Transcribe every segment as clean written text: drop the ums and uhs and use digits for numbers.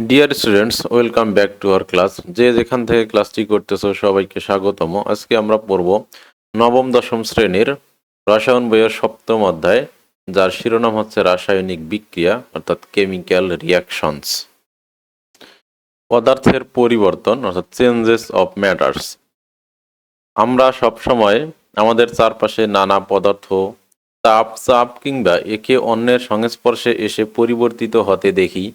Dear students, welcome back to our class. যে যেখান থেকে ক্লাসটি করতেছো সবাইকে স্বাগতম। আজকে আমরা পড়ব নবম দশম শ্রেণীর রসায়ন বইয়ের সপ্তম অধ্যায়, যার শিরোনাম হচ্ছে রাসায়নিক বিক্রিয়া অর্থাৎ কেমিক্যাল রিয়াকশনস। পদার্থের পরিবর্তন অর্থাৎ চেঞ্জেস অফ ম্যাটার্স। আমরা সবসময় আমাদের চারপাশে নানা পদার্থ তাপ চাপ কিংবা একে অন্যের সংস্পর্শে এসে পরিবর্তিত হতে দেখি।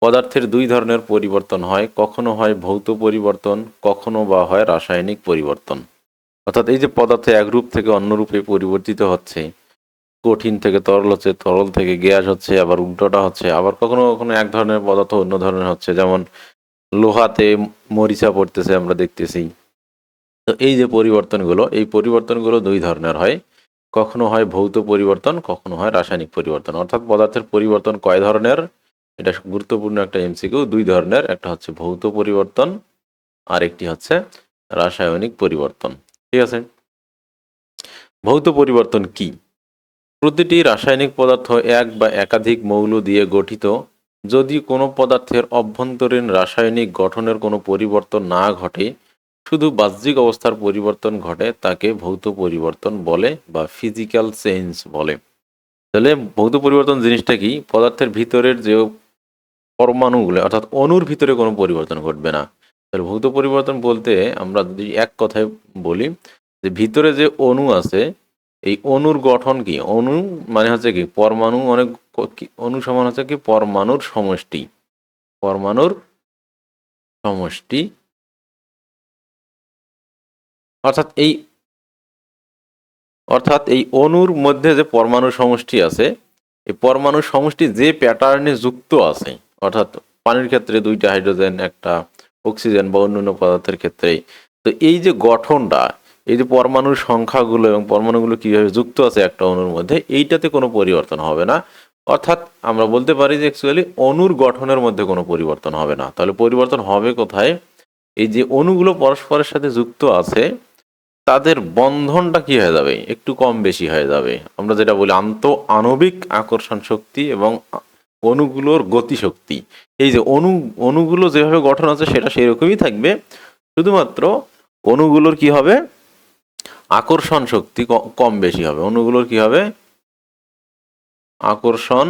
পদার্থের দুই ধরনের পরিবর্তন হয়, কখনো হয় ভৌত পরিবর্তন, কখনো বা হয় রাসায়নিক পরিবর্তন। অর্থাৎ এই যে পদার্থ এক রূপ থেকে অন্য রূপে পরিবর্তিত হচ্ছে, কঠিন থেকে তরল হচ্ছে, তরল থেকে গ্যাস হচ্ছে, আবার উল্টোটা হচ্ছে, আবার কখনো কখনো এক ধরনের পদার্থ অন্য ধরনের হচ্ছে, যেমন লোহাতে মরিচা পড়তেছে আমরা দেখতেছি। তো এই যে পরিবর্তনগুলো, এই পরিবর্তনগুলো দুই ধরনের হয়, কখনো হয় ভৌত পরিবর্তন, কখনো হয় রাসায়নিক পরিবর্তন। অর্থাৎ পদার্থের পরিবর্তন কয় ধরনের, এটা গুরুত্বপূর্ণ একটা এমসিকিউ। দুই ধরনের, একটা হচ্ছে ভৌত পরিবর্তন আর একটি হচ্ছে রাসায়নিক পরিবর্তন। ঠিক আছে, ভৌত পরিবর্তন কি? প্রতিটি রাসায়নিক পদার্থ এক বা একাধিক মৌল দিয়ে গঠিত। যদি কোনো পদার্থের অভ্যন্তরীণ রাসায়নিক গঠনের কোনো পরিবর্তন না ঘটে, শুধু বাহ্যিক অবস্থার পরিবর্তন ঘটে, তাকে ভৌত পরিবর্তন বলে বা ফিজিক্যাল চেঞ্জ বলে। তাহলে ভৌত পরিবর্তন জিনিসটা কি? পদার্থের ভিতরের যে পরমাণুগুলো অর্থাৎ অণুর ভিতরে কোনো পরিবর্তন ঘটবে না। তাহলে ভৌত পরিবর্তন বলতে আমরা যদি এক কথায় বলি, যে ভিতরে যে অণু আছে, এই অণুর গঠন কি? অণু মানে হচ্ছে কি পরমাণু, অনেক অণু সমান হচ্ছে কি পরমাণুর সমষ্টি। পরমাণুর সমষ্টি অর্থাৎ এই অণুর মধ্যে যে পরমাণু সমষ্টি আছে, এই পরমাণু সমষ্টি যে প্যাটার্নে যুক্ত আছে, অর্থাৎ পানির ক্ষেত্রে দুইটা হাইড্রোজেন একটা অক্সিজেন বা অন্যান্য পদার্থের ক্ষেত্রে, তো এই যে গঠনটা, এই যে পরমাণুর সংখ্যাগুলো এবং পরমাণুগুলো কিভাবে যুক্ত আছে একটা অণুর মধ্যে, এইটাতে কোনো পরিবর্তন হবে না। অর্থাৎ আমরা বলতে পারি যে অ্যাকচুয়ালি অণুর গঠনের মধ্যে কোনো পরিবর্তন হবে না। তাহলে পরিবর্তন হবে কোথায়? এই যে অণুগুলো পরস্পরের সাথে যুক্ত আছে, তাদের বন্ধনটা কি হয়ে যাবে? একটু কম বেশি হয়ে যাবে। আমরা যেটা বলি আণবিক আকর্ষণ শক্তি এবং অণুগুলোর গতিশক্তি। এই যে অণুগুলো যেভাবে গঠন আছে সেটা সেরকমই থাকবে, শুধুমাত্র অণুগুলোর কি হবে? আকর্ষণ শক্তি কম বেশি হবে। অণুগুলোর কি হবে? আকর্ষণ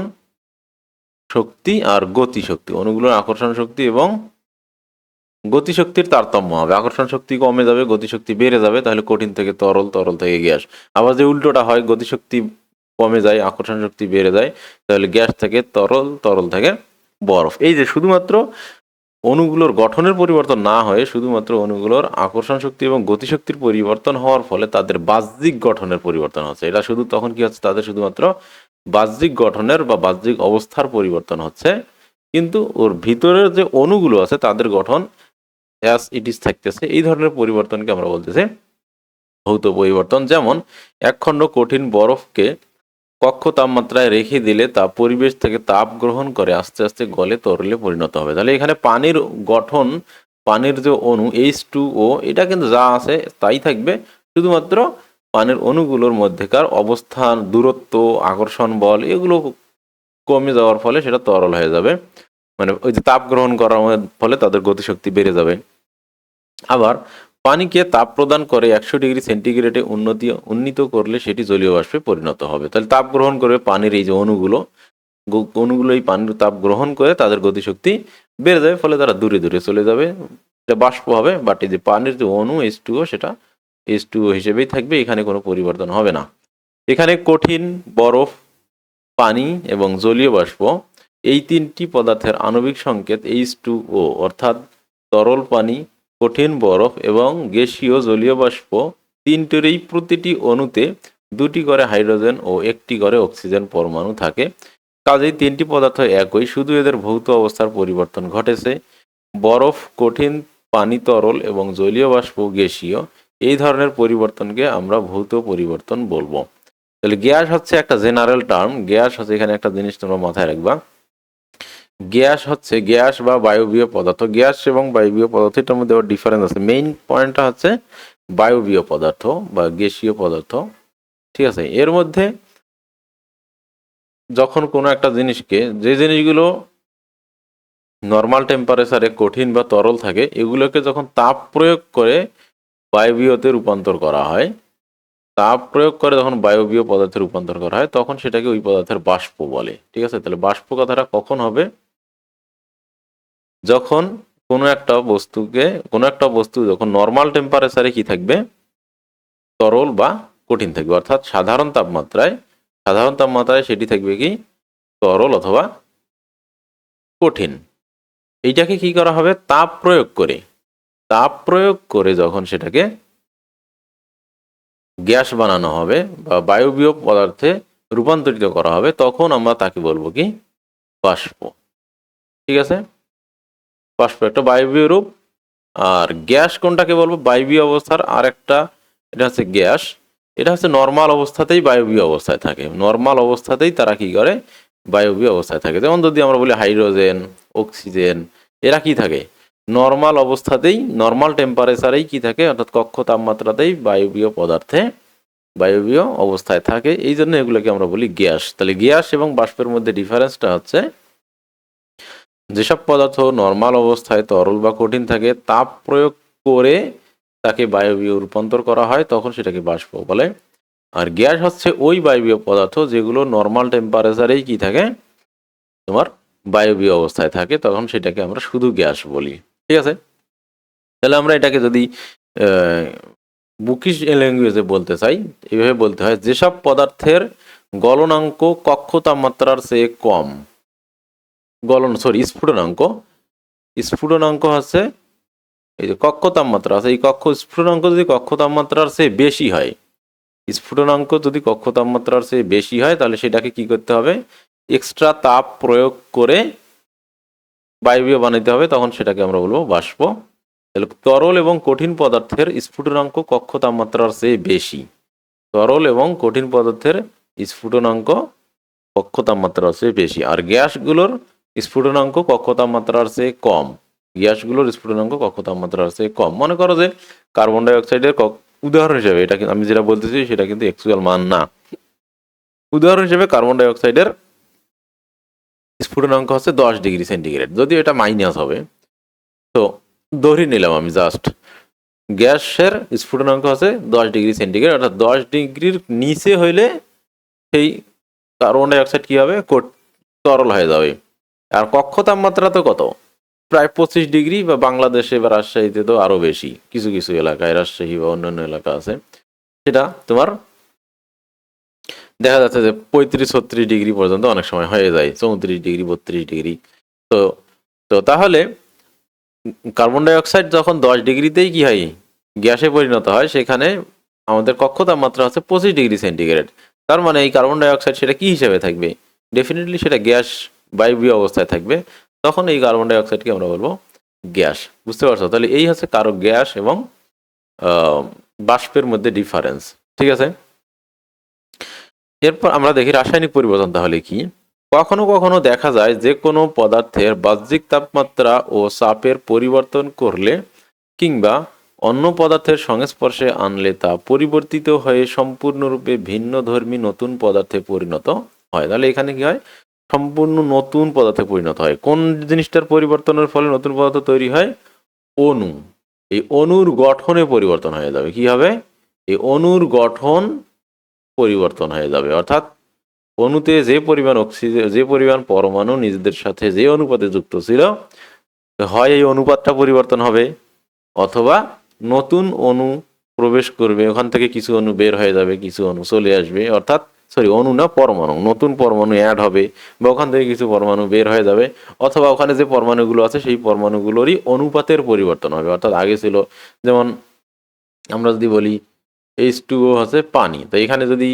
শক্তি আর গতিশক্তি। অণুগুলোর আকর্ষণ শক্তি এবং গতিশক্তির তারতম্য হবে। আকর্ষণ শক্তি কমে যাবে, গতিশক্তি বেড়ে যাবে, তাহলে কঠিন থেকে তরল, তরল থেকে গ্যাস। আবার যে উল্টোটা হয়, গতিশক্তি কমে যায়, আকর্ষণ শক্তি বেড়ে যায়, তাহলে গ্যাস থেকে তরল, তরল থেকে বরফ। এই যে শুধুমাত্র অণুগুলোর গঠনের পরিবর্তন না হয়ে শুধুমাত্র অণুগুলোর আকর্ষণ শক্তি এবং গতিশক্তির পরিবর্তন হওয়ার ফলে তাদের বাহ্যিক গঠনের পরিবর্তন হচ্ছে। এটা শুধু তখন কি হচ্ছে? তাদের শুধুমাত্র বাহ্যিক গঠনের বা বাহ্যিক অবস্থার পরিবর্তন হচ্ছে, কিন্তু ওর ভিতরের যে অণুগুলো আছে তাদের গঠন অ্যাজ ইট ইজ থাকতেছে। এই ধরনের পরিবর্তনকে আমরা বলতেছি ভৌত পরিবর্তন। যেমন একখণ্ড কঠিন বরফকে কক্ষ তাপমাত্রায় রেখে দিলে তা পরিবেশ থেকে তাপ গ্রহণ করে আস্তে আস্তে গলে তরলে পরিণত হবে। তাহলে এখানে পানির গঠন, পানির যে অণু H2O, এটা কিন্তু যা আছে তাই থাকবে, শুধুমাত্র পানির অণুগুলোর মধ্যেকার অবস্থান, দূরত্ব, আকর্ষণ বল এগুলো কমে যাওয়ার ফলে সেটা তরল হয়ে যাবে। মানে ওই যে তাপ গ্রহণ করার ফলে তাদের গতিশক্তি বেড়ে যাবে। আবার পানিকে তাপ প্রদান করে 100 ডিগ্রি সেন্টিগ্রেডে উন্নীত করলে সেটি জলীয় বাষ্পে পরিণত হবে। তাহলে তাপ গ্রহণ করবে পানির এই যে অণুগুলো, অণুগুলো এই পানির তাপ গ্রহণ করে তাদের গতিশক্তি বেড়ে যাবে, ফলে তারা দূরে দূরে চলে যাবে, এটা বাষ্প হবে। বাট এই যে পানির যে অণু H2O, সেটা H2O হিসেবেই থাকবে, এখানে কোনো পরিবর্তন হবে না। এখানে কঠিন বরফ, পানি এবং জলীয় বাষ্প, এই তিনটি পদার্থের আণবিক সংকেত H2O, অর্থাৎ তরল পানি, কঠিন বরফ এবং গ্যাসীয় জলীয় বাষ্প, তিনটেরই প্রতিটি অণুতে দুটি করে হাইড্রোজেন ও একটি করে অক্সিজেন পরমাণু থাকে। কাজেই তিনটি পদার্থ একই, শুধু এদের ভৌত অবস্থার পরিবর্তন ঘটেছে। বরফ কঠিন, পানি তরল এবং জলীয় বাষ্প গ্যাসীয়, এই ধরনের পরিবর্তনকে আমরা ভৌত পরিবর্তন বলবো। তাহলে গ্যাস হচ্ছে একটা জেনারেল টার্ম। গ্যাস হচ্ছে, এখানে একটা জিনিস তোমরা মাথায় রাখবা, গ্যাস হচ্ছে গ্যাস বা বায়বীয় পদার্থ। গ্যাস এবং বায়বীয় পদার্থ, এটার মধ্যে আবার ডিফারেন্স আছে। মেইন পয়েন্টটা হচ্ছে বায়বীয় পদার্থ বা গ্যাসীয় পদার্থ। ঠিক আছে, এর মধ্যে যখন কোনো একটা জিনিসকে, যে জিনিসগুলো নর্মাল টেম্পারেচারে কঠিন বা তরল থাকে, এগুলোকে যখন তাপ প্রয়োগ করে বায়বীয়তে রূপান্তর করা হয়, তাপ প্রয়োগ করে যখন বায়বীয় পদার্থে রূপান্তর করা হয়, তখন সেটাকে ওই পদার্থের বাষ্প বলে। ঠিক আছে, তাহলে বাষ্প কথাটা কখন হবে? যখন কোনো একটা বস্তু যখন নর্মাল টেম্পারেচারে কি থাকবে, তরল বা কঠিন থাকবে। অর্থাৎ সাধারণ তাপমাত্রায় সেটি থাকবে কি, তরল অথবা কঠিন। এইটাকে কি করা হবে, তাপ প্রয়োগ করে যখন সেটাকে গ্যাস বানানো হবে বা বায়বীয় পদার্থে রূপান্তরিত করা হবে, তখন আমরা তাকে বলবো কি, বাষ্প। ঠিক আছে, বাষ্প একটা বায়বীয় রূপ। আর গ্যাস কোনটাকে বলবো, বায়বীয় অবস্থার আর একটা, এটা হচ্ছে গ্যাস। এটা হচ্ছে নর্মাল অবস্থাতেই বায়বীয় অবস্থায় থাকে, নর্মাল অবস্থাতেই তারা কি করে, বায়বীয় অবস্থায় থাকে। যেমন যদি আমরা বলি হাইড্রোজেন, অক্সিজেন, এরা কি থাকে, নর্মাল অবস্থাতেই, নর্মাল টেম্পারেচারেই কি থাকে, অর্থাৎ কক্ষ তাপমাত্রাতেই বায়বীয় অবস্থায় থাকে। এই জন্য এগুলোকে আমরা বলি গ্যাস। তাহলে গ্যাস এবং বাষ্পের মধ্যে ডিফারেন্সটা হচ্ছে, যেসব পদার্থ নর্মাল অবস্থায় তরল বা কঠিন থাকে, তাপ প্রয়োগ করে তাকে বায়বীয় রূপান্তর করা হয়, তখন সেটাকে বাষ্প বলে। আর গ্যাস হচ্ছে ওই বায়বীয় পদার্থ যেগুলো নর্মাল টেম্পারেচারেই কি থাকে, তোমার বায়বীয় অবস্থায় থাকে, তখন সেটাকে আমরা শুধু গ্যাস বলি। ঠিক আছে, তাহলে আমরা এটাকে যদি বুকিশ ল্যাঙ্গুয়েজে বলতে চাই, এইভাবে বলতে হয়, যেসব পদার্থের গলনাঙ্ক কক্ষ তাপমাত্রার চেয়ে কম, স্ফুটনাঙ্ক হচ্ছে এই যে কক্ষ তাপমাত্রা আছে, এই স্ফুটনাঙ্ক যদি কক্ষ তাপমাত্রার চেয়ে বেশি হয়, তাহলে সেটাকে কি করতে হবে, এক্সট্রা তাপ প্রয়োগ করে বায়বীয় বানাইতে হবে, তখন সেটাকে আমরা বলবো বাষ্প। তাহলে তরল এবং কঠিন পদার্থের স্ফুটনাঙ্ক কক্ষ তাপমাত্রার চেয়ে বেশি, তরল এবং কঠিন পদার্থের স্ফুটনাঙ্ক কক্ষ তাপমাত্রার চেয়ে বেশি। আর গ্যাসগুলোর স্ফুটনাঙ্ক কক্ষ তাপমাত্রার চেয়ে কম, মনে করো যে কার্বন ডাই অক্সাইডের উদাহরণ হিসেবে, এটা আমি যেটা বলতেছি সেটা কিন্তু অ্যাকচুয়াল মান না। উদাহরণ হিসেবে কার্বন ডাই অক্সাইডের স্ফুটনাঙ্ক হচ্ছে 10 ডিগ্রি সেন্টিগ্রেড, যদিও এটা মাইনাস হবে, তো ধরে নিলাম আমি জাস্ট গ্যাসের স্ফুটনাঙ্ক হচ্ছে 10 ডিগ্রি সেন্টিগ্রেড, অর্থাৎ 10 ডিগ্রির নিচে হইলে সেই কার্বন ডাই অক্সাইড কি হবে, তরল হয়ে যাবে। আর কক্ষ তাপমাত্রা তো কত, প্রায় 25 ডিগ্রি, বা বাংলাদেশে বা রাজশাহীতে তো আরো বেশি, কিছু কিছু এলাকায়, রাজশাহী বা অন্যান্য এলাকা আছে, সেটা তোমার দেখা যাচ্ছে যে 35-36 ডিগ্রি পর্যন্ত অনেক সময় হয়ে যায়, 34 ডিগ্রি 32 ডিগ্রি। তো তো তাহলে কার্বন ডাই অক্সাইড যখন 10 ডিগ্রিতেই কি হয়, গ্যাসে পরিণত হয়, সেখানে আমাদের কক্ষ তাপমাত্রা হচ্ছে 25 ডিগ্রি সেন্টিগ্রেড। তার মানে এই কার্বন ডাই অক্সাইড সেটা কি হিসেবে থাকবে, ডেফিনেটলি সেটা গ্যাস, বায়বীয় অবস্থায় থাকবে, তখন এই কার্বন ডাই অক্সাইডকে আমরা বলবো গ্যাস। বুঝতে পারছো? তাহলে এই হচ্ছে কারো গ্যাস এবং বাষ্পের মধ্যে ডিফারেন্স। ঠিক আছে, এরপর আমরা দেখি রাসায়নিক পরিবর্তন তাহলে কি। কখনো কখনো দেখা যায় যে কোনো পদার্থের বাহ্যিক তাপমাত্রা ও চাপের পরিবর্তন করলে কিংবা অন্য পদার্থের সংস্পর্শে আনলে তা পরিবর্তিত হয়ে সম্পূর্ণরূপে ভিন্নধর্মী নতুন পদার্থে পরিণত হয়। তাহলে এখানে কি হয়, সম্পূর্ণ নতুন পদার্থে পরিণত হয়। কোন জিনিসটার পরিবর্তনের ফলে নতুন পদার্থ তৈরি হয়, অণু। এই অণুর গঠনে পরিবর্তন হয়ে যাবে। কি হবে, এই অণুর গঠন পরিবর্তন হয়ে যাবে। অর্থাৎ অণুতে যে পরিমাণ অক্সিজেন, যে পরিমাণ পরমাণু নিজেদের সাথে যে অনুপাতে যুক্ত ছিল, হয় এই অনুপাতটা পরিবর্তন হবে, অথবা নতুন অণু প্রবেশ করবে, ওখান থেকে কিছু অণু বের হয়ে যাবে, কিছু অণু চলে আসবে। অর্থাৎ অণু না, পরমাণু, নতুন পরমাণু অ্যাড হবে, বা ওখান থেকে কিছু পরমাণু বের হয়ে যাবে, অথবা ওখানে যে পরমাণুগুলো আছে সেই পরমাণুগুলোরই অনুপাতের পরিবর্তন হবে। অর্থাৎ আগে ছিল, যেমন আমরা যদি বলি H2O হচ্ছে পানি, তো এখানে যদি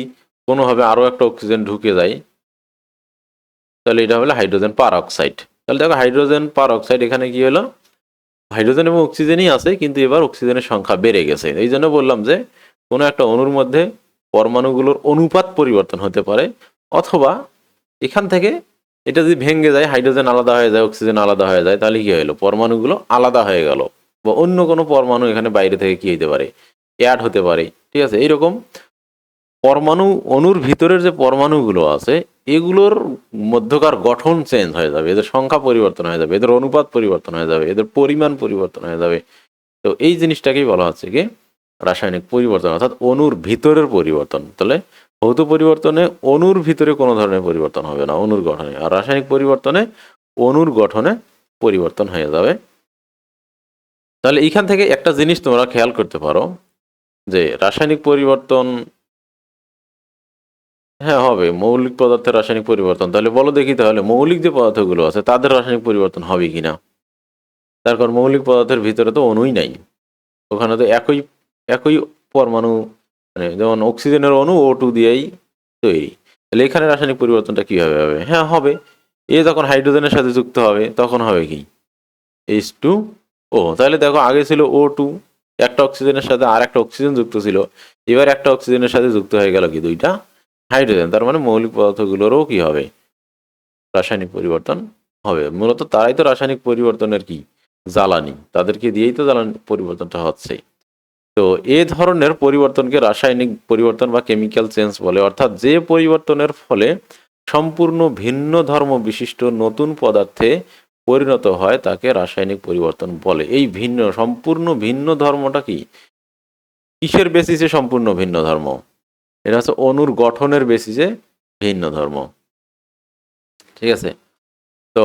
কোনোভাবে আরও একটা অক্সিজেন ঢুকে যায়, তাহলে এটা হলো হাইড্রোজেন পার অক্সাইড। তাহলে দেখো হাইড্রোজেন পার অক্সাইড, এখানে কি হলো, হাইড্রোজেন এবং অক্সিজেনই আছে, কিন্তু এবার অক্সিজেনের সংখ্যা বেড়ে গেছে। এই জন্য বললাম যে কোনো একটা অণুর মধ্যে পরমাণুগুলোর অনুপাত পরিবর্তন হতে পারে, অথবা এখান থেকে এটা যদি ভেঙে যায়, হাইড্রোজেন আলাদা হয়ে যায়, অক্সিজেন আলাদা হয়ে যায়, তাহলে কি হলো, পরমাণুগুলো আলাদা হয়ে গেল, বা অন্য কোনো পরমাণু এখানে বাইরে থেকে কি হতে পারে, অ্যাড হতে পারে। ঠিক আছে, এইরকম পরমাণু, অণুর ভিতরের যে পরমাণুগুলো আছে, এগুলোর মধ্যকার গঠন চেঞ্জ হয়ে যাবে, এদের সংখ্যা পরিবর্তন হয়ে যাবে, এদের অনুপাত পরিবর্তন হয়ে যাবে, এদের পরিমাণ পরিবর্তন হয়ে যাবে। তো এই জিনিসটাকেই বলা হচ্ছে কি রাসায়নিক পরিবর্তন, অর্থাৎ অণুর ভিতরের পরিবর্তন। তাহলে ভৌত পরিবর্তনে অণুর ভিতরে কোনো ধরনের পরিবর্তন হবে না অণুর গঠনে, আর রাসায়নিক পরিবর্তনে অণুর গঠনে পরিবর্তন হয়ে যাবে। তাহলে এইখান থেকে একটা জিনিস তোমরা খেয়াল করতে পারো যে রাসায়নিক পরিবর্তন হ্যাঁ হবে, মৌলিক পদার্থের রাসায়নিক পরিবর্তন। তাহলে বলো দেখি, তাহলে মৌলিক যে পদার্থগুলো আছে তাদের রাসায়নিক পরিবর্তন হবে কিনা। তার কারণ মৌলিক পদার্থের ভিতরে তো অণুই নাই, ওখানে তো একই একই পরমাণু, মানে যেমন অক্সিজেনের অণু O2 দিয়েই তৈরি। তাহলে এখানে রাসায়নিক পরিবর্তনটা কিভাবে হবে? হ্যাঁ হবে, এ যখন হাইড্রোজেনের সাথে যুক্ত হবে তখন হবে কি H2O। তাহলে দেখো আগে ছিল O2, একটা অক্সিজেনের সাথে আর একটা অক্সিজেন যুক্ত ছিল, এবার একটা অক্সিজেনের সাথে যুক্ত হয়ে গেল কি দুইটা হাইড্রোজেন। তার মানে মৌলিক পদার্থগুলোরও কি হবে রাসায়নিক পরিবর্তন হবে। মূলত তারাই তো রাসায়নিক পরিবর্তনের কি জ্বালানি, তাদেরকে দিয়েই তো জ্বালানি পরিবর্তনটা হচ্ছে। তো এ ধরনের পরিবর্তনকে রাসায়নিক পরিবর্তন বা কেমিক্যাল চেঞ্জ বলে, অর্থাৎ যে পরিবর্তনের ফলে সম্পূর্ণ ভিন্ন ধর্ম বিশিষ্ট নতুন পদার্থে পরিণত হয় তাকে রাসায়নিক পরিবর্তন বলে। এই ভিন্ন, সম্পূর্ণ ভিন্ন ধর্মটা কি কিসের বেসিসে সম্পূর্ণ ভিন্ন ধর্ম? এটা হচ্ছে অণুর গঠনের বেসিসে ভিন্ন ধর্ম। ঠিক আছে, তো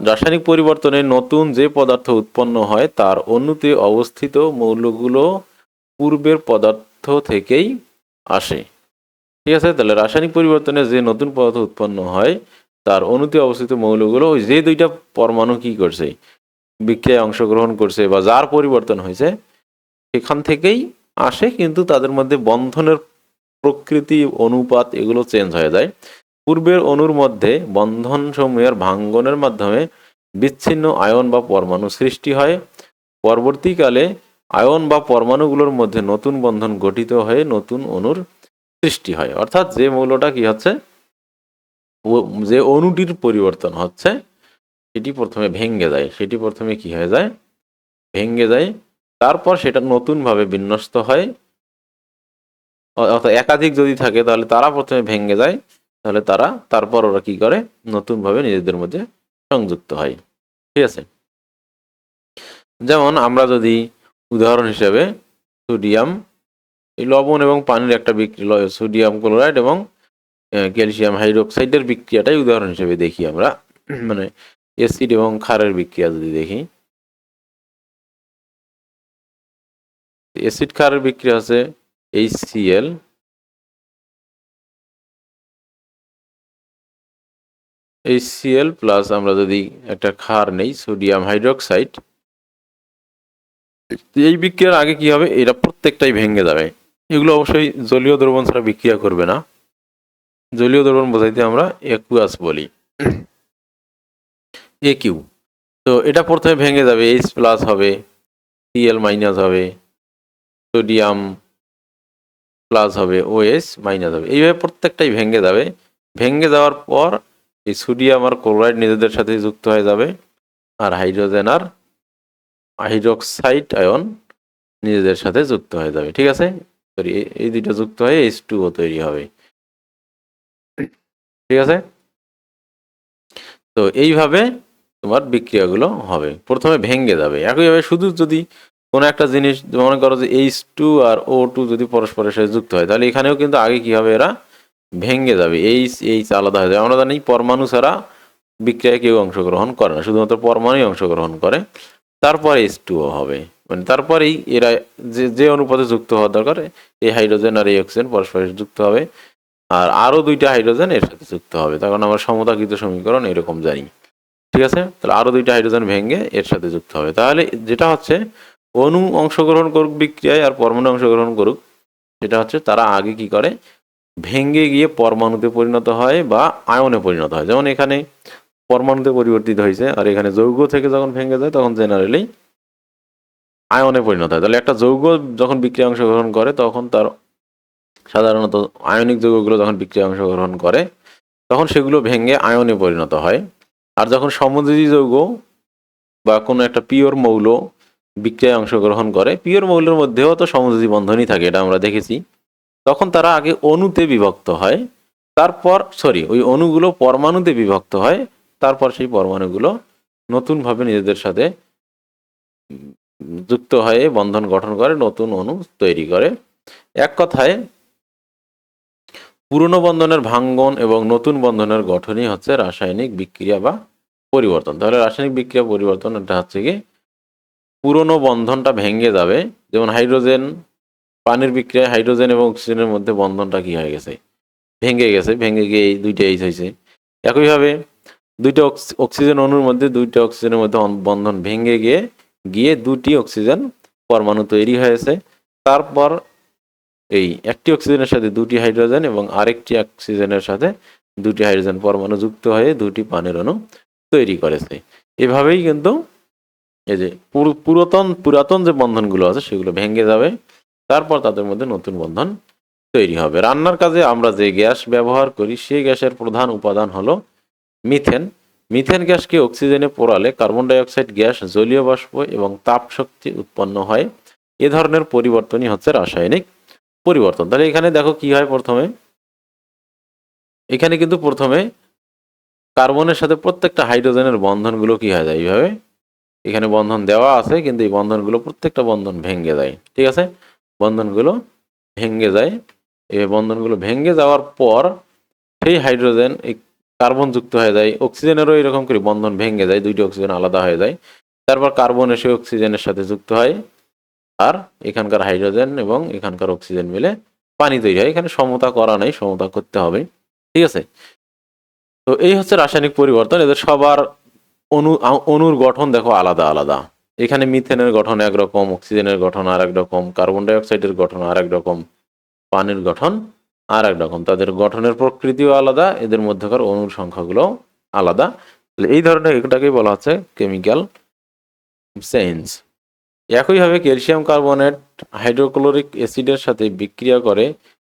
রাসায়নিক পরিবর্তনে নতুন যে পদার্থ উৎপন্ন হয় তার অণুতে অবস্থিত মৌলগুলো পূর্বের পদার্থ থেকেই আসে। ঠিক আছে, তাহলে রাসায়নিক পরিবর্তনে যে নতুন পদার্থ উৎপন্ন হয় তার অণুতে অবস্থিত মৌলগুলো ওই যে দুইটা পরমাণু কি করছে বিক্রিয়ায় অংশগ্রহণ করছে বা যার পরিবর্তন হয়েছে সেখান থেকেই আসে, কিন্তু তাদের মধ্যে বন্ধনের প্রকৃতি অনুপাত এগুলো চেঞ্জ হয়ে যায়। পূর্বের অণুর মধ্যে বন্ধন সমূহের ভাঙ্গনের মাধ্যমে বিচ্ছিন্ন আয়ন বা পরমাণু সৃষ্টি হয়। পরবর্তীকালে আয়ন বা পরমাণুগুলোর মধ্যে নতুন বন্ধন গঠিত হয়ে নতুন অণুর সৃষ্টি হয়। অর্থাৎ যে মৌলটা কি হচ্ছে, যে অণুটির পরিবর্তন হচ্ছে সেটি প্রথমে ভেঙে যায়, সেটি প্রথমে কি হয়ে যায় ভেঙে যায়, তারপর সেটা নতুনভাবে বিন্যস্ত হয়। অর্থাৎ একাধিক যদি থাকে তাহলে তারা প্রথমে ভেঙে যায়, তাহলে তারপর ওরা কি করে নতুনভাবে নিজেদের মধ্যে সংযুক্ত হয়। ঠিক আছে, যেমন আমরা যদি উদাহরণ হিসেবে সোডিয়াম, এই লবণ এবং পানির একটা বিক্রিয়া, সোডিয়াম ক্লোরাইড এবং ক্যালসিয়াম হাইড্রোক্সাইডের বিক্রিয়াটাই উদাহরণ হিসেবে দেখি আমরা, মানে অ্যাসিড এবং ক্ষারের বিক্রিয়া যদি দেখি, অ্যাসিড ক্ষারের বিক্রিয়া হচ্ছে HCl প্লাস আমরা যদি একটা ক্ষার নেই সোডিয়াম হাইড্রোক্সাইড, এই বিক্রিয়ার আগে কি হবে, এটা প্রত্যেকটাই ভেঙে যাবে। এগুলো অবশ্যই জলীয় দ্রবণ ছাড়া বিক্রিয়া করবে না। জলীয় দ্রবণ বোঝাইতে আমরা একুয়াস বলি, AQ। তো এটা প্রথমে ভেঙে যাবে, H প্লাস হবে, Cl মাইনাস হবে, সোডিয়াম প্লাস হবে, OH মাইনাস হবে, এইভাবে প্রত্যেকটাই ভেঙে যাবে। ভেঙে যাওয়ার পর এই সোডিয়াম আর ক্লোরাইড নিজেদের সাথে যুক্ত হয়ে যাবে, আর হাইড্রোজেন আর হাইড্রোক্সাইড আয়ন নিজেদের সাথে যুক্ত হয়ে যাবে। ঠিক আছে, সরি, এই দুইটা যুক্ত হয়ে H2O তৈরি হবে। ঠিক আছে, তো এইভাবে তোমার বিক্রিয়াগুলো হবে, প্রথমে ভেঙে যাবে। একইভাবে শুধু যদি কোনো একটা জিনিস মনে করো যে H2 আর O2 যদি পরস্পরের সাথে যুক্ত হয় তাহলে এখানেও কিন্তু আগে কি হবে, এরা ভেঙে যাবে, H আলাদা হয়ে যাবে। আমরা জানি পরমাণু ছাড়া বিক্রিয়ায় কেউ অংশগ্রহণ করে না, শুধুমাত্র পরমাণুই অংশগ্রহণ করে, তারপরে H2O হবে। মানে তারপরেই এরা যে অনুপাতে যুক্ত হওয়া দরকার, এই হাইড্রোজেন আর এই অক্সিজেন পরস্পরের যুক্ত হবে, আর আরও দুইটা হাইড্রোজেন এর সাথে যুক্ত হবে। তখন আমরা সমতাকৃত সমীকরণ এরকম জানি। ঠিক আছে, তাহলে আরও দুইটা হাইড্রোজেন ভেঙে এর সাথে যুক্ত হবে। তাহলে যেটা হচ্ছে অণু অংশগ্রহণ করুক বিক্রিয়ায় আর পরমাণু অংশগ্রহণ করুক, সেটা হচ্ছে তারা আগে কি করে ভেঙে গিয়ে পরমাণুতে পরিণত হয় বা আয়নে পরিণত হয়। যেমন এখানে পরমাণুতে পরিবর্তিত হয়েছে, আর এখানে যৌগ থেকে যখন ভেঙে যায় তখন জেনারেলি আয়নে পরিণত হয়। তাহলে একটা যৌগ যখন বিক্রিয়া অংশগ্রহণ করে তখন তার সাধারণত আয়নিক যৌগগুলো যখন বিক্রিয়া অংশগ্রহণ করে তখন সেগুলো ভেঙে আয়নে পরিণত হয়। আর যখন সমযোজী যৌগ বা কোনো একটা পিওর মৌল বিক্রিয়ায় অংশগ্রহণ করে, পিওর মৌলের মধ্যেও তো সমযোজী বন্ধনই থাকে, এটা আমরা দেখেছি, তখন তারা আগে অণুতে বিভক্ত হয়, তারপর ওই অণুগুলো পরমাণুতে বিভক্ত হয়, তারপর সেই পরমাণুগুলো নতুনভাবে নিজেদের সাথে যুক্ত হয়ে বন্ধন গঠন করে, নতুন অণু তৈরি করে। এক কথায় পুরনো বন্ধনের ভাঙ্গন এবং নতুন বন্ধনের গঠনই হচ্ছে রাসায়নিক বিক্রিয়া বা পরিবর্তন। তাহলে রাসায়নিক বিক্রিয়া পরিবর্তন এটা হচ্ছে কি, পুরনো বন্ধনটা ভেঙে যাবে। যেমন হাইড্রোজেন, পানির বিক্রিয়ায় হাইড্রোজেন এবং অক্সিজেনের মধ্যে বন্ধনটা কি হয়ে গেছে, ভেঙে গেছে, ভেঙে গিয়ে এই দুইটা এইচ হয়েছে। একইভাবে দুইটা অক্সিজেন অণুর মধ্যে দুইটা অক্সিজেনের মধ্যে বন্ধন ভেঙে গিয়ে গিয়ে দুটি অক্সিজেন পরমাণু তৈরি হয়েছে। তারপর এই একটি অক্সিজেনের সাথে দুটি হাইড্রোজেন এবং আরেকটি অক্সিজেনের সাথে দুটি হাইড্রোজেন পরমাণু যুক্ত হয়ে দুটি পানির অণু তৈরি করেছে। এভাবেই কিন্তু এই যে পুরাতন যে বন্ধনগুলো আছে সেগুলো ভেঙে যাবে, তারপর তাদের মধ্যে নতুন বন্ধন তৈরি হবে। রান্নার কাজে আমরা যে গ্যাস ব্যবহার করি সেই গ্যাসের প্রধান উপাদান হলো মিথেন। মিথেন গ্যাসকে অক্সিজেনে পোড়ালে কার্বন ডাই অক্সাইড গ্যাস, জলীয় বাষ্প এবং তাপ শক্তি উৎপন্ন হয়। এ ধরনের পরিবর্তনই হচ্ছে রাসায়নিক পরিবর্তন। তাহলে এখানে দেখো কি হয়, এখানে কিন্তু প্রথমে কার্বনের সাথে প্রত্যেকটা হাইড্রোজেনের বন্ধনগুলো কি হয়ে যায়, এইভাবে এখানে বন্ধন দেওয়া আছে কিন্তু এই বন্ধনগুলো প্রত্যেকটা বন্ধন ভেঙে যায়। ঠিক আছে, বন্ধনগুলো ভেঙে যায়। এই বন্ধনগুলো ভেঙে যাওয়ার পর সেই হাইড্রোজেন এই কার্বন যুক্ত হয়ে যায়, অক্সিজেনেরও এরকম করে বন্ধন ভেঙে যায়, দুইটি অক্সিজেন আলাদা হয়ে যায়। তারপর কার্বন এসে অক্সিজেনের সাথে যুক্ত হয়, আর এখানকার হাইড্রোজেন এবং এখানকার অক্সিজেন মিলে পানি তৈরি হয়। এখানে সমতা করা নাই, সমতা করতে হবে। ঠিক আছে, তো এই হচ্ছে রাসায়নিক পরিবর্তন। এদের সবার অণুর গঠন দেখো আলাদা আলাদা। এখানে মিথেনের গঠন একরকম, অক্সিজেনের গঠন আর এক রকম, কার্বন ডাই অক্সাইডের গঠন আর এক রকম, পানির গঠন আর এক রকম। তাদের গঠনের প্রকৃতিও আলাদা, এদের মধ্যকার অণুর সংখ্যাগুলো আলাদা। এই ধরনের এটাকেই বলা হচ্ছে কেমিক্যাল চেঞ্জ। একইভাবে ক্যালসিয়াম কার্বনেট হাইড্রোক্লোরিক অ্যাসিডের সাথে বিক্রিয়া করে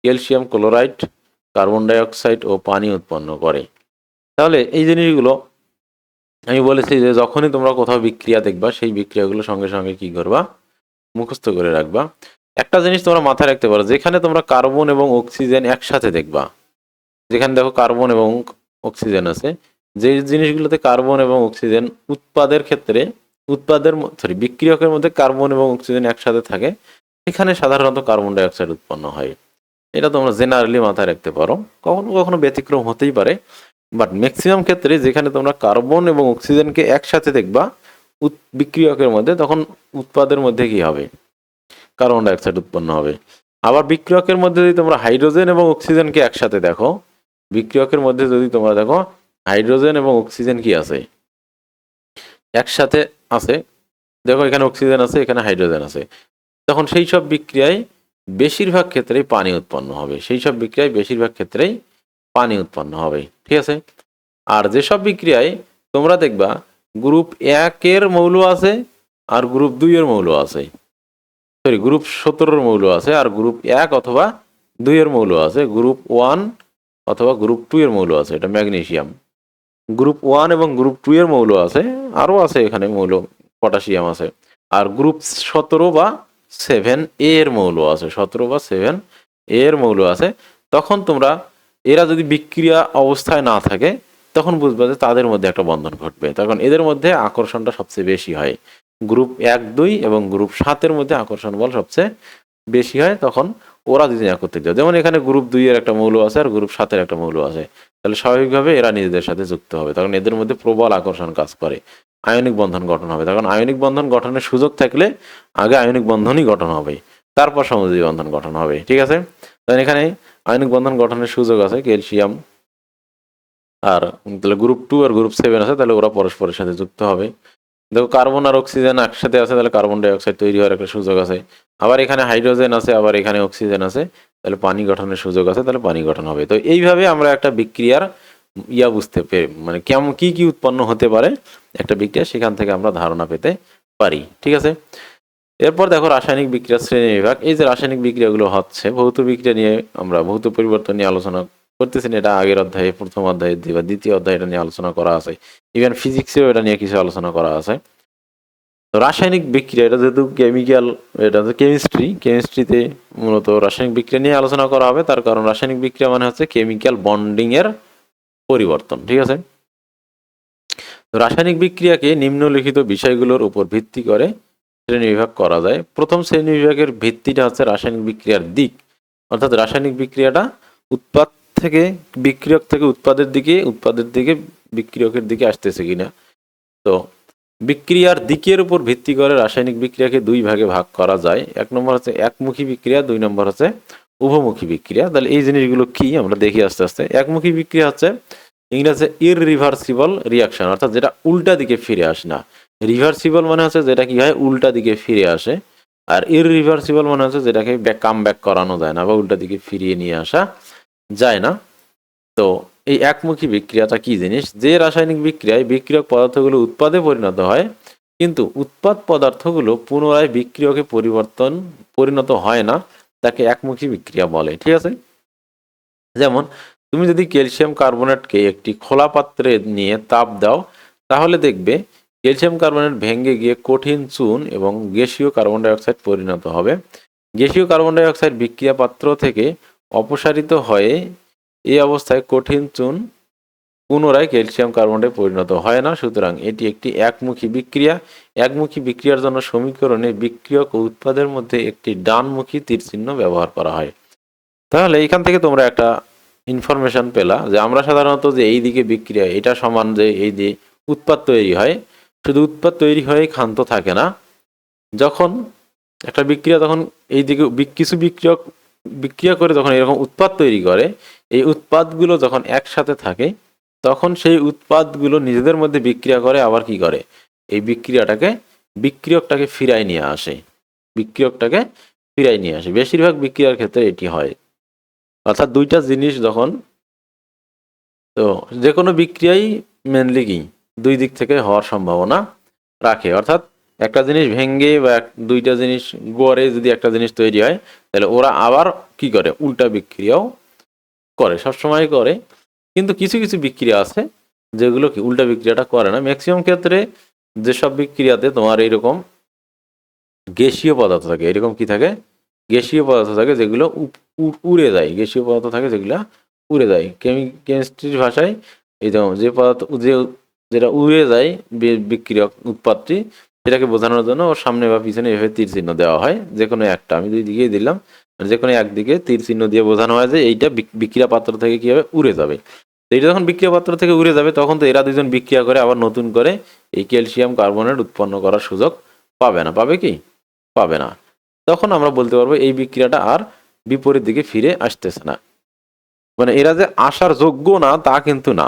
calcium chloride, carbon die oxide ও পানি উৎপন্ন করে। তাহলে এই জিনিসগুলো আমি বলেছি যে যখনই তোমরা কোথাও বিক্রিয়া দেখবা সেই বিক্রিয়াগুলো সঙ্গে সঙ্গে কি করবা, মুখস্থ করে রাখবা। একটা জিনিস তোমরা মাথায় রাখতে পারো, যেখানে তোমরা কার্বন এবং অক্সিজেন একসাথে দেখবা, যেখানে দেখো কার্বন এবং অক্সিজেন আছে, যে জিনিসগুলোতে কার্বন এবং অক্সিজেন বিক্রিয়কের মধ্যে কার্বন এবং অক্সিজেন একসাথে থাকে, এখানে সাধারণত কার্বন ডাই অক্সাইড উৎপন্ন হয়। এটা তোমরা জেনারেলি মাথায় রাখতে পারো, কখনো কখনো ব্যতিক্রম হতেই পারে, বাট ম্যাক্সিমাম ক্ষেত্রে যেখানে তোমরা কার্বন এবং অক্সিজেনকে একসাথে দেখবা বিক্রিয়কের মধ্যে, তখন উৎপাদের মধ্যে কি হবে, কার্বন ডাই অক্সাইড উৎপন্ন হবে। আবার বিক্রিয়কের মধ্যে যদি তোমরা হাইড্রোজেন এবং অক্সিজেনকে একসাথে দেখো, বিক্রিয়কের মধ্যে যদি তোমরা দেখো হাইড্রোজেন এবং অক্সিজেন কি আছে, একসাথে আছে, দেখো এখানে অক্সিজেন আছে, এখানে হাইড্রোজেন আছে, তখন সেই সব বিক্রিয়ায় বেশিরভাগ ক্ষেত্রেই পানি উৎপন্ন হবে, পানি উৎপন্ন হবে। ঠিক আছে, আর যেসব বিক্রিয়ায় তোমরা দেখবা গ্রুপ 1-এর মৌল আছে আর গ্রুপ 2-এর মৌল আছে, গ্রুপ 17-এর মৌল আছে আর গ্রুপ 1 অথবা 2-এর মৌল আছে, গ্রুপ 1 অথবা গ্রুপ 2-এর মৌল আছে, এটা ম্যাগনেসিয়াম। গ্রুপ 1 এবং গ্রুপ 2-এর মৌল আছে, আরও আছে এখানে মৌল, পটাশিয়াম আছে। আর গ্রুপ 17 বা 7 এর মৌল আছে, 17 বা 7 এর মৌল আছে। তখন তোমরা এরা যদি বিক্রিয়া অবস্থায় না থাকে তখন বুঝবে যে তাদের মধ্যে একটা বন্ধন ঘটবে, তখন এদের মধ্যে আকর্ষণটা সবচেয়ে বেশি হয়। গ্রুপ 1-2 এবং গ্রুপ 7-এর মধ্যে আকর্ষণ বল সবচেয়ে বেশি হয়, তখন ওরা দুদিন একত্রিত হয়। যেমন এখানে গ্রুপ 2-এর একটা মৌল আছে আর গ্রুপ 7-এর একটা মৌল আছে, তাহলে স্বাভাবিকভাবে এরা নিজেদের সাথে যুক্ত হবে, তখন এদের মধ্যে প্রবল আকর্ষণ কাজ করে, আয়নিক বন্ধন গঠন হবে। তখন আয়নিক বন্ধন গঠনের সুযোগ থাকলে আগে আয়নিক বন্ধনই গঠন হবে, তারপর সমযোজী বন্ধন গঠন হবে। ঠিক আছে, তখন এখানে আয়নিক বন্ধন গঠনের সুযোগ আছে ক্যালসিয়াম, আর তাহলে গ্রুপ 2 আর গ্রুপ 7 আছে, তাহলে ওরা পরস্পরের সাথে যুক্ত হবে। দেখো কার্বন আর অক্সিজেন একসাথে আছে, তাহলে কার্বন ডাই অক্সাইড তৈরি হওয়ার একটা সুযোগ আছে। আবার এখানে হাইড্রোজেন আছে, আবার এখানে অক্সিজেন আছে, তাহলে পানি গঠনের সুযোগ আছে, তাহলে পানি গঠন হবে। তো এইভাবে আমরা একটা বিক্রিয়ার বুঝতে পেরে, মানে কেমন কি কি উৎপন্ন হতে পারে একটা বিক্রিয়া, সেখান থেকে আমরা ধারণা পেতে পারি। ঠিক আছে, এরপর দেখো রাসায়নিক বিক্রিয়া শ্রেণী বিভাগ। এই যে রাসায়নিক বিক্রিয়াগুলো হচ্ছে, ভৌত বিক্রিয়া নিয়ে আমরা ভৌত পরিবর্তন নিয়ে আলোচনা করতেছি না, এটা আগের অধ্যায়ে, প্রথম অধ্যায়ে বা দ্বিতীয় অধ্যায়ে এটা নিয়ে আলোচনা করা আছে। ইভেন ফিজিক্সেও এটা নিয়ে কিছু আলোচনা করা আছে। তো রাসায়নিক বিক্রিয়া, এটা যেহেতু কেমিক্যাল, এটা তো কেমিস্ট্রিতে মূলত রাসায়নিক বিক্রিয়া নিয়ে আলোচনা করা হবে। তার কারণ রাসায়নিক বিক্রিয়া মানে হচ্ছে কেমিক্যাল বন্ডিং এর পরিবর্তন, ঠিক আছে। তো রাসায়নিক বিক্রিয়াকে নিম্নলিখিত বিষয়গুলোর উপর ভিত্তি করে শ্রেণীবিভাগ করা যায়। প্রথম শ্রেণীবিভাগের ভিত্তিটা হচ্ছে রাসায়নিক বিক্রিয়ার দিক, অর্থাৎ রাসায়নিক বিক্রিয়াটা উৎপাদ থেকে, বিক্রিয়ক থেকে উৎপাদের দিকে বিক্রিয়কের দিকে আসতেছে কিনা। তো বিক্রিয়ার দিকের উপর ভিত্তি করে রাসায়নিক বিক্রিয়াকে দুই ভাগে ভাগ করা যায়। এক নম্বর হচ্ছে একমুখী বিক্রিয়া, দুই নম্বর হচ্ছে উভমুখী বিক্রিয়া। তাহলে এই জিনিসগুলো কি আমরা দেখি আস্তে আস্তে। একমুখী বিক্রিয়া হচ্ছে ইংরেজিতে ইররিভার্সিবল রিয়াকশন, অর্থাৎ যেটা উল্টা দিকে ফিরে আসে না। রিভার্সিবল মানে হচ্ছে যেটা কি হয়, উল্টা দিকে ফিরে আসে। আর ইররিভার্সিবল মানে হচ্ছে যেটাকে কাম ব্যাক করানো যায় না বা উল্টা দিকে ফিরিয়ে নিয়ে আসা যায় না। তো এই একমুখী বিক্রিয়াটা কি জিনিস, যে রাসায়নিক বিক্রিয়ায় বিক্রিয়ক পদার্থগুলো উৎপাদে পরিণত হয় কিন্তু উৎপাদ পদার্থগুলো পুনরায় বিক্রিয়কে পরিণত হয় না, তাকে একমুখী বিক্রিয়া বলে, ঠিক আছে। যেমন তুমি যদি ক্যালসিয়াম কার্বনেটকে একটি খোলা পাত্রে নিয়ে তাপ দাও, তাহলে দেখবে ক্যালসিয়াম কার্বনেট ভেঙে গিয়ে কঠিন চুন এবং গ্যাসীয় কার্বন ডাই অক্সাইড পরিণত হবে। গ্যাসীয় কার্বন ডাই অক্সাইড বিক্রিয়া পাত্র থেকে অপসারিত হয়ে এই অবস্থায় কঠিন চুন পুনরায় ক্যালসিয়াম কার্বনেটে পরিণত হয় না। সুতরাং এটি একটি একমুখী বিক্রিয়া। একমুখী বিক্রিয়ার জন্য সমীকরণে বিক্রিয়ক ও উৎপাদের মধ্যে একটি ডানমুখী তীর চিহ্ন ব্যবহার করা হয়। তাহলে এখান থেকে তোমরা একটা ইনফরমেশন পেলা যে আমরা সাধারণত যে এই দিকে বিক্রিয়া, এটা সমান যে এই যে উৎপাদ তৈরি হয়, শুধু উৎপাদ তৈরি হয়ে ক্ষান্ত থাকে না। যখন একটা বিক্রিয়া, তখন এই দিকে কিছু বিক্রিয়ক বিক্রিয়া করে যখন এরকম উৎপাদ তৈরি করে, এই উৎপাদগুলো যখন একসাথে থাকে তখন সেই উৎপাদগুলো নিজেদের মধ্যে বিক্রিয়া করে, আবার কি করে, এই বিক্রিয়কটাকে ফিরায় নিয়ে আসে। বেশিরভাগ বিক্রিয়ার ক্ষেত্রে এটি হয়। অর্থাৎ দুইটা জিনিস যখন, তো যে কোনো বিক্রিয়াই মেনলি কি দুই দিক থেকে হওয়ার সম্ভাবনা রাখে। অর্থাৎ একটা জিনিস ভেঙে বা দুইটা জিনিস গড়ে যদি একটা জিনিস তৈরি হয়, তাহলে ওরা আবার কি করে, উল্টা বিক্রিয়াও করে, সবসময় করে। কিন্তু কিছু কিছু বিক্রিয়া আছে যেগুলো কি উল্টা বিক্রিয়াটা করে না। ম্যাক্সিমাম ক্ষেত্রে যেসব বিক্রিয়াতে তোমার এইরকম গ্যাসীয় পদার্থ থাকে, এরকম কি থাকে, গ্যাসীয় পদার্থ থাকে যেগুলো উড়ে যায়, গ্যাসীয় পদার্থ থাকে যেগুলো উড়ে যায়। কেমিস্ট্রির ভাষায় এই যে পদার্থ যেটা উড়ে যায় বিক্রিয়ক উৎপাদটি, সেটাকে বোঝানোর জন্য ওর সামনে বা পিছনে এভাবে তীর চিহ্ন দেওয়া হয়। যে কোনো একটা, আমি দুই দিকেই দিলাম, যে কোনো একদিকে তীর চিহ্ন দিয়ে বোঝানো হয় যে এইটা বিক্রিয়া পাত্র থেকে কি হবে, উড়ে যাবে। তো এটা যখন বিক্রিয়া পাত্র থেকে উড়ে যাবে, তখন তো এরা দুজন বিক্রিয়া করে আবার নতুন করে এই ক্যালসিয়াম কার্বনেট উৎপন্ন করার সুযোগ পাবে না। পাবে কি? পাবে না। তখন আমরা বলতে পারবো এই বিক্রিয়াটা আর বিপরীত দিকে ফিরে আসতেছে না। মানে এরা যে আসার যোগ্য না তা কিন্তু না,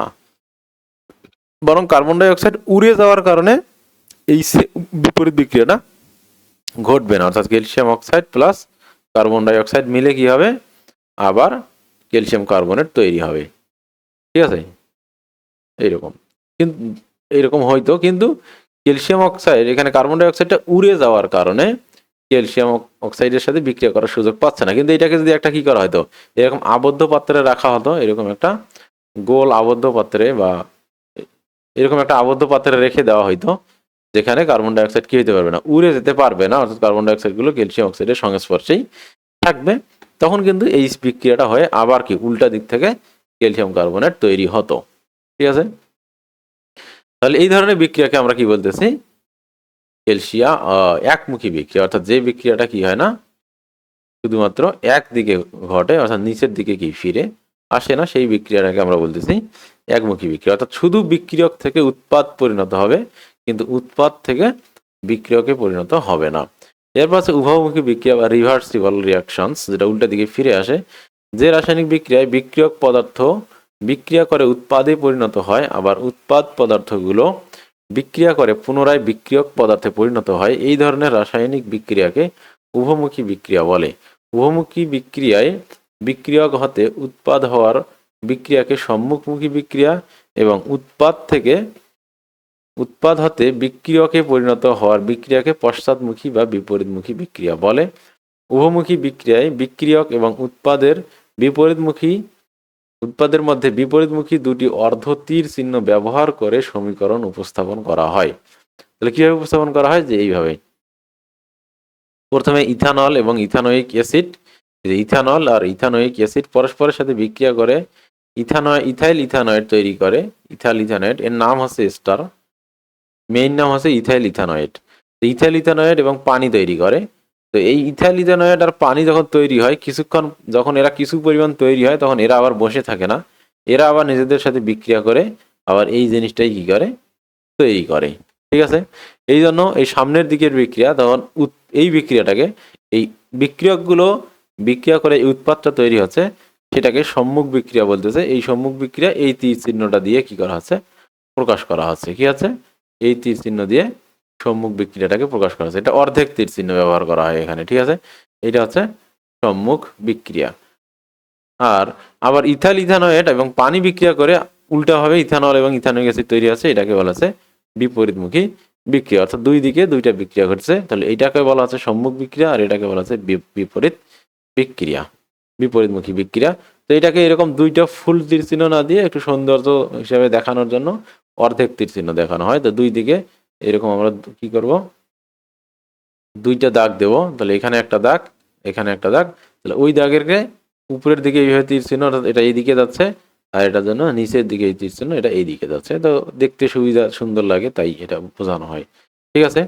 বরং কার্বন ডাই অক্সাইড উড়ে যাওয়ার কারণে এই বিপরীত বিক্রিয়াটা ঘটবে না। অর্থাৎ calcium oxide plus carbon die oxide মিলে কি হবে, আবার ক্যালসিয়াম কার্বনেট তৈরি হবে, ঠিক আছে। এইরকম কিন্তু এইরকম হয়তো, কিন্তু ক্যালসিয়াম অক্সাইড, এখানে কার্বন ডাই অক্সাইডটা উড়ে যাওয়ার কারণে ক্যালসিয়াম অক্সাইডের সাথে বিক্রিয়া করার সুযোগ পাচ্ছে না। কিন্তু এটাকে যদি একটা কি করা হতো, এরকম আবদ্ধ পাত্রে রাখা হতো, এরকম একটা গোল আবদ্ধ পাত্রে বা এরকম একটা আবদ্ধ পাত্রে রেখে দেওয়া হইতো, যেখানে কার্বন ডাই অক্সাইড কি হতে পারবে না, উড়ে যেতে পারবে না। অর্থাৎ কার্বন ডাই অক্সাইড গুলো ক্যালসিয়াম অক্সাইডের সংস্পর্শেই থাকবে। তখন কিন্তু এই বিক্রিয়াটা হয়ে আবার কি উল্টা দিক থেকে ক্যালসিয়াম কার্বনেট তৈরি হতো, ঠিক আছে। তাহলে এই ধরনের বিক্রিয়াকে আমরা কি বলতেছি, একমুখী বিক্রিয়া। অর্থাৎ যে বিক্রিয়াটা কি হয় না, শুধুমাত্র একদিকে ঘটে, অর্থাৎ নিচের দিকে কি ফিরে আসে না, সেই বিক্রিয়াটাকে আমরা বলতেছি একমুখী বিক্রিয়া। অর্থাৎ শুধু বিক্রিয়ক থেকে উৎপাদ পরিণত হবে, কিন্তু উৎপাদ থেকে বিক্রিয়কে পরিণত হবে না। এরপর আছে উভয়মুখী বিক্রিয়া বা রিভার্সিবল রিয়াকশনস, যেটা উল্টা দিকে ফিরে আসে। যে রাসায়নিক বিক্রিয়ায় বিক্রিয়ক পদার্থ বিক্রিয়া করে উৎপাদে পরিণত হয়, আবার উৎপাদ পদার্থগুলো বিক্রিয়া করে পুনরায় বিক্রিয়ক পদার্থে পরিণত হয়, এই ধরনের রাসায়নিক বিক্রিয়াকে উভমুখী বিক্রিয়া বলে। উভমুখী বিক্রিয়ায় বিক্রিয়ক হতে উৎপাদ হওয়ার বিক্রিয়াকে সম্মুখমুখী বিক্রিয়া এবং উৎপাদ হতে বিক্রিয়কে পরিণত হওয়ার বিক্রিয়াকে পশ্চাৎমুখী বা বিপরীতমুখী বিক্রিয়া বলে। উভমুখী বিক্রিয়ায় বিক্রিয়ক এবং উৎপাদের মধ্যে বিপরীতমুখী দুটি অর্ধ তীর চিহ্ন ব্যবহার করে সমীকরণ উপস্থাপন করা হয়। তো তাহলে কিভাবে উপস্থাপন করা হয়, যে এইভাবে প্রথমে ইথানল এবং ইথানোয়িক অ্যাসিড, ইথানল আর ইথানোয়িক অ্যাসিড পরস্পরের সাথে বিক্রিয়া করে ইথাইল ইথানয়েড তৈরি করে। ইথাইল ইথানয়েড এর নাম হচ্ছে এস্টার, মেইন নাম হচ্ছে ইথাইল ইথানয়েড। ইথাইল ইথানয়েড এবং পানি তৈরি করে। তো এই ইথাইল ইথানয়েড আর পানি যখন তৈরি হয়, কিছুক্ষণ যখন এরা কিছু পরিমাণ তৈরি হয়, তখন এরা আবার বসে থাকে না, এরা আবার নিজেদের সাথে বিক্রিয়া করে আবার এই জিনিসটাই কি করে, তৈরি করে। ঠিক আছে, এই জন্য এই সামনের দিকের বিক্রিয়া তখন এই বিক্রিয়াটাকে, এই বিক্রিয়কগুলো বিক্রিয়া করে এই উৎপাদটা তৈরি হচ্ছে, সেটাকে সম্মুখ বিক্রিয়া বলতেছে। এই সম্মুখ বিক্রিয়া এই তীর চিহ্নটা দিয়ে কি করা হচ্ছে, প্রকাশ করা হচ্ছে। কি আছে, এই তীর চিহ্ন দিয়ে সম্মুখ বিক্রিয়াটাকে প্রকাশ করা হচ্ছে। এটা অর্ধেক তীর চিহ্ন ব্যবহার করা হয় এখানে। ঠিক আছে, এটা হচ্ছে সম্মুখ বিক্রিয়া। আর আবার ইথাইল ইথানয়েড এবং পানি বিক্রিয়া করে উল্টাভাবে ইথানল এবং ইথানোয়িক অ্যাসিড তৈরি হচ্ছে, এটাকে বলা হচ্ছে বিপরীতমুখী বিক্রিয়া। অর্থাৎ দুই দিকে দুইটা বিক্রিয়া ঘটছে, তাহলে এইটাকে বলা হচ্ছে সম্মুখ বিক্রিয়া আর এটাকে বলা হচ্ছে বিপরীত বিক্রিয়া, বিপরীতমুখী বিক্রিয়া। তো এটাকে এরকম দুইটা ফুল তীর চিহ্ন না দিয়ে একটু সৌন্দর্য হিসাবে দেখানোর জন্য অর্ধেক তীর চিহ্ন দেখানো হয়। তো দুই দিকে এরকম আমরা কি করব, দুইটা দাগ দেব। তাহলে এখানে একটা দাগ, এখানে একটা দাগ, তাহলে ওই দাগেরকে উপরের দিকে এইভাবে তীর চিহ্ন, এটা এইদিকে যাচ্ছে, আর এটার জন্য নিচের দিকে এই তীর চিহ্ন, এটা এইদিকে যাচ্ছে। তো দেখতে সুন্দর লাগে, তাই এটা বোঝানো হয়। ঠিক আছে,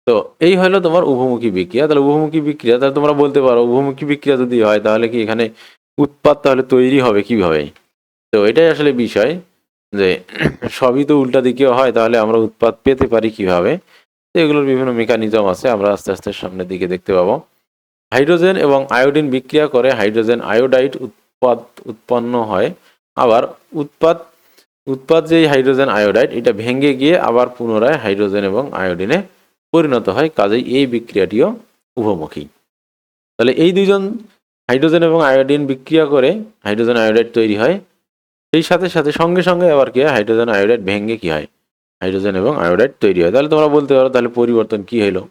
তো এই হলো তোমার উভমুখী বিক্রিয়া। তাহলে উভমুখী বিক্রিয়া, তাহলে তোমরা বলতে পারো উভমুখী বিক্রিয়া যদি হয় তাহলে কি এখানে উৎপাদ তাহলে তৈরি হবে কিভাবে? তো এটাই আসলে বিষয়, যে সবই তো উল্টা দিকেও হয়, তাহলে আমরা উৎপাদ পেতে পারি কিভাবে? তো এগুলোর বিভিন্ন মেকানিজম আছে, আমরা আস্তে আস্তে সামনের দিকে দেখতে পাবো। হাইড্রোজেন এবং আয়োডিন বিক্রিয়া করে হাইড্রোজেন আয়োডাইড উৎপন্ন হয়। আবার উৎপাদ যে হাইড্রোজেন আয়োডাইড, এটা ভেঙে গিয়ে আবার পুনরায় হাইড্রোজেন এবং আয়োডিনে পরিণত হয়। কাজেই এই বিক্রিয়াটিও উভমুখী। তাহলে এই দুইজন হাইড্রোজেন এবং আয়োডিন বিক্রিয়া করে হাইড্রোজেন আয়োডাইড তৈরি হয়। সেই সাথে সাথে সঙ্গে সঙ্গে আবার কি হয়, হাইড্রোজেন আয়োডাইড ভেঙে কি হয়, হাইড্রোজেন এবং আয়োডাইড তৈরি হয়। তাহলে তোমরা বলতে পারো তাহলে পরিবর্তন কি হলো?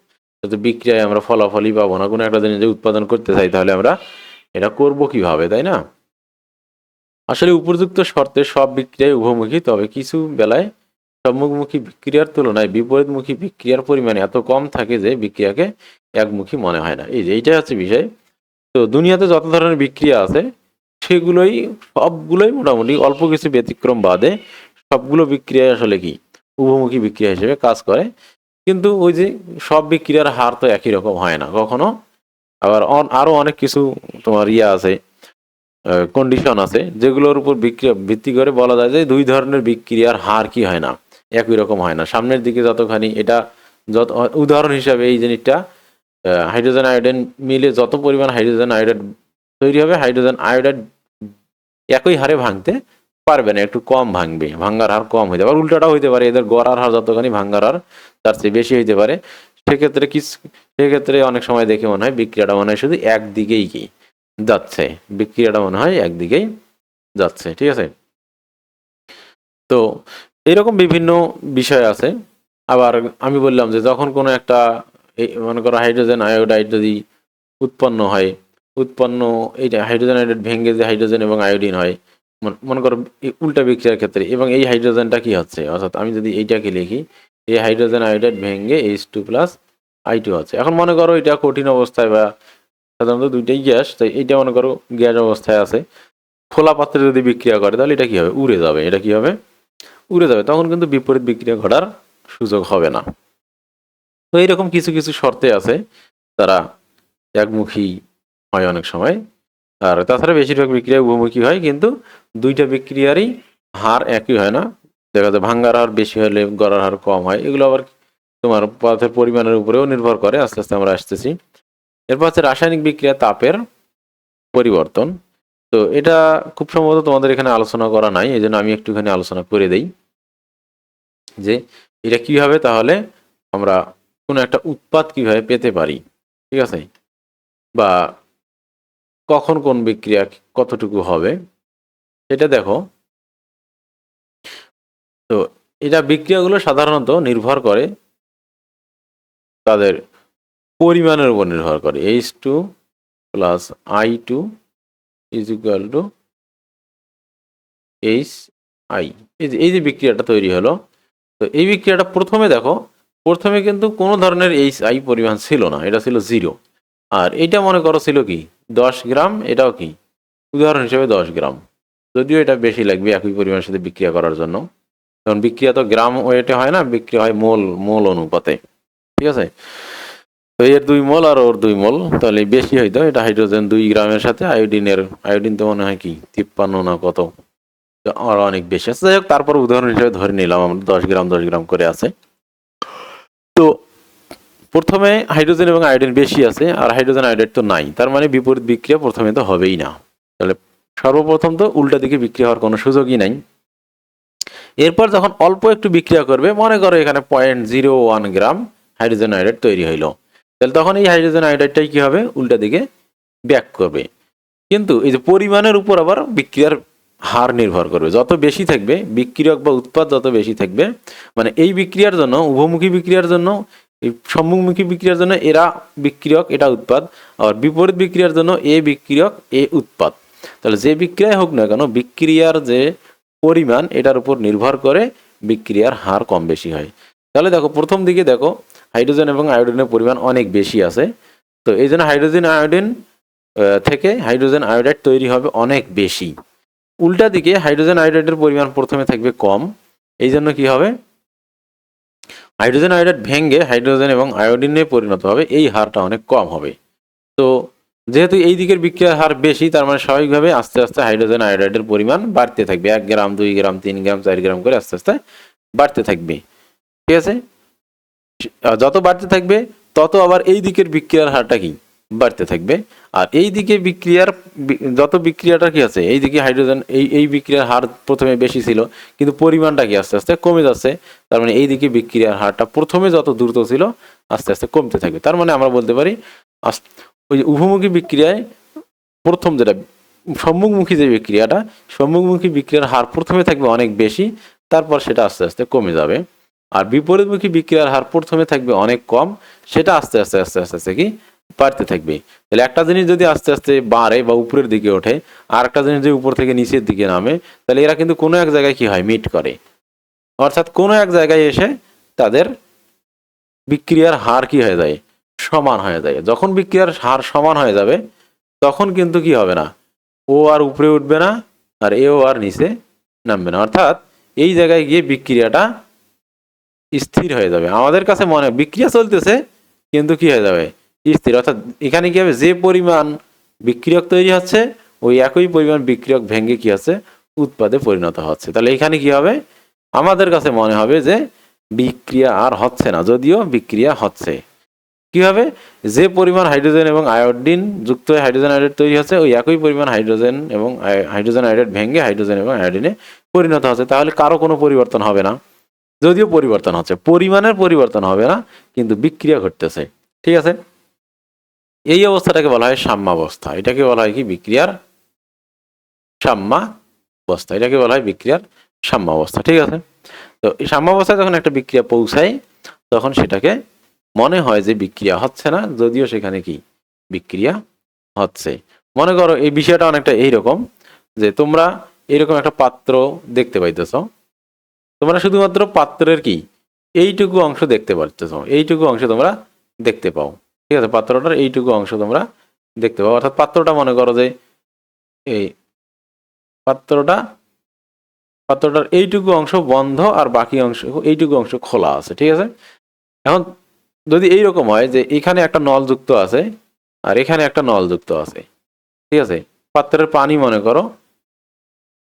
তো বিক্রিয়ায় আমরা ফলাফলই পাবো না। কোনো একটা জিনিস যে উৎপাদন করতে চাই তাহলে আমরা এটা করব কিভাবে, তাই না? আসলে উপযুক্ত শর্তে সব বিক্রিয়ায় উভমুখী, তবে কিছু বেলায় সম্মুখমুখী বিক্রিয়ার তুলনায় বিপরীতমুখী বিক্রিয়ার পরিমাণ এত কম থাকে যে বিক্রিয়াকে একমুখী মনে হয় না। এই যে এইটাই হচ্ছে বিষয়। তো দুনিয়াতে যত ধরনের বিক্রিয়া আছে সেগুলোই সবগুলোই মোটামুটি অল্প কিছু ব্যতিক্রম বাদে সবগুলো বিক্রিয়া আসলে কি উভমুখী বিক্রিয়া হিসেবে কাজ করে। কিন্তু ওই যে সব বিক্রিয়ার হার তো একই রকম হয় না কখনো। আবার আরো অনেক কিছু তোমার আছে, কন্ডিশন আছে, যেগুলোর উপর বিক্রিয়া ভিত্তি করে বলা যায় যে দুই ধরনের বিক্রিয়ার হার কি হয় না, একই রকম হয় না। সামনের দিকে যতখানি এটা যত উদাহরণ হিসাবে এই জিনিসটা, হাইড্রোজেন আয়োডাইড মিলে যত পরিমাণ হাইড্রোজেন আয়োডাইড তৈরি হবে, হাইড্রোজেন আয়োডাইড একই হারে ভাঙতে পারবে না, একটু কম ভাঙবে, ভাঙ্গার হার কম হইতে পারে। উল্টাটাও হইতে পারে, এদের গড়ার হার যতখানি ভাঙ্গার হার তার চেয়ে বেশি হইতে পারে। সেক্ষেত্রে অনেক সময় দেখে মনে হয় বিক্রিয়াটা মনে হয় শুধু একদিকেই কি যাচ্ছে, বিক্রিয়াটা মনে হয় একদিকেই যাচ্ছে। ঠিক আছে, তো এরকম বিভিন্ন বিষয় আছে। আবার আমি বললাম যে যখন কোনো একটা মনে করো হাইড্রোজেন আয়োডাইড যদি উৎপন্ন এইটা হাইড্রোজেন আয়োডাইড ভেঙে যে হাইড্রোজেন এবং আয়োডিন হয়, মনে করো উল্টা বিক্রিয়ার ক্ষেত্রে, এবং এই হাইড্রোজেনটা কি হচ্ছে, অর্থাৎ আমি যদি এইটাকে লিখি, এই হাইড্রোজেন আয়োডাইড ভেঙে H2+I2 হচ্ছে। এখন মনে করো এটা কঠিন অবস্থায়, বা সাধারণত দুইটাই গ্যাস, তাই এইটা মনে করো গ্যাস অবস্থায় আছে, খোলা পাত্রে যদি বিক্রিয়া করে তাহলে এটা কি হবে, উড়ে যাবে। এটা কি হবে, উড়ে যাবে। তখন কিন্তু বিপরীত বিক্রিয়া ঘটার সুযোগ হবে না। তো এইরকম কিছু কিছু শর্তে আছে, তারা একমুখী হয় অনেক সময়। আর তাছাড়া বেশিরভাগ বিক্রিয়া উভমুখী হয়, কিন্তু দুইটা বিক্রিয়ারই হার একই হয় না। দেখা যায় ভাঙ্গার হার বেশি হলে গড়ার হার কম হয়। এগুলো আবার তোমার পদার্থের পরিমাণের উপরেও নির্ভর করে। আস্তে আস্তে আমরা আসতেছি। এরপর হচ্ছে রাসায়নিক বিক্রিয়া তাপের পরিবর্তন। তো এটা খুব সম্ভবত তোমাদের এখানে আলোচনা করা নাই, এই জন্য আমি একটুখানি আলোচনা করে দেই যে এটা কিভাবে তাহলে আমরা কোনো একটা উৎপাদ কিভাবে পেতে পারি। ঠিক আছে, বা কখন কোন বিক্রিয়া কতটুকু হবে সেটা দেখো। তো এটা বিক্রিয়াগুলো সাধারণত নির্ভর করে তাদের পরিমাণের উপর নির্ভর করে। H2+I2 = HI। এই যে বিক্রিয়াটা তৈরি হলো, তো এই বিক্রিয়াটা প্রথমে দেখো প্রথমে কিন্তু কোনো ধরনের HI পরিমাণ ছিল না, এটা ছিল 0। আর এটা মনে করো ছিল কি 10 গ্রাম, এটাও কি উদাহরণ হিসেবে 10 গ্রাম, যদিও এটা বেশি লাগবে একই পরিমাণের সাথে বিক্রিয়া করার জন্য, কারণ বিক্রিয়া তো গ্রাম ওয়েটে হয় না, বিক্রিয়া হয় মোল অনুপাতে। ঠিক আছে, তো এর 2 মোল আর ওর 2 মোল, তাহলে বেশি হইতো। এটা হাইড্রোজেন 2 গ্রামের সাথে আয়োডিন তো মনে হয় কি 53 না কত, আর অনেক বেশি আছে। যাই হোক, তারপর উদাহরণ হিসেবে ধরে নিলাম আমরা 10 গ্রাম করে আছে। তো প্রথমে হাইড্রোজেন এবং আয়োডিন বেশি আছে আর হাইড্রোজেন আয়োডাইড তো নাই, তার মানে বিপরীত বিক্রিয়া প্রথমে তো হবেই না। তাহলে সর্বপ্রথম তো উল্টা দিকে বিক্রিয়া হওয়ার কোনো সুযোগই নাই। এরপর যখন অল্প একটু বিক্রিয়া করবে, মনে করো এখানে 0.01 গ্রাম হাইড্রোজেন আয়োডাইড তৈরি হইলো, তাহলে তখন এই হাইড্রোজেন আয়োডাইডটাই কি হবে, উল্টা দিকে ব্যাক করবে। কিন্তু এই যে পরিমাণের উপর আবার বিক্রিয়ার হার নির্ভর করবে, যত বেশি থাকবে বিক্রিয়ক বা উৎপাদ যত বেশি থাকবে, মানে এই বিক্রিয়ার জন্য উভমুখী বিক্রিয়ার জন্য, এই সম্মুখমুখী বিক্রিয়ার জন্য এরা বিক্রিয়ক এটা উৎপাদ, আর বিপরীত বিক্রিয়ার জন্য এ বিক্রিয়ক এ উৎপাদ। তাহলে যে বিক্রিয়ায় হোক না কেন বিক্রিয়ার যে পরিমাণ এটার উপর নির্ভর করে বিক্রিয়ার হার কম বেশি হয়। তাহলে দেখো প্রথম দিকে দেখো হাইড্রোজেন এবং আয়োডিনের পরিমাণ অনেক বেশি আছে, তো এই জন্য হাইড্রোজেন আয়োডিন থেকে হাইড্রোজেন আয়োডাইড তৈরি হবে অনেক বেশি। উল্টা দিকে হাইড্রোজেন আয়োডাইডের পরিমাণ প্রথমে থাকবে কম, এই জন্য কি হবে হাইড্রোজেন আয়োডাইড ভেঙে হাইড্রোজেন এবং আয়োডিনে পরিণত হবে, এই হারটা অনেক কম হবে। তো যেহেতু এই দিকের বিক্রিয়ার হার বেশি, তার মানে স্বাভাবিকভাবে আস্তে আস্তে হাইড্রোজেন আয়োডাইডের পরিমাণ বাড়তে থাকবে, 1 গ্রাম 2 গ্রাম 3 গ্রাম 4 গ্রাম করে আস্তে আস্তে বাড়তে থাকবে। ঠিক আছে, যত বাড়তে থাকবে তত আবার এই দিকের বিক্রিয়ার হারটা কি বাড়তে থাকবে। আর এই দিকে বিক্রিয়ার যত বিক্রিয়াটা কি আছে, এই দিকে হাইড্রোজেন এই বিক্রিয়ার হার প্রথমে বেশি ছিল, কিন্তু পরিমাণটা কি আস্তে আস্তে কমে যাচ্ছে, তার মানে এই দিকে বিক্রিয়ার হারটা প্রথমে যত দ্রুত ছিল আস্তে আস্তে কমতে থাকবে। তার মানে আমরা বলতে পারি ওই যে উভমুখী বিক্রিয়ায় প্রথম যেটা সম্মুখমুখী যে বিক্রিয়াটা, সম্মুখমুখী বিক্রিয়ার হার প্রথমে থাকবে অনেক বেশি, তারপর সেটা আস্তে আস্তে কমে যাবে। আর বিপরীতমুখী বিক্রিয়ার হার প্রথমে থাকবে অনেক কম, সেটা আস্তে আস্তে আস্তে আস্তে আস্তে কি বাড়তে থাকবে। তাহলে একটা জিনিস যদি আস্তে আস্তে বাড়ে বা উপরের দিকে ওঠে, আর একটা জিনিস যদি উপর থেকে নিচের দিকে নামে, তাহলে এরা কিন্তু কোনো এক জায়গায় কি হয় মিট করে, অর্থাৎ কোনো এক জায়গায় এসে তাদের বিক্রিয়ার হার কি হয়ে যায় সমান হয়ে যায়। যখন বিক্রিয়ার হার সমান হয়ে যাবে তখন কিন্তু কি হবে না, ও আর উপরে উঠবে না আর এও আর নিচে নামবে না, অর্থাৎ এই জায়গায় গিয়ে বিক্রিয়াটা স্থির হয়ে যাবে। আমাদের কাছে মনে বিক্রিয়া চলতেছে কিন্তু কি হয়ে যাবে স্থির, অর্থাৎ এখানে কি হবে যে পরিমাণ বিক্রিয়ক তৈরি হচ্ছে ওই একই পরিমাণ বিক্রিয়ক ভেঙে কি হচ্ছে উৎপাদে পরিণত হচ্ছে। তাহলে এখানে কি হবে, আমাদের কাছে মনে হবে যে বিক্রিয়া আর হচ্ছে না, যদিও বিক্রিয়া হচ্ছে। কি হবে, যে পরিমাণ হাইড্রোজেন এবং আয়োডিন যুক্ত হয়ে হাইড্রোজেন আয়োডাইড তৈরি হচ্ছে ওই একই পরিমাণ হাইড্রোজেন এবং হাইড্রোজেন আয়োডাইড ভেঙে হাইড্রোজেন এবং আয়োডিনে পরিণত হচ্ছে। তাহলে কারো কোনো পরিবর্তন হবে না, যদিও পরিবর্তন হচ্ছে, পরিমাণের পরিবর্তন হবে না কিন্তু বিক্রিয়া ঘটতেছে। ঠিক আছে, এই অবস্থাটাকে বলা হয় সাম্যাবস্থা। এটাকে বলা হয় কি বিক্রিয়ার সাম্যাবস্থা, এটাকে বলা হয় বিক্রিয়ার সাম্যাবস্থা। ঠিক আছে, তো এই সাম্যাবস্থায় যখন একটা বিক্রিয়া পৌঁছায় তখন সেটাকে মনে হয় যে বিক্রিয়া হচ্ছে না, যদিও সেখানে কি বিক্রিয়া হচ্ছে। মনে করো এই বিষয়টা অনেকটা এইরকম যে তোমরা এরকম একটা পাত্র দেখতে পাইতেছ, তোমরা শুধুমাত্র পাত্রের কি এইটুকু অংশ দেখতে পারতেছ, এইটুকু অংশ তোমরা দেখতে পাও। ঠিক আছে, পাত্রটার এইটুকু অংশ তোমরা দেখতে পাও, অর্থাৎ পাত্রটা মনে করো যে এই পাত্রটার এইটুকু অংশ বন্ধ আর বাকি অংশ এইটুকু অংশ খোলা আছে। ঠিক আছে, এখন যদি এইরকম হয় যে এখানে একটা নল যুক্ত আছে আর এখানে একটা নল যুক্ত আছে, ঠিক আছে, পাত্রের পানি মনে করো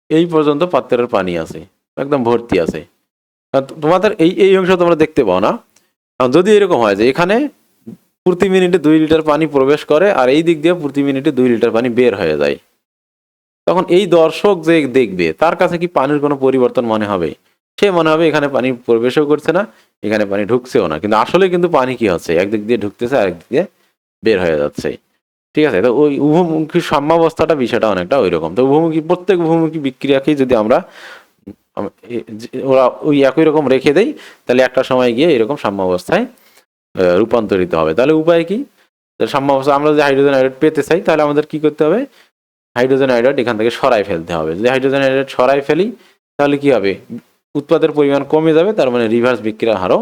এই পর্যন্ত পাত্রের পানি আছে, একদম ভর্তি আছে, তোমাদের এই এই অংশ তোমরা দেখতে পাও না। যদি এরকম হয় যে এখানে প্রতি মিনিটে 2 লিটার পানি প্রবেশ করে আর এই দিক দিয়ে প্রতি মিনিটে 2 লিটার পানি বের হয়ে যায়, তখন এই দর্শক যে দেখবে তার কাছে কি পানির কোনো পরিবর্তন মনে হবে? সে মনে হবে এখানে পানি প্রবেশও করছে না, এখানে পানি ঢুকছেও না, কিন্তু আসলে কিন্তু পানি কি হচ্ছে একদিক দিয়ে ঢুকতেছে আরেক দিয়ে বের হয়ে যাচ্ছে। ঠিক আছে, তো ওই উভমুখী সাম্যাবস্থাটা বিষয়টা অনেকটা ওই রকম। তো প্রত্যেক উভমুখী বিক্রিয়াকেই যদি আমরা ওরা ওই একই রকম রেখে দেই তাহলে একটা সময় গিয়ে এরকম সাম্যাবস্থায় রূপান্তরিত হবে। তাহলে উপায় কি, সাম্যাবস্থা আমরা যদি হাইড্রোজেন আয়োডাইড পেতে চাই তাহলে আমাদের কি করতে হবে, হাইড্রোজেন আয়োডাইড এখান থেকে সরাই ফেলতে হবে। যদি হাইড্রোজেন আয়োডাইড সরাই ফেলি তাহলে কি হবে, উৎপাদের পরিমাণ কমে যাবে, তার মানে রিভার্স বিক্রিয়ার হারও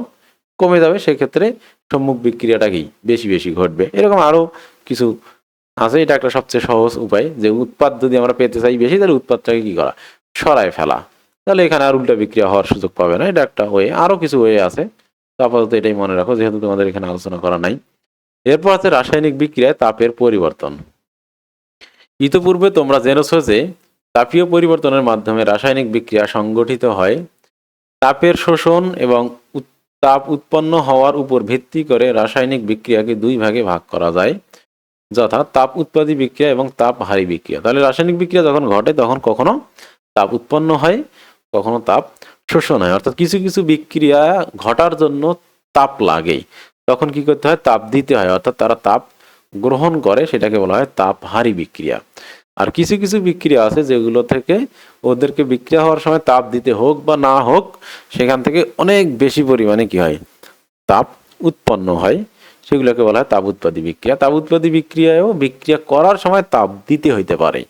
কমে যাবে, সেক্ষেত্রে সম্মুখ বিক্রিয়াটা কি বেশি বেশি ঘটবে। এরকম আরো কিছু আছে। এটা একটা সবচেয়ে সহজ উপায়, যে উৎপাদ যদি আমরা পেতে চাই বেশি, তাহলে উৎপাদটাকে কি করা, সরায় ফেলা, তাহলে এখানে আর উল্টা বিক্রিয়া হওয়ার সুযোগ পাবে না। এটা একটা ওয়ে। আরো কিছু ওয়ে আছে, তো আপাতত এটাই মনে রাখো, যেহেতু তোমাদের এখানে আলোচনা করা নাই। এরপর আছে রাসায়নিক বিক্রিয়ায় তাপের পরিবর্তন। ইতপূর্বে তোমরা জেনেছো যে তাপীয় পরিবর্তনের মাধ্যমে রাসায়নিক বিক্রিয়া সংগঠিত হয়। তাপের শোষণ এবং তাপ উৎপন্ন হওয়ার উপর ভিত্তি করে রাসায়নিক বিক্রিয়াকে দুই ভাগে ভাগ করা যায়, যথা তাপ উৎপাদী বিক্রিয়া এবং তাপহারী বিক্রিয়া। তাহলে রাসায়নিক বিক্রিয়া যখন ঘটে তখন কখনো তাপ উৎপন্ন হয়, কখনো তাপ শোষণ হয়। অর্থাৎ কিছু কিছু বিক্রিয়া ঘটার জন্য তাপ লাগে, তখন কি করতে হয়, তাপ দিতে হয়, অর্থাৎ তারা তাপ গ্রহণ করে, সেটাকে বলা হয় তাপহারী বিক্রিয়া। আর কিছু কিছু বিক্রিয়া আছে যেগুলো থেকে ওদেরকে বিক্রিয়া হওয়ার সময় তাপ দিতে হোক বা না হোক, সেখান থেকে অনেক বেশি পরিমাণে কি হয়, তাপ উৎপন্ন হয়, সেগুলোকে বলা হয় তাপ উৎপাদী বিক্রিয়া। তাপ উৎপাদী বিক্রিয়ায়ও বিক্রিয়া করার সময় তাপ দিতে হইতে পারে,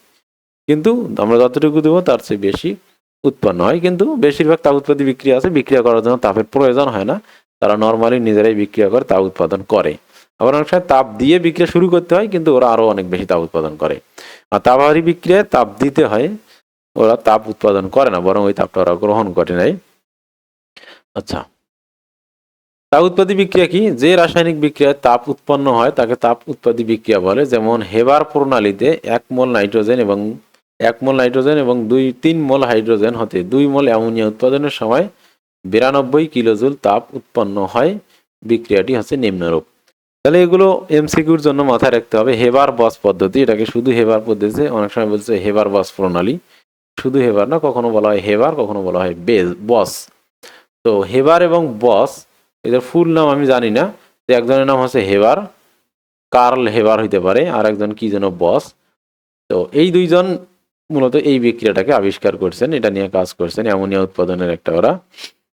কিন্তু আমরা যতটুকু দেবো তার চেয়ে বেশি উৎপন্ন হয়। কিন্তু বেশিরভাগ তাপ উৎপাদী বিক্রিয়া আছে বিক্রিয়া করার জন্য তাপের প্রয়োজন হয় না, তারা নর্মালি নিজেরাই বিক্রিয়া করে তাপ উৎপাদন করে। আবার অনেক সময় তাপ দিয়ে বিক্রিয়া শুরু করতে হয়, কিন্তু ওরা আরো অনেক বেশি তাপ উৎপাদন করে। আর তাপহারী বিক্রিয়ায় তাপ দিতে হয়, ওরা তাপ উৎপাদন করে না, বরং ওই তাপটা ওরা গ্রহণ করে নেয়। আচ্ছা, তাপ উৎপাদী বিক্রিয়া কি? যে রাসায়নিক বিক্রিয়ায় তাপ উৎপন্ন হয় তাকে তাপ উৎপাদী বিক্রিয়া বলে। যেমন হেবার প্রণালীতে 1 মোল নাইট্রোজেন এবং 3 মোল হাইড্রোজেন হতে 2 মোল অ্যামোনিয়া উৎপাদনের সময় 92 কিলোজুল তাপ উৎপন্ন হয়। বিক্রিয়াটি হচ্ছে নিম্নরূপ। তাহলে এগুলো এমসিকিউর জন্য মাথায় রাখতে হবে। হেবার বস পদ্ধতি, এটাকে শুধু হেবার পদ্ধতি, অনেক সময় বলছে হেবার বস প্রণালী। শুধু হেবার না, কখনো বলা হয় হেবার, কখনো বলা হয় বস। তো হেবার এবং বস, এদের ফুল নাম আমি জানি না। তো একজনের নাম হচ্ছে হেবার, কার্ল হেবার হইতে পারে, আর একজন কি যেন বস। তো এই দুইজন মূলত এই বিক্রিয়াটাকে আবিষ্কার করছেন, এটা নিয়ে কাজ করছেন। অ্যামোনিয়া উৎপাদনের একটা ওরা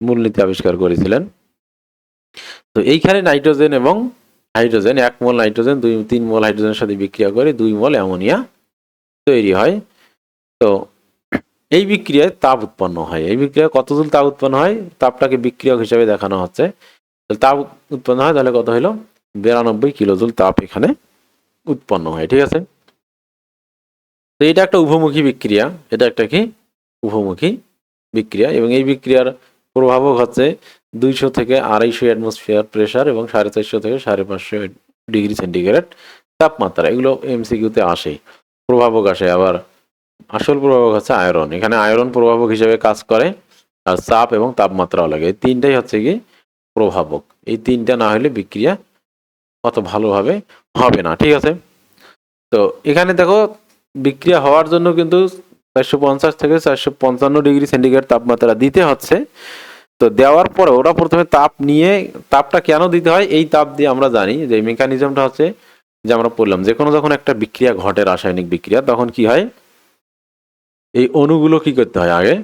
মূলনীতি আবিষ্কার করেছিলেন। তো এইখানে নাইট্রোজেন এবং হাইড্রোজেন, 1 মোল নাইট্রোজেন 3 মোল হাইড্রোজেনের সাথে বিক্রিয়া করে 2 মোল অ্যামোনিয়া তৈরি হয়। তো এই বিক্রিয়ায় তাপ উৎপন্ন হয়। এই বিক্রিয়ায় কতজুল তাপ উৎপন্ন হয়, তাপটাকে বিক্রিয়ক হিসেবে দেখানো হচ্ছে। তাপ উৎপন্ন হয়, তাহলে কত হলো, 92 কিলোজুল তাপ এখানে উৎপন্ন হয়। ঠিক আছে, তো এটা একটা উভমুখী বিক্রিয়া। এটা একটা কি, উভমুখী বিক্রিয়া। এবং এই বিক্রিয়ার প্রভাবক হচ্ছে 200 থেকে 250 অ্যাটমসফিয়ার প্রেসার এবং 450 থেকে 550 ডিগ্রি সেন্টিগ্রেড তাপমাত্রা। এগুলো এমসিকিউতে আসে, প্রভাবক আসে। আবার আসল প্রভাবক হচ্ছে আয়রন। এখানে আয়রন প্রভাবক হিসেবে কাজ করে, আর চাপ এবং তাপমাত্রাও লাগে। এই তিনটাই হচ্ছে কি প্রভাবক। এই তিনটা না হলে বিক্রিয়া অত ভালোভাবে হবে না। ঠিক আছে, তো এখানে দেখো বিক্রিয়া হওয়ার জন্য কিন্তু 450 থেকে 455 ডিগ্রি সেন্টিগ্রেড তাপমাত্রা দিতে হচ্ছে। তো দেওয়ার পরে ওরা প্রথমে তাপ নিয়ে, তাপটা কেন দিতে হয়, এই তাপ দিয়ে আমরা জানি যে মেকানিজমটা হচ্ছে, যে আমরা বললাম যে কোনো যখন একটা বিক্রিয়া ঘটে, রাসায়নিক বিক্রিয়া, তখন কি হয়, এই অণুগুলো কি করতে হয়, আগে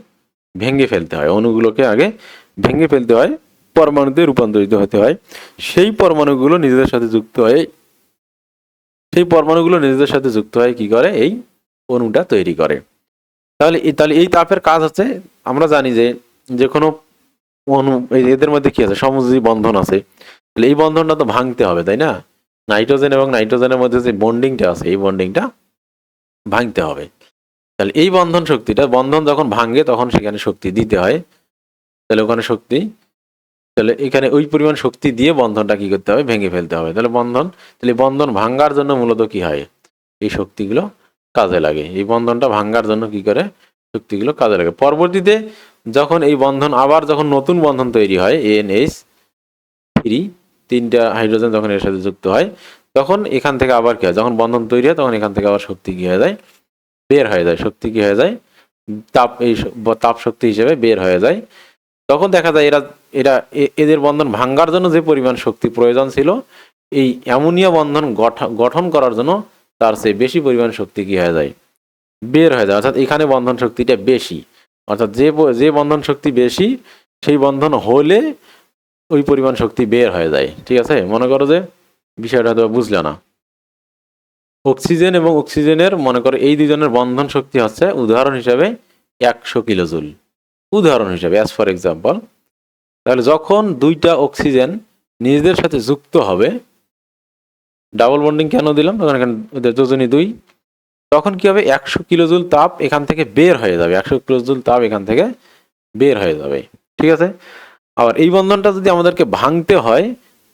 ভেঙে ফেলতে হয়। অণুগুলোকে আগে ভেঙে ফেলতে হয়, পরমাণুতে রূপান্তরিত হতে হয়। সেই পরমাণুগুলো নিজেদের সাথে যুক্ত হয়ে কি করে, এই অণুটা তৈরি করে। তাহলে এই তাপের কাজ হচ্ছে, আমরা জানি যে যে কোনো অণু, এদের মধ্যে কি আছে, সমযোজী বন্ধন আছে। তাহলে এই বন্ধনটা তো ভাঙতে হবে, তাই না? নাইট্রোজেন এবং নাইট্রোজেনের মধ্যে যে বন্ডিংটা আছে, এই বন্ডিংটা ভাঙতে হবে। তাহলে এই বন্ধন যখন ভাঙে তখন সেখানে শক্তি দিতে হয়। তাহলে ওখানে শক্তি, তাহলে এখানে ওই পরিমাণ শক্তি দিয়ে বন্ধনটা কি করতে হবে, ভেঙে ফেলতে হবে। তাহলে বন্ধন ভাঙার জন্য মূলত কি হয়, এই শক্তিগুলো কাজে লাগে। এই বন্ধনটা ভাঙার জন্য কি করে, শক্তিগুলো কাজে লাগে। পরবর্তীতে যখন এই বন্ধন আবার যখন নতুন বন্ধন তৈরি হয়, NH3, 3টা হাইড্রোজেন যখন এর সাথে যুক্ত হয়, তখন এখান থেকে আবার কি হয়, যখন বন্ধন তৈরি হয় তখন এখান থেকে আবার শক্তি কি হয়ে যায়, বের হয়ে যায়। শক্তি কি হয়ে যায়, তাপ শক্তি হিসেবে বের হয়ে যায়। তখন দেখা যায় এদের বন্ধন ভাঙ্গার জন্য যে পরিমাণ শক্তি প্রয়োজন ছিল, এই অ্যামোনিয়া বন্ধন গঠন করার জন্য তার চেয়ে বেশি পরিমাণ শক্তি কি হয়ে যায়, বের হয়ে যায়। অর্থাৎ এখানে বন্ধন শক্তিটা বেশি। অর্থাৎ যে বন্ধন শক্তি বেশি, সেই বন্ধন হলে ওই পরিমাণ শক্তি বের হয়ে যায়। ঠিক আছে, মনে করো যে বিষয়টা হয়তো বুঝলে না। অক্সিজেন এবং অক্সিজেনের মনে করো এই দুজনের বন্ধন শক্তি হচ্ছে উদাহরণ হিসাবে 100 কিলোজুল। উদাহরণ হিসাবে, অ্যাজ ফর এক্সাম্পল তাহলে যখন দুইটা অক্সিজেন নিজেদের সাথে যুক্ত হবে, ডাবল বন্ডিং কেন দিলাম, তখন এখানে ওদের যোজনী 2, তখন কি হবে 100 কিলোজুল তাপ এখান থেকে বের হয়ে যাবে, 100 কিলোজুল তাপ এখান থেকে বের হয়ে যাবে। ঠিক আছে, আবার এই বন্ধনটা যদি আমাদেরকে ভাঙতে হয়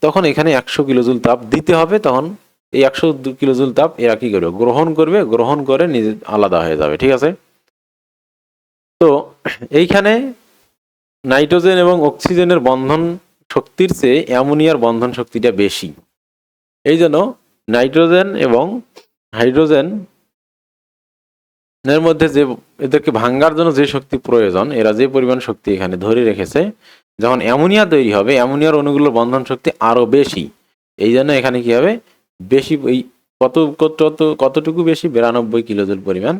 তখন এখানে 100 কিলোজুল তাপ দিতে হবে, তখন এই 100 কিলোজুল তাপ এরা কি করবে, গ্রহণ করে নিজে আলাদা হয়ে যাবে। ঠিক আছে, তো এইখানে নাইট্রোজেন এবং অক্সিজেনের বন্ধন শক্তির চেয়ে অ্যামোনিয়ার বন্ধন শক্তিটা বেশি। এই জন্য নাইট্রোজেন এবং হাইড্রোজেন এর মধ্যে যে এদেরকে ভাঙ্গার জন্য যে শক্তি প্রয়োজন, এরা যে পরিমাণ শক্তি এখানে ধরে রেখেছে, যখন অ্যামোনিয়া তৈরি হবে অ্যামোনিয়ার অণুগুলোর বন্ধন শক্তি আরো বেশি। এই জন্য এখানে কি হবে, বেশি এই কতটুকু বেশি, 92 কিলোজুল পরিমাণ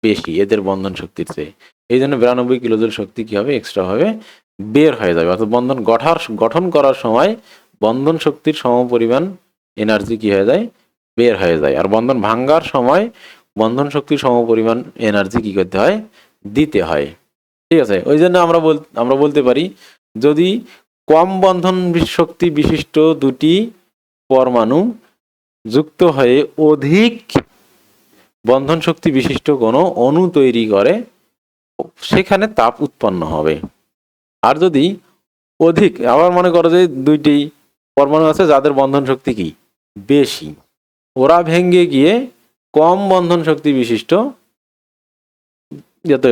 বেশি এদের বন্ধন শক্তির চেয়ে। এই জন্য 92 কিলোজুল শক্তি কি হবে, এক্সট্রা ভাবে বের হয়ে যাবে। অর্থাৎ বন্ধন গঠন করার সময় বন্ধন শক্তির সমপরিমাণ এনার্জি কি হয়ে যায়, বের হয়ে যায়। আর বন্ধন ভাঙ্গার সময় বন্ধন শক্তির সমপরিমাণ এনার্জি কি করতে হয়, দিতে হয়। ঠিক আছে, ওই জন্য আমরা বলতে পারি যদি কম বন্ধন শক্তি বিশিষ্ট দুটি পরমাণু যুক্ত হয়ে অধিক বন্ধন শক্তি বিশিষ্ট কোনো অণু তৈরি করে, সেখানে তাপ উৎপন্ন হবে। আর যদি অধিক, আবার মনে করো যে দুইটি পরমাণু আছে যাদের বন্ধন শক্তি কি বেশি, ওরা ভেঙে গিয়ে কম বন্ধন শক্তি বিশিষ্ট,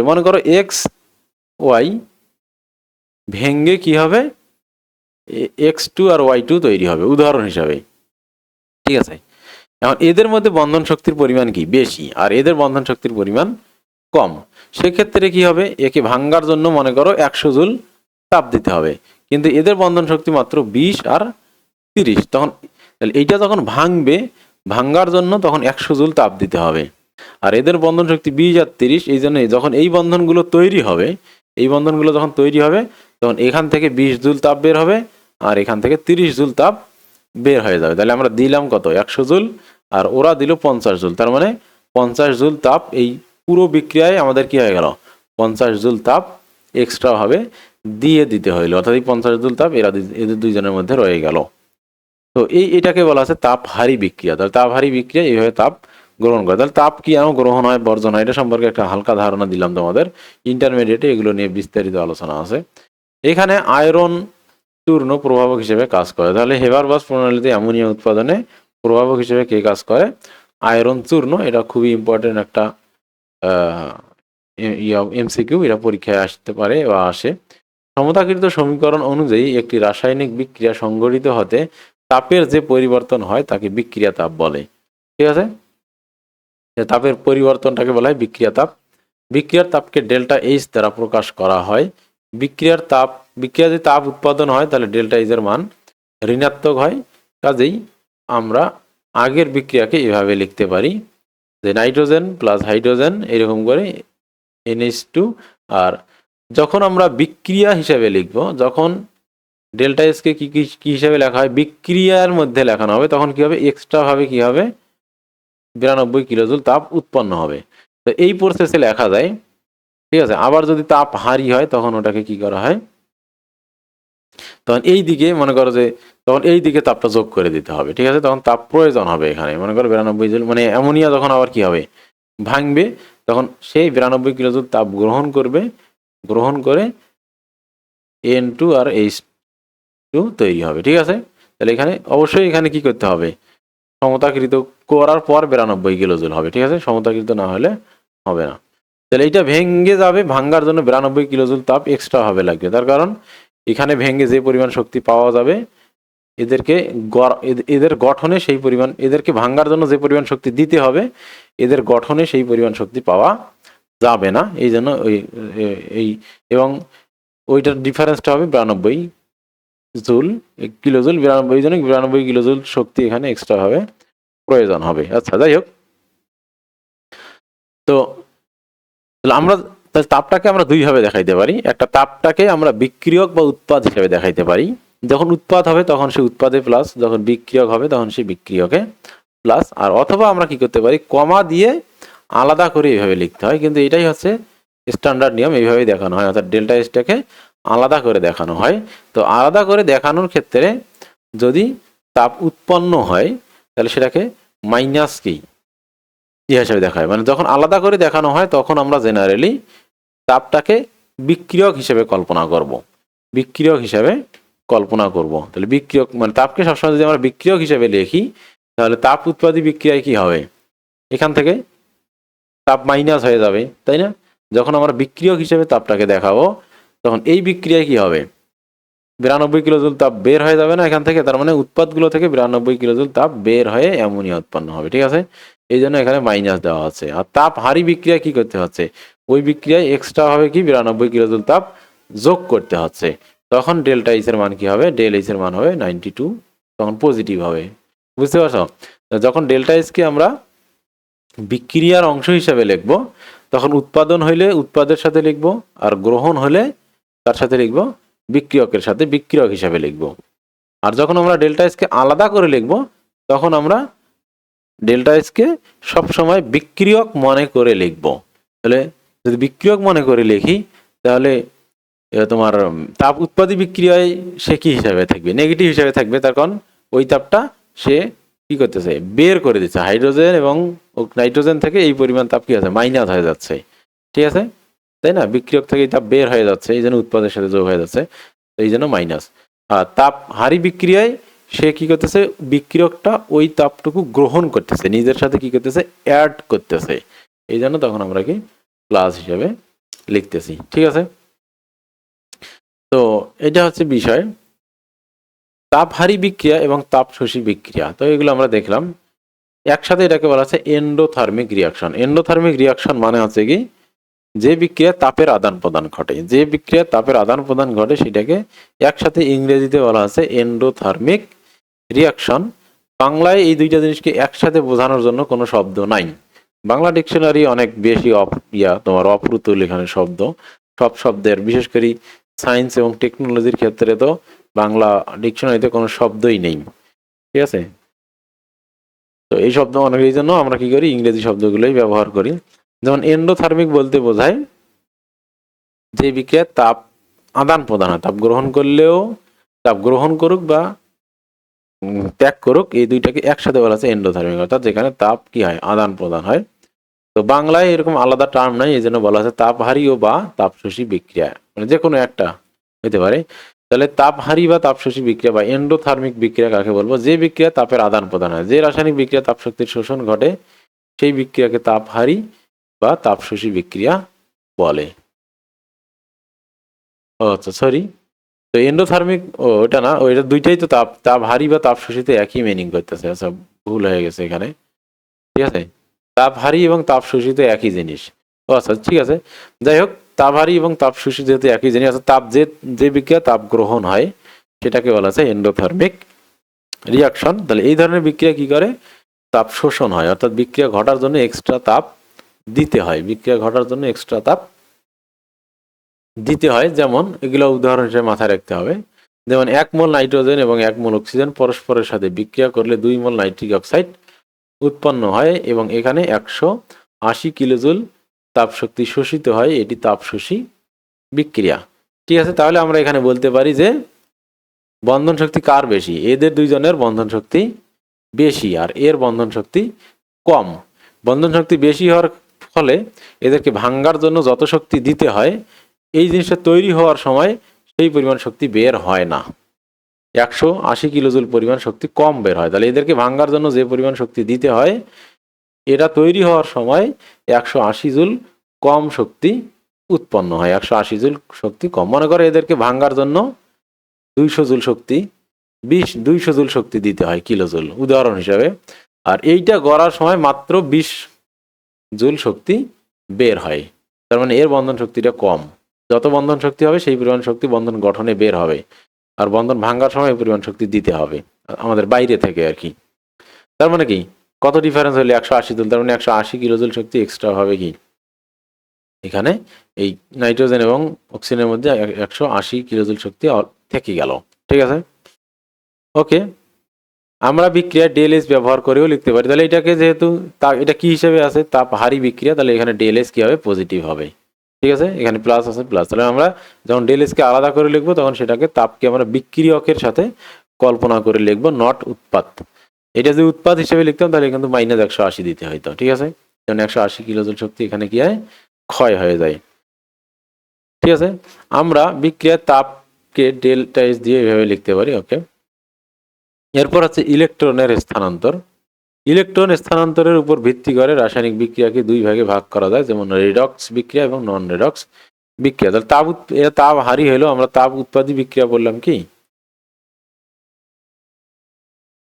মনে করো এক্স ওয়াই ভেঙে কি হবে, X2 আর Y2 তৈরি হবে উদাহরণ হিসাবে। ঠিক আছে, এখন এদের মধ্যে বন্ধন শক্তির পরিমাণ কি বেশি আর এদের বন্ধন শক্তির পরিমাণ কম, সেক্ষেত্রে কি হবে, একে ভাঙ্গার জন্য মনে করো 100 জুল তাপ দিতে হবে, কিন্তু এদের বন্ধন শক্তি মাত্র 20 আর 30, তখন এইটা যখন ভাঙ্গার জন্য তখন 100 জুল তাপ দিতে হবে। আর এদের বন্ধন শক্তি 20 আর 30, এই জন্য যখন এই বন্ধনগুলো তৈরি হবে, যখন তৈরি হবে তখন এখান থেকে 20 জুল তাপ বের হবে আর এখান থেকে 30 জুল তাপ বের হয়ে যাবে। তাহলে আমরা দিলাম কত, 100 জুল, আর ওরা দিল 50 জুল, তার মানে 50 জুল তাপ এই পুরো বিক্রিয়ায় আমাদের কি হয়ে গেল, 50 জুল তাপ এক্সট্রা ভাবে দিতে হইলো, অর্থাৎ এই 50 জুল তাপ এদের দুইজনের মধ্যে রয়ে গেল। তো এটাকে বলা আছে তাপহারী বিক্রিয়া। তাহলে তাপহারী বিক্রিয়া এইভাবে তাপ গ্রহণ করে। তাহলে তাপ কি গ্রহণ হয়, বর্জন হয়, এটা সম্পর্কে একটা হালকা ধারণা দিলাম তোমাদের। ইন্টারমিডিয়েটে এগুলো নিয়ে বিস্তারিত আলোচনা আছে। এখানে আয়রন চূর্ণ প্রভাবক হিসেবে কাজ করে। তাহলে হেবারবাস প্রণালীতে অ্যামোনিয়া উৎপাদনে প্রভাবক হিসেবে কে কাজ করে, আয়রন চূর্ণ। এটা খুবই ইম্পর্টেন্ট একটা এমসিকিউ, এটা পরীক্ষায় আসতে পারে বা আসে। সমতাকৃত সমীকরণ অনুযায়ী একটি রাসায়নিক বিক্রিয়া সংঘটিত হতে তাপের যে পরিবর্তন হয় তাকে বিক্রিয়া তাপ বলে। ঠিক আছে, তাপের পরিবর্তনটাকে বলা হয় বিক্রিয়া তাপ। বিক্রিয়ার তাপকে ডেল্টা এইচ দ্বারা প্রকাশ করা হয়। বিক্রিয়া যে তাপ উৎপাদন হয় তাহলে ডেল্টা এইচ এর মান ঋণাত্মক হয়। কাজেই আমরা আগের বিক্রিয়াকে এভাবে লিখতে পারি যে নাইট্রোজেন প্লাস হাইড্রোজেন এরকম করে NH2। আর যখন আমরা বিক্রিয়া হিসাবে লিখব, যখন ডেল্টা এসকে কি হিসাবে লেখা হয়, বিক্রিয়ার মধ্যে লেখানো হবে, তখন কি হবে, এক্সট্রা ভাবে কি হবে, 92 কিলোজুল তাপ উৎপন্ন হবে। তো এই প্রসেসে লেখা যায়। ঠিক আছে, আবার যদি তাপ হারি হয় তখন ওটাকে কি করা হয়, তখন এই দিকে মনে করো যে তখন এই দিকে তাপটা যোগ করে দিতে হবে। ঠিক আছে, তখন তাপ প্রয়োজন হবে এখানে, মনে করো 92 জুল, মানে অ্যামোনিয়া যখন আবার কি হবে, ভাঙবে, তখন সেই 92 কিলোজুল তাপ গ্রহণ করে N2 আর H2 তৈরি হবে। ঠিক আছে, তাহলে এখানে অবশ্যই এখানে কি করতে হবে, সমতাকৃত করার পর 92 কিলোজুল হবে। ঠিক আছে, সমতাকৃত না হলে হবে না। তাহলে এটা ভেঙে যাবে, ভাঙ্গার জন্য 92 কিলোজুল তাপ এক্সট্রা হবে লাগবে। তার কারণ এখানে ভেঙে যে পরিমাণ শক্তি পাওয়া যাবে, এদের গঠনে সেই পরিমাণ, এদেরকে ভাঙ্গার জন্য যে পরিমাণ শক্তি দিতে হবে, এদের গঠনে সেই পরিমাণ শক্তি পাওয়া যাবে না। এই জন্য এবং ওইটার ডিফারেন্সটা হবে 92 জুল কিলোজুল, 92 কিলোজুল শক্তি এখানে এক্সট্রা ভাবে প্রয়োজন হবে। আচ্ছা, যাই হোক, তো আমরা তাপটাকে আমরা দুইভাবে দেখাইতে পারি। একটা তাপটাকে আমরা বিক্রিয়ক বা উৎপাদ হিসেবে দেখাইতে পারি। যখন উৎপাদ হবে তখন সে উৎপাদে প্লাস, যখন বিক্রিয়ক হবে তখন সে বিক্রিয়কে প্লাস। আর অথবা আমরা কি করতে পারি, কমা দিয়ে আলাদা করে এইভাবে লিখতে হয়, কিন্তু এটাই হচ্ছে স্ট্যান্ডার্ড নিয়ম, এইভাবেই দেখানো হয়। অর্থাৎ ডেল্টা এসটাকে আলাদা করে দেখানো হয়। তো আলাদা করে দেখানোর ক্ষেত্রে যদি তাপ উৎপন্ন হয় তাহলে সেটাকে মাইনাস কি হিসাবে দেখা হয়। মানে যখন আলাদা করে দেখানো হয় তখন আমরা জেনারেলি তাপটাকে বিক্রিয়ক হিসেবে কল্পনা করব। বিক্রিয়ক হিসেবে কল্পনা করব। তাহলে বিক্রিয়ক মানে তাপকে সবসময় যদি আমরা বিক্রিয়ক হিসেবে লিখি তাহলে তাপ উৎপাদী বিক্রিয়ায় কি হবে, এখান থেকে তাপ মাইনাস হয়ে যাবে, তাই না? যখন আমরা বিক্রিয়ক হিসেবে তাপটাকে দেখাবো তখন এই বিক্রিয়ায় কি হবে, 92 কিলোজুল তাপ বের হয়ে যাবে না এখান থেকে, তার মানে উৎপাদগুলো থেকে 92 কিলোজুল তাপ বের হয়ে অ্যামোনিয়া উৎপন্ন হবে। ঠিক আছে, এই জন্য এখানে মাইনাস দেওয়া হচ্ছে। আর তাপ হারি বিক্রিয়া কি করতে হচ্ছে, ওই বিক্রিয়ায় এক্সট্রা ভাবে কি 92 কিলোজুল তাপ যোগ করতে হচ্ছে। তখন ডেল্টা এইচ এর মান কি হবে, ডেল এইচ এর মান হবে 92, তখন পজিটিভ হবে। বুঝতে পারছো? যখন ডেল্টা এইচ কে আমরা বিক্রিয়ার অংশ হিসাবে লিখব তখন উৎপাদন হইলে উৎপাদের সাথে লিখব, আর গ্রহণ হলে তার সাথে লিখব বিক্রিয়কের সাথে বিক্রিয়ক হিসাবে লিখব। আর যখন আমরা ডেল্টা এইচ কে আলাদা করে লিখব তখন আমরা ডেল্টা এইচ কে সবসময় বিক্রিয়ক মনে করে লিখব। তাহলে যদি বিক্রিয়ক মনে করে লিখি তাহলে তোমার তাপ উৎপাদী বিক্রিয়ায় সে কি হিসাবে থাকবে, নেগেটিভ হিসাবে থাকবে। তার কারণ ওই তাপটা সে কি করতেছে, বের করে দিচ্ছে। হাইড্রোজেন এবং নাইট্রোজেন থেকে এই পরিমাণ তাপ কি আছে, মাইনাস হয়ে যাচ্ছে। ঠিক আছে, তাই না? বিক্রিয়ক থেকে এই তাপ বের হয়ে যাচ্ছে, এই জন্য উৎপাদের সাথে যোগ হয়ে যাচ্ছে, এই জন্য মাইনাস। আর তাপ হারি বিক্রিয়ায় সে কি করতেছে, বিক্রিয়কটা ওই তাপটুকু গ্রহণ করতেছে, নিজের সাথে কি করতেছে, অ্যাড করতেছে, এই জন্য তখন আমরা কি প্লাস হিসেবে লিখতেছি। ঠিক আছে, তো এটা হচ্ছে বিষয় তাপহারী বিক্রিয়া এবং তাপ শোষী বিক্রিয়া। তো এগুলো আমরা দেখলাম একসাথে, এটাকে বলা হচ্ছে এন্ডোথার্মিক রিয়াকশন। এন্ডোথার্মিক রিয়াকশন মানে হচ্ছে কি, যে বিক্রিয়া তাপের আদান প্রদান ঘটে, যে বিক্রিয়া তাপের আদান প্রদান ঘটে সেটাকে একসাথে ইংরেজিতে বলা হচ্ছে এন্ডোথার্মিক রিয়াকশন। বাংলায় এই দুইটা জিনিসকে একসাথে বোঝানোর জন্য কোনো শব্দ নাই। বাংলা ডিকশনারি অনেক বেশি তোমার অপ্রতুল এখানে শব্দ, সব শব্দের, বিশেষ করে সায়েন্স এবং টেকনোলজির ক্ষেত্রে তো বাংলা ডিকশনারিতে কোনো শব্দই নেই। ঠিক আছে, তো এই শব্দ অনেক, এই জন্য আমরা কি করি, ইংরেজি শব্দগুলোই ব্যবহার করি। যেমন এন্ডোথার্মিক বলতে বোঝায় যে বিক্রিয়ায় তাপ আদান প্রদান হয়, তাপ গ্রহণ করলেও, তাপ গ্রহণ করুক বা ত্যাগ করুক, এই দুইটাকে একসাথে বলা হচ্ছে এন্ডোথার্মিক, অর্থাৎ যেখানে তাপ কি হয়, আদান প্রদান হয়। তো বাংলায় এরকম আলাদা টার্ম নাই, এই জন্য বলা হচ্ছে তাপহারী ও বা তাপশোষী বিক্রিয়া, মানে যে কোনো একটা হতে পারে। তাহলে তাপহারী বা তাপশোষী বিক্রিয়া বা এন্ডোথার্মিক বিক্রিয়া কাকে বলবো, যে বিক্রিয়া তাপের আদান প্রদান হয়, যে রাসায়নিক বিক্রিয়া তাপ শক্তির শোষণ ঘটে সেই বিক্রিয়াকে তাপহারী বা তাপশোষী বিক্রিয়া বলে। ও আচ্ছা, সরি, তো এন্ডোথার্মিক, ও ওটা না, ওইটা দুইটাই তো তাপহারী বা তাপশোষীতে একই মিনিং করতেছে। আচ্ছা, ভুল হয়ে গেছে এখানে। ঠিক আছে, তাপহারী এবং তাপশোষিত একই জিনিস। ও আচ্ছা, ঠিক আছে, যাই হোক, তাপহারী এবং তাপশোষী যেহেতু একই জিনিস, অর্থাৎ তাপ যে বিক্রিয়া তাপ গ্রহণ হয় সেটাকে বলা আছে এন্ডোথার্মিক রিয়াকশন। তাহলে এই ধরনের বিক্রিয়া কি করে, তাপ শোষণ হয়, অর্থাৎ বিক্রিয়া ঘটার জন্য এক্সট্রা তাপ দিতে হয়, বিক্রিয়া ঘটার জন্য এক্সট্রা তাপ দিতে হয়। যেমন এগুলো উদাহরণ হিসেবে মাথায় রাখতে হবে। যেমন 1 মোল নাইট্রোজেন এবং 1 মোল অক্সিজেন পরস্পরের সাথে বিক্রিয়া করলে 2 মোল নাইট্রিক অক্সাইড উৎপন্ন হয় এবং এখানে 180 কিলোজুল তাপ শক্তি শোষিত হয়, এটি তাপশোষী বিক্রিয়া। ঠিক আছে, তাহলে আমরা এখানে বলতে পারি যে বন্ধন শক্তি কার বেশি, এদের দুইজনের বন্ধন শক্তি বেশি আর এর বন্ধন শক্তি কম। বন্ধন শক্তি বেশি হওয়ার ফলে এদেরকে ভাঙ্গার জন্য যত শক্তি দিতে হয়, এই জিনিসটা তৈরি হওয়ার সময় সেই পরিমাণ শক্তি বের হয় না, 180 কিলোজুল পরিমাণ শক্তি কম বের হয়। তাহলে এদেরকে ভাঙ্গার জন্য যে পরিমাণ শক্তি দিতে হয়, এটা তৈরি হওয়ার সময় 180 জুল কম শক্তি উৎপন্ন হয়, 180 জুল শক্তি কম। মনে করে এদেরকে ভাঙ্গার জন্য 200 জুল শক্তি, 200 জুল শক্তি দিতে হয়, কিলোজুল উদাহরণ হিসাবে, আর এইটা গড়ার সময় মাত্র 20 জুল শক্তি বের হয়। তার মানে এর বন্ধন শক্তিটা কম। যত বন্ধন শক্তি হবে সেই পরিমাণ শক্তি বন্ধন গঠনে বের হবে, আর বন্ধন ভাঙ্গার সময় এই পরিমাণ শক্তি দিতে হবে আমাদের বাইরে থেকে আর কি। তার মানে কি, কত ডিফারেন্স হলে 180 জুল, তার মানে 180 কিলোজুল শক্তি এক্সট্রা হবে কি এখানে, এই নাইট্রোজেন এবং অক্সিজেনের মধ্যে 180 কিলোজুল শক্তি থেকে গেল। ঠিক আছে, ওকে, আমরা বিক্রিয়া ডেলএস ব্যবহার করেও লিখতে পারি। তাহলে এটাকে যেহেতু এটা কি হিসেবে আছে, তাপহারী বিক্রিয়া, তাহলে এখানে ডেলএস কি হবে, পজিটিভ হবে। ঠিক আছে, এখানে প্লাস আছে প্লাস। তাহলে আমরা যখন ডেল এস কে আলাদা করে লিখবো তখন সেটাকে তাপকে আমরা বিক্রিয়কের সাথে কল্পনা করে লিখবো, নট উৎপাদ। এটা যদি উৎপাদ হিসেবে লিখতাম তাহলে কিন্তু মাইনাস 180 দিতে হইতো। ঠিক আছে, কারণ 180 কিলোজুল শক্তি এখানে কি হয়, ক্ষয় হয়ে যায়। ঠিক আছে, আমরা বিক্রিয়ার তাপকে ডেল্টা এস দিয়ে এভাবে লিখতে পারি। ওকে, এরপর হচ্ছে ইলেকট্রনের স্থানান্তর। ইলেকট্রন স্থানান্তরের উপর ভিত্তি করে রাসায়নিক বিক্রিয়াকে দুই ভাগে ভাগ করা যায়, যেমন রেডক্স বিক্রিয়া এবং নন রেডক্স বিক্রিয়া। তাহলে এটা তাপ হারি হলো, আমরা তাপ উৎপাদী বিক্রিয়া বললাম কি,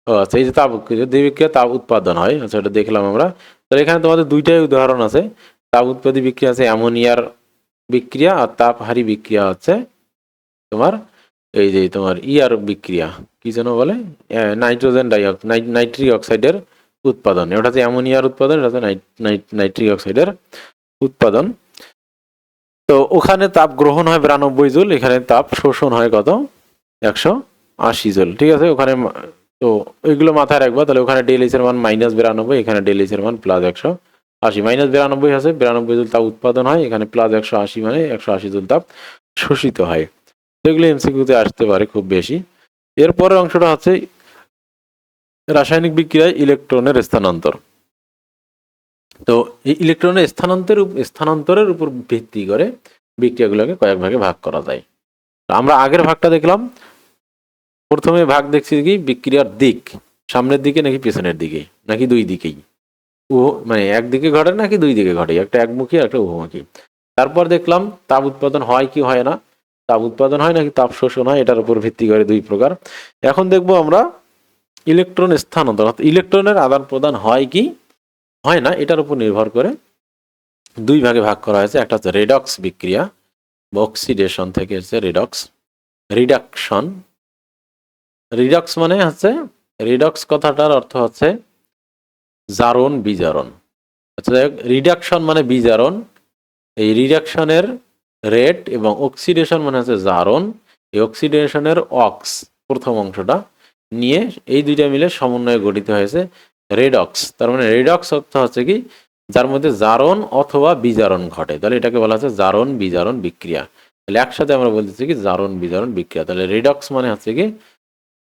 ও আচ্ছা, এই যে তাপ যে বিক্রিয়া তাপ উৎপাদন হয়, আচ্ছা এটা দেখলাম আমরা। তাহলে এখানে তোমাদের দুইটাই উদাহরণ আছে, তাপ উৎপাদী বিক্রিয়া আছে অ্যামোনিয়ার বিক্রিয়া, আর তাপ হারি বিক্রিয়া হচ্ছে তোমার এই যে তোমার ইয়ার বিক্রিয়া, কি যেন বলে, নাইট্রোজেন নাইট্রিক অক্সাইডের উৎপাদন। ওটা হচ্ছে অ্যামোনিয়ার উৎপাদন, এটা হচ্ছে নাইট্রিক অক্সাইডের উৎপাদন। তো ওখানে তাপ গ্রহণ হয় 92 জুল, এখানে তাপ শোষণ হয় কত, 180 জুল। ঠিক আছে, ওখানে তো ওইগুলো মাথায় রাখবো। তাহলে ওখানে ডেল এইচ এর মান -92, এখানে ডেল এইচ এর মান +180। -92 আছে, 92 জুল তাপ উৎপাদন হয়, এখানে +180 মানে 180 জুল তাপ শোষিত হয়। সেগুলো এমসিকিউতে আসতে পারে খুব বেশি। এরপরের অংশটা হচ্ছে রাসায়নিক বিক্রিয়ায় ইলেকট্রনের স্থানান্তর। তো এই ইলেকট্রনের স্থানান্তরের উপর ভিত্তি করে বিক্রিয়াগুলোকে কয়েক ভাগে ভাগ করা যায়। আমরা আগের ভাগটা দেখলাম, প্রথমে ভাগ দেখছি কি বিক্রিয়ার দিক, সামনের দিকে নাকি পেছনের দিকে নাকি দুই দিকেই, মানে একদিকে ঘটে নাকি দুই দিকে ঘটে, একটা একমুখী আর একটা উভমুখী। তারপর দেখলাম তাপ উৎপাদন হয় কি হয় না, তাপ উৎপাদন হয় নাকি তাপ শোষণ হয়, এটার উপর ভিত্তি করে দুই প্রকার। এখন দেখবো আমরা ইলেকট্রন স্থানান্তর, অর্থাৎ ইলেকট্রনের আদান প্রদান হয় কি হয় না, এটার উপর নির্ভর করে দুই ভাগে ভাগ করা হয়েছে। একটা হচ্ছে রেডক্স বিক্রিয়া, অক্সিডেশন থেকে হচ্ছে রেডক্স, রিডাকশন। রিডক্স মানে হচ্ছে, রিডক্স কথাটার অর্থ হচ্ছে জারণ বিজারণ। আচ্ছা, রিডাকশন মানে বিজারণ, এই রিডাকশনের রেট, এবং অক্সিডেশন মানে হচ্ছে জারণ, এই অক্সিডেশনের অক্স প্রথম অংশটা নিয়ে এই দুইটা মিলে সমন্বয়ে গঠিত হয়েছে রেডক্স। তার মানে রেডক্স অর্থ হচ্ছে কি, যার মধ্যে জারণ অথবা বিজারণ ঘটে, তাহলে এটাকে বলা হচ্ছে জারণ বিজারণ বিক্রিয়া। তাহলে একসাথে আমরা বলতেছি কি জারণ বিজারণ বিক্রিয়া। তাহলে রেডক্স মানে হচ্ছে কি,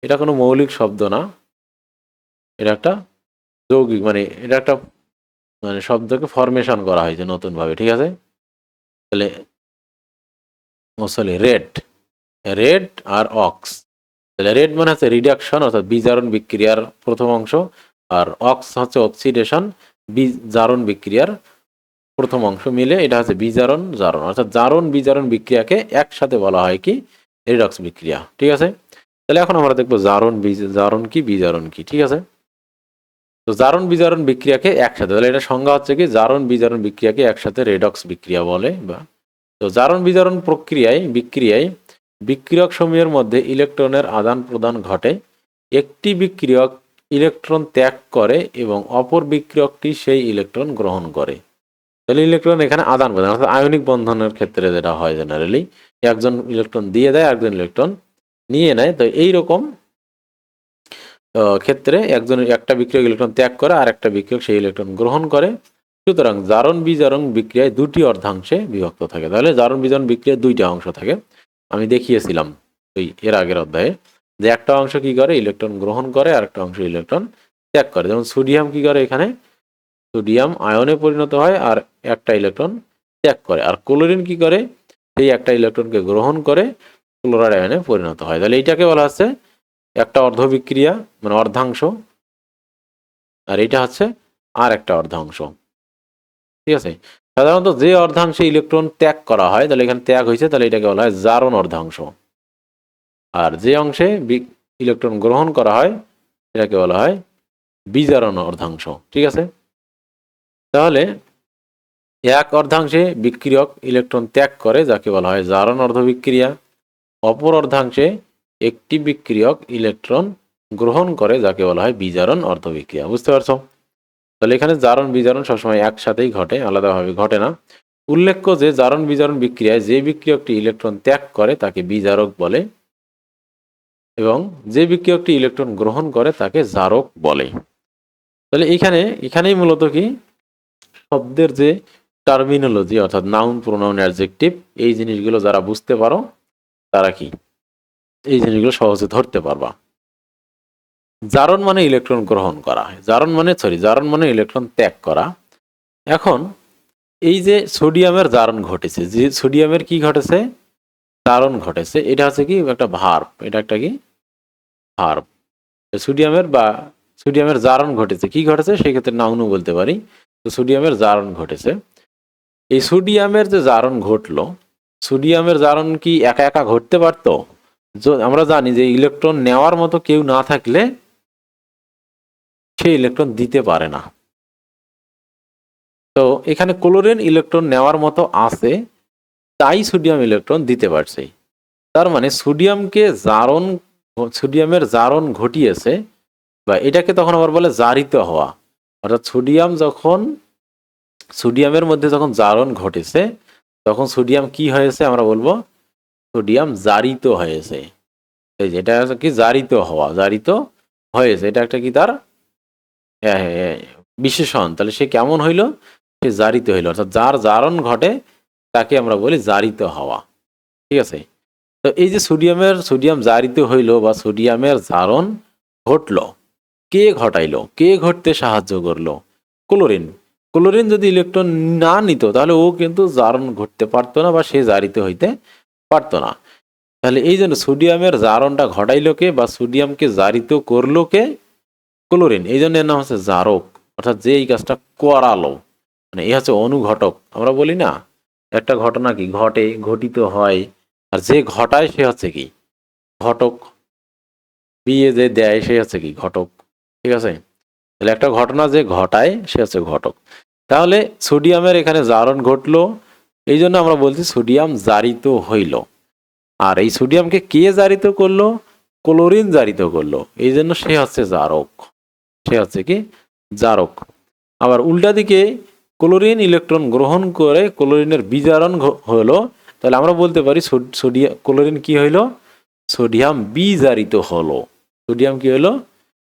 এটা কোনো মৌলিক শব্দ না, এটা একটা যৌগিক, মানে এটা একটা মানে শব্দকে ফরমেশন করা হয়েছে নতুন ভাবে। ঠিক আছে, তাহলে রেড, রেড আর অক্স। তাহলে রেড মানে হচ্ছে রিডাকশন অর্থাৎ বিজারণ বিক্রিয়ার প্রথম অংশ, আর অক্স হচ্ছে অক্সিডেশন জারণ বিক্রিয়ার প্রথম অংশ মিলে এটা হচ্ছে বিজারণ জারণ, অর্থাৎ জারণ বিজারণ বিক্রিয়াকে একসাথে বলা হয় কি রিডক্স বিক্রিয়া। ঠিক আছে, তাহলে এখন আমরা দেখবো জারণ কি বিজারণ কি। ঠিক আছে, তো জারণ বিজারণ বিক্রিয়াকে একসাথে, তাহলে এটা সংজ্ঞা হচ্ছে কি জারণ বিজারণ বিক্রিয়াকে একসাথে রেডক্স বিক্রিয়া বলে। বা তো জারণ বিজারণ বিক্রিয়ায় বিক্রিয়ক সমূহের মধ্যে ইলেকট্রনের আদান প্রদান ঘটে, একটি বিক্রিয়ক ইলেকট্রন ত্যাগ করে এবং অপর বিক্রিয়কটি সেই ইলেকট্রন গ্রহণ করে। তাহলে ইলেকট্রন এখানে আদান প্রদান, অর্থাৎ আয়নিক বন্ধনের ক্ষেত্রে যেটা হয় জেনারেলি, একজন ইলেকট্রন দিয়ে দেয়, একজন ইলেকট্রন নিয়ে নেয়। তো এইরকম ক্ষেত্রে একটা বিক্রিয়ক ইলেকট্রন ত্যাগ করে আর একটা বিক্রিয়ক সেই ইলেকট্রন গ্রহণ করে। সুতরাং জারণ বিজারণ বিক্রিয়ায় দুটি অর্ধাংশে বিভক্ত থাকে। তাহলে জারণ বিজারণ বিক্রিয়ায় দুইটা অংশ থাকে, আমি দেখিয়েছিলাম এর আগের অধ্যায়ে, যে একটা অংশ কি করে ইলেকট্রন গ্রহণ করে আর একটা অংশ ইলেকট্রন ত্যাগ করে। যেমন সোডিয়াম কি করে, এখানে সোডিয়াম আয়নে পরিণত হয় আর একটা ইলেকট্রন ত্যাগ করে। আর ক্লোরিন কি করে, সেই একটা ইলেকট্রনকে গ্রহণ করে ক্লোরাইড আয়নে পরিণত হয়। তাহলে এইটাকে বলা হচ্ছে একটা অর্ধ বিক্রিয়া, মানে অর্ধাংশ, আর এটা হচ্ছে আর একটা অর্ধাংশ। ঠিক আছে, সাধারণত যে অর্ধাংশে ইলেকট্রন ত্যাগ করা হয়, তাহলে এখানে ত্যাগ হয়েছে, তাহলে এটাকে বলা হয় জারণ অর্ধাংশ। আর যে অংশে ইলেকট্রন গ্রহণ করা হয় এটাকে বলা হয় বিজারণ অর্ধাংশ। ঠিক আছে, তাহলে এক অর্ধাংশে বিক্রিয়ক ইলেকট্রন ত্যাগ করে যাকে বলা হয় জারণ অর্ধবিক্রিয়া, অপর অর্ধাংশে একটি বিক্রিয়ক ইলেকট্রন গ্রহণ করে যাকে বলা হয় বিজারণ অর্ধবিক্রিয়া। বুঝতে পারছো? তাহলে এখানে জারণ বিজারণ সবসময় একসাথেই ঘটে, আলাদাভাবে ঘটে না। উল্লেখ্য যে জারণ বিজারণ বিক্রিয়ায় যে বিক্রিয়কটি ইলেকট্রন ত্যাগ করে তাকে বিজারক বলে, এবং যে বিক্রিয়কটি ইলেকট্রন গ্রহণ করে তাকে জারক বলে। তাহলে এখানেই মূলত কি শব্দের যে টার্মিনোলজি অর্থাৎ নাউন, প্রোনাউন, অ্যাডজেক্টিভ এই জিনিসগুলো যারা বুঝতে পারো তারা কি এই জিনিসগুলো সহজে ধরতে পারবা। জারণ মানে ইলেকট্রন গ্রহণ করা, জারণ মানে ইলেকট্রন ত্যাগ করা। এখন এই যে সোডিয়ামের জারণ ঘটেছে, যে সোডিয়ামের কি ঘটেছে, জারণ ঘটেছে, এটা হচ্ছে কি একটা ভার্ব, এটা একটা কি ভার্ব। সোডিয়ামের জারণ ঘটেছে, কি ঘটেছে সেক্ষেত্রে নাউনও বলতে পারি। তো সোডিয়ামের জারণ ঘটেছে, এই সোডিয়ামের যে জারণ ঘটলো, সোডিয়ামের জারণ কি একা একা ঘটতে পারতো? আমরা জানি যে ইলেকট্রন নেওয়ার মতো কেউ না থাকলে সে ইলেকট্রন দিতে পারে না। তো এখানে ক্লোরিন ইলেকট্রন নেওয়ার মতো আছে, তাই সোডিয়াম ইলেকট্রন দিতে পারছে। তার মানে সোডিয়ামের জারণ ঘটিয়েছে, বা এটাকে তখন আবার বলে জারিত হওয়া। অর্থাৎ সোডিয়ামের মধ্যে যখন জারণ ঘটেছে, তখন সোডিয়াম কি হয়েছে আমরা বলবো সোডিয়াম জারিত হয়েছে। এই যে এটা কি জারিত হওয়া, জারিত হয়েছে, এটা একটা কি তার বিশেষণ। তাহলে সে কেমন হইল, সে জারিত হইল। অর্থাৎ যার জারণ ঘটে তাকে আমরা বলি জারিত হওয়া। ঠিক আছে। তো এই যে সোডিয়াম জারিত হইল বা সোডিয়ামের জারণ ঘটলো, কে ঘটাইলো, কে ঘটতে সাহায্য করলো? ক্লোরিন যদি ইলেকট্রন না নিত তাহলে ও কিন্তু জারণ ঘটতে পারতো না বা সে জারিত হইতে পারতো না। তাহলে এই জন্য সোডিয়ামের জারণটা ঘটাইলো কে বা সোডিয়ামকে জারিত করলো কে? ক্লোরিন। এই জন্য এর নাম হচ্ছে জারক, অর্থাৎ যে এই কাজটা করালো, মানে এই হচ্ছে অনুঘটক। আমরা বলি না একটা ঘটনা কি ঘটে, ঘটিত হয়, আর যে ঘটায় সে হচ্ছে কি ঘটক। বিয়ে যে দেয় সে হচ্ছে কি ঘটক। ঠিক আছে। তাহলে একটা ঘটনা যে ঘটায় সে হচ্ছে ঘটক। তাহলে সোডিয়ামের এখানে জারণ ঘটলো, এই জন্য আমরা বলছি সোডিয়াম জারিত হইল। আর এই সোডিয়ামকে কে জারিত করলো? ক্লোরিন জারিত করলো, এই জন্য সে হচ্ছে জারক, সে হচ্ছে কি জারক। আবার উল্টা দিকে ক্লোরিন ইলেকট্রন গ্রহণ করে ক্লোরিনের বিজারণ হলো, তাহলে আমরা বলতে পারি ক্লোরিন কি হইল? সোডিয়াম বিজারিত হলো। সোডিয়াম কি হলো?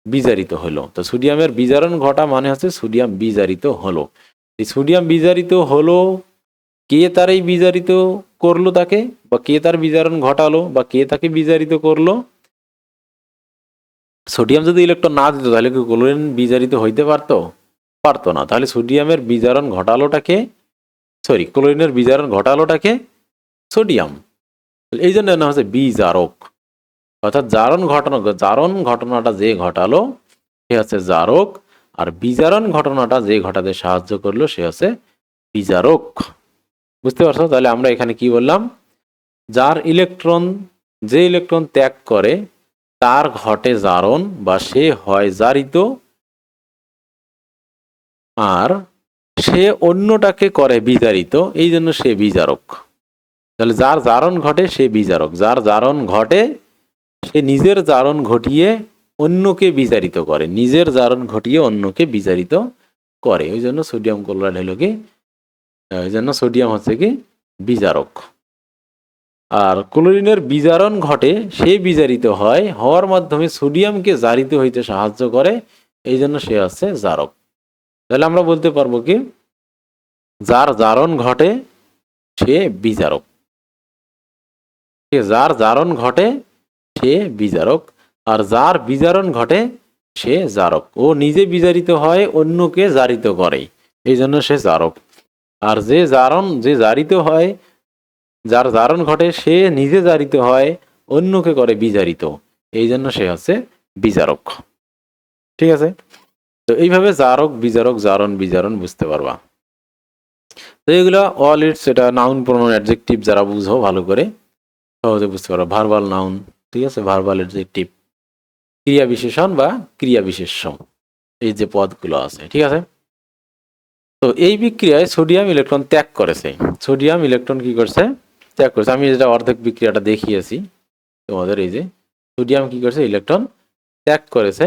বিজারিত হলো। তো সোডিয়ামের বিজারণ ঘটা মানে হচ্ছে সোডিয়াম বিজারিত হলো। এই সোডিয়াম বিজারিত হলো, কে তার এই বিজারিত করলো তাকে, বা কে তার বিজারণ ঘটালো, বা কে তাকে বিজারিত করলো? সোডিয়াম যদি ইলেকট্রন না দিত তাহলে কি ক্লোরিন বিজারিত হইতে পারতো? পারতো না। তাহলে সোডিয়ামের বিজারণ ঘটালোটাকে, ক্লোরিনের বিজারণ ঘটালোটাকে সোডিয়াম। এই জন্য না হচ্ছে বিজারক। অর্থাৎ জারণ ঘটনাটা যে ঘটালো সে হচ্ছে জারক, আর বিজারণ ঘটনাটা যে ঘটাতে সাহায্য করলো সে হচ্ছে বিজারক। বুঝতে পারছো? তাহলে আমরা এখানে কি বললাম, যে ইলেকট্রন ত্যাগ করে তার ঘটে জারণ বা সে হয় জারিত, আর সে অন্যটাকে করে বিজারিত, এই জন্য সে বিজারক। তাহলে যার জারণ ঘটে সে বিজারক, যার জারণ ঘটে সে নিজের জারণ ঘটিয়ে অন্যকে বিজারিত করে, নিজের জারণ ঘটিয়ে অন্যকে বিজারিত করে। ওই জন্য সোডিয়াম ক্লোরাইড হলো কি, ওই জন্য সোডিয়াম হচ্ছে কি বিজারক। আর ক্লোরিনের বিজারণ ঘটে, সে বিজারিত হয়, হওয়ার মাধ্যমে সোডিয়ামকে জারিত হইতে সাহায্য করে, এই জন্য সে হচ্ছে জারক। তাহলে আমরা বলতে পারবো কি, যার জারণ ঘটে সে বিজারক, যার জারণ ঘটে সে বিজারক, আর যার বিজারণ ঘটে সে জারক। ও নিজে বিজারিত হয়, অন্যকে জারিত করে, এই জন্য সে জারক। আর যে জারিত হয়, যার জারণ ঘটে সে নিজে জারিত হয়, অন্যকে করে বিজারিত, এই জন্য সে হচ্ছে বিজারক। ঠিক আছে। তো এইভাবে জারক, বিজারক, জারণ, বিজারণ বুঝতে পারবা। তো এগুলো অল ইটস, এটা নাউন, প্রোনাউন, অ্যাডজেক্টিভ যারা বুঝো ভালো করে সহজে বুঝতে পারো। ভার্বাল নাউন, ঠিক আছে, ভার্বাল অ্যাডজেক্টিভ, ক্রিয়া বিশেষণ বা ক্রিয়া বিশেষ্য, এই যে পদগুলো আছে। ঠিক আছে। তো এই বিক্রিয়ায় সোডিয়াম ইলেকট্রন ত্যাগ করেছে। সোডিয়াম ইলেকট্রন কি করছে? ত্যাগ করেছে। আমি যেটা অর্ধেক বিক্রিয়াটা দেখিয়েছি তোমাদের, এই যে সোডিয়াম কি করছে? ইলেকট্রন ত্যাগ করেছে।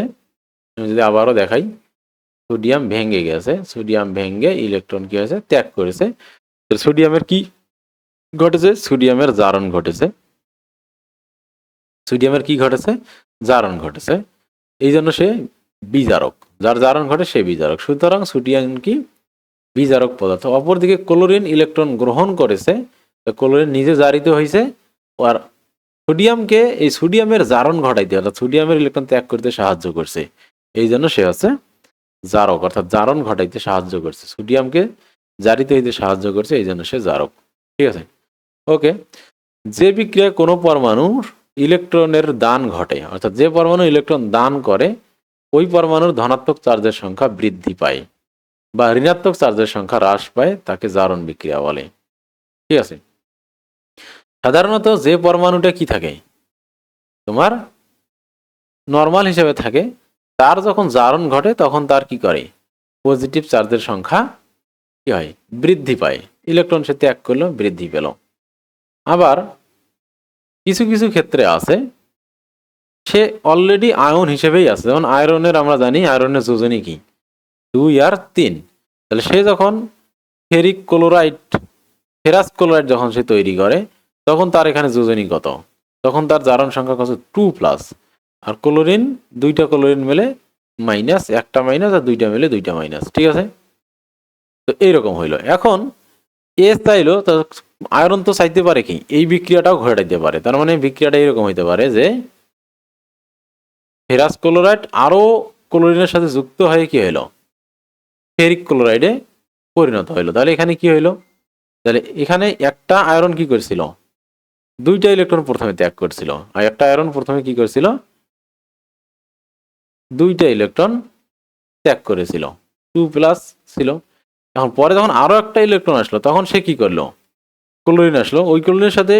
আমি যদি আবারও দেখাই, সোডিয়াম ভেঙে গেছে, সোডিয়াম ভেঙে ইলেকট্রন কি হয়েছে? ত্যাগ করেছে। সোডিয়ামের কি ঘটেছে? সোডিয়ামের জারণ ঘটেছে। সোডিয়ামের কি ঘটেছে? জারণ ঘটেছে। এই জন্য সে বিজারক, যার জারণ ঘটে সে বিজারক। সুতরাং সোডিয়াম কি বিজারক পদার্থ। অপরদিকে ক্লোরিন ইলেকট্রন গ্রহণ করেছে, তো ক্লোরিন নিজে জারিত হয়েছে, আর সোডিয়ামকে এই সোডিয়ামের জারণ ঘটাইতে অর্থাৎ সোডিয়ামের ইলেকট্রন ত্যাগ করতে সাহায্য করছে, এই জন্য সে হচ্ছে জারক অর্থাৎ জারণ ঘটাইতে সাহায্য করছে, সোডিয়ামকে জারিত হইতে সাহায্য করছে, এই জন্য সে জারক। ঠিক আছে, ওকে। যে বিক্রিয়ায় কোনো পরমাণুর ইলেকট্রনের দান ঘটে, অর্থাৎ যে পরমাণু ইলেকট্রন দান করে ওই পরমাণুর ধনাত্মক চার্জের সংখ্যা বৃদ্ধি পায় বা ঋণাত্মক চার্জের সংখ্যা হ্রাস পায়, তাকে জারণ বিক্রিয়া বলে। ঠিক আছে, সাধারণত যে পরমাণুটা কি থাকে তোমার নর্মাল হিসেবে থাকে, তার যখন জারণ ঘটে তখন তার কি করে পজিটিভ চার্জের সংখ্যা কি হয় বৃদ্ধি পায়, ইলেকট্রন সে ত্যাগ করলো বৃদ্ধি পেল। আবার কিছু কিছু ক্ষেত্রে আছে সে অলরেডি আয়ন হিসেবেই আছে, যেমন আয়রনের আমরা জানি আয়রনের যোজনী কি 2 আর 3, তাহলে সে যখন ফেরিক ক্লোরাইড ফেরাস ক্লোরাইড যখন সে তৈরি করে তখন তার এখানে যোজনী কত, তখন তার জারণ সংখ্যা কত 2+, আর ক্লোরিন দুইটা ক্লোরিন মিলে মাইনাস, একটা মাইনাস আর দুইটা মিলে দুইটা মাইনাস। ঠিক আছে, তো এইরকম হইলো। এখন এস চাইলো তো আয়রন তো চাইতে পারে কি এই বিক্রিয়াটাও ঘটাইতে পারে, তার মানে বিক্রিয়াটা এরকম হইতে পারে যে ফেরাস ক্লোরাইড আরো ক্লোরিনের সাথে যুক্ত হয়ে কি হইলো ফেরিক ক্লোরাইডে পরিণত হইলো। তাহলে এখানে কি হইলো, তাহলে এখানে একটা আয়রন কি করছিল দুইটা ইলেকট্রন প্রথমে ত্যাগ করছিল, আর একটা আয়রন প্রথমে কি করছিল দুইটা ইলেকট্রন ত্যাগ করেছিল, 2+ ছিল। এখন পরে যখন আরো একটা ইলেকট্রন আসলো তখন সে কি করলো ক্লোরিন আসলো, ওই ক্লোরিনের সাথে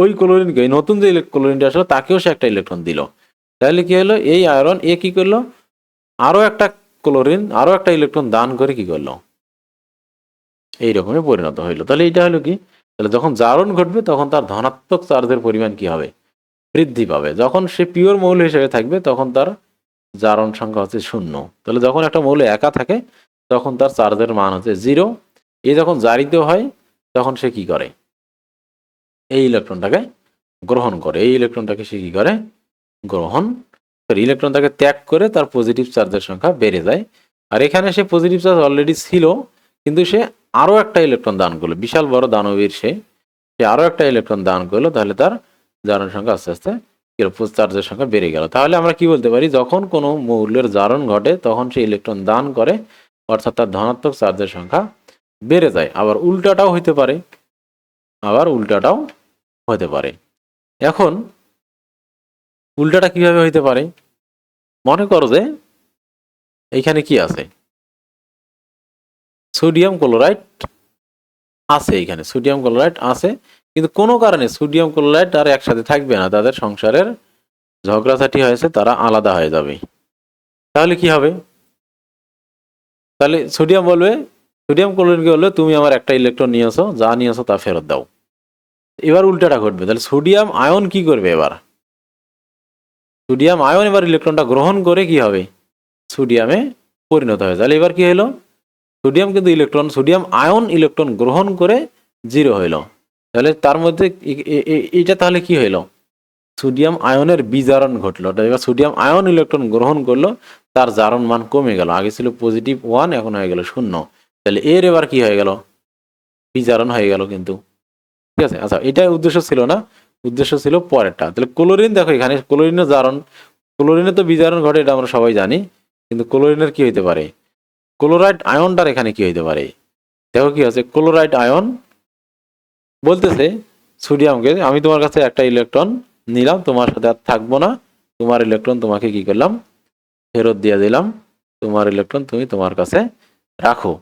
ওই ক্লোরিনকে নতুন যে ক্লোরিনটা আসলো তাকেও সে একটা ইলেকট্রন দিল। তাহলে কি হলো এই আয়রন এ কি করলো আরো একটা ক্লোরিন আরো একটা ইলেকট্রন দান করে কি করলো এইরকমই পরিণত হইলো। তাহলে এইটা হলো কি, তাহলে যখন জারণ ঘটবে তখন তার ধনাত্মক চার্জের পরিমাণ কি হবে বৃদ্ধি পাবে, যখন সে পিওর মৌল হিসেবে থাকবে তখন তার জারণ সংখ্যা হচ্ছে 0। তাহলে যখন একটা মৌল একা থাকে তখন তার চার্জের মান হচ্ছে 0। এ যখন জারিত হয় তখন সে কি করে এই ইলেকট্রনটাকে গ্রহণ করে, এই ইলেকট্রনটাকে সে কি করে গ্রহণ করে, ইলেকট্রনটাকে ত্যাগ করে তার পজিটিভ চার্জের সংখ্যা বেড়ে যায়। আর এখানে সে পজিটিভ চার্জ অলরেডি ছিল কিন্তু সে আরো একটা ইলেকট্রন দান করলো, বিশাল বড় দানবীর সে আরো একটা ইলেকট্রন দান করলো, তাহলে তার জারণ সংখ্যা আস্তে আস্তে চার্জের সংখ্যা বেড়ে গেল। তাহলে আমরা কি বলতে পারি যখন কোনো মৌলের জারণ ঘটে তখন সে ইলেকট্রন দান করে অর্থাৎ তার ধনাত্মক চার্জের সংখ্যা বেড়ে যায়। আবার উল্টাটাও হইতে পারে, হতে পারে। এখন উল্টাটা কিভাবে হইতে পারে, মনে করো যে এইখানে কি আছে সোডিয়াম ক্লোরাইড আছে, এখানে সোডিয়াম ক্লোরাইড আছে কিন্তু কোনো কারণে সোডিয়াম ক্লোরাইড আর একসাথে থাকবে না, তাদের সংসারের ঝগড়াঝাটি হয়েছে, তারা আলাদা হয়ে যাবে। তাহলে কি হবে, তাহলে সোডিয়াম বলবে সোডিয়াম ক্লোরিনকে বলবে তুমি আমার একটা ইলেকট্রন নিয়েছো, যা নিয়েছো তা ফেরত দাও। এবার উল্টাটা ঘটবে, তাহলে সোডিয়াম আয়ন কি করবে, এবার সোডিয়াম আয়ন এবার ইলেকট্রনটা গ্রহণ করে কি হবে সোডিয়ামে পরিণত হয়। তাহলে এবার কি হলো সোডিয়াম কিন্তু সোডিয়াম আয়ন ইলেকট্রন গ্রহণ করে 0 হইল। তাহলে তার মধ্যে এটা তাহলে কি হইল সোডিয়াম আয়নের বিজারণ ঘটলো, এবার সোডিয়াম আয়ন ইলেকট্রন গ্রহণ করলো, তার জারণ মান কমে গেল, আগে ছিল +1 এখন হয়ে গেল 0। তাহলে এর এবার কি হয়ে গেল বিজারণ হয়ে গেল কিন্তু। ঠিক আছে, আচ্ছা এটা উদ্দেশ্য ছিল না, উদ্দেশ্য ছিল পরেরটা। তাহলে ক্লোরিন দেখো এখানে ক্লোরিনের জারণ, ক্লোরিনের তো বিজারণ ঘটে এটা আমরা সবাই জানি, কিন্তু ক্লোরিনের কি হইতে পারে ক্লোরাইড আয়নটার এখানে কি হইতে পারে, দেখো কি আছে ক্লোরাইড আয়ন বলতেছে সোডিয়ামকে আমি তোমার কাছে একটা ইলেকট্রন নিলাম, তোমার সাথে আর থাকবো না, তোমার ইলেকট্রন তোমাকে কি করলাম ফেরত দিয়ে দিলাম, তোমার ইলেকট্রন তুমি তোমার কাছে রাখো।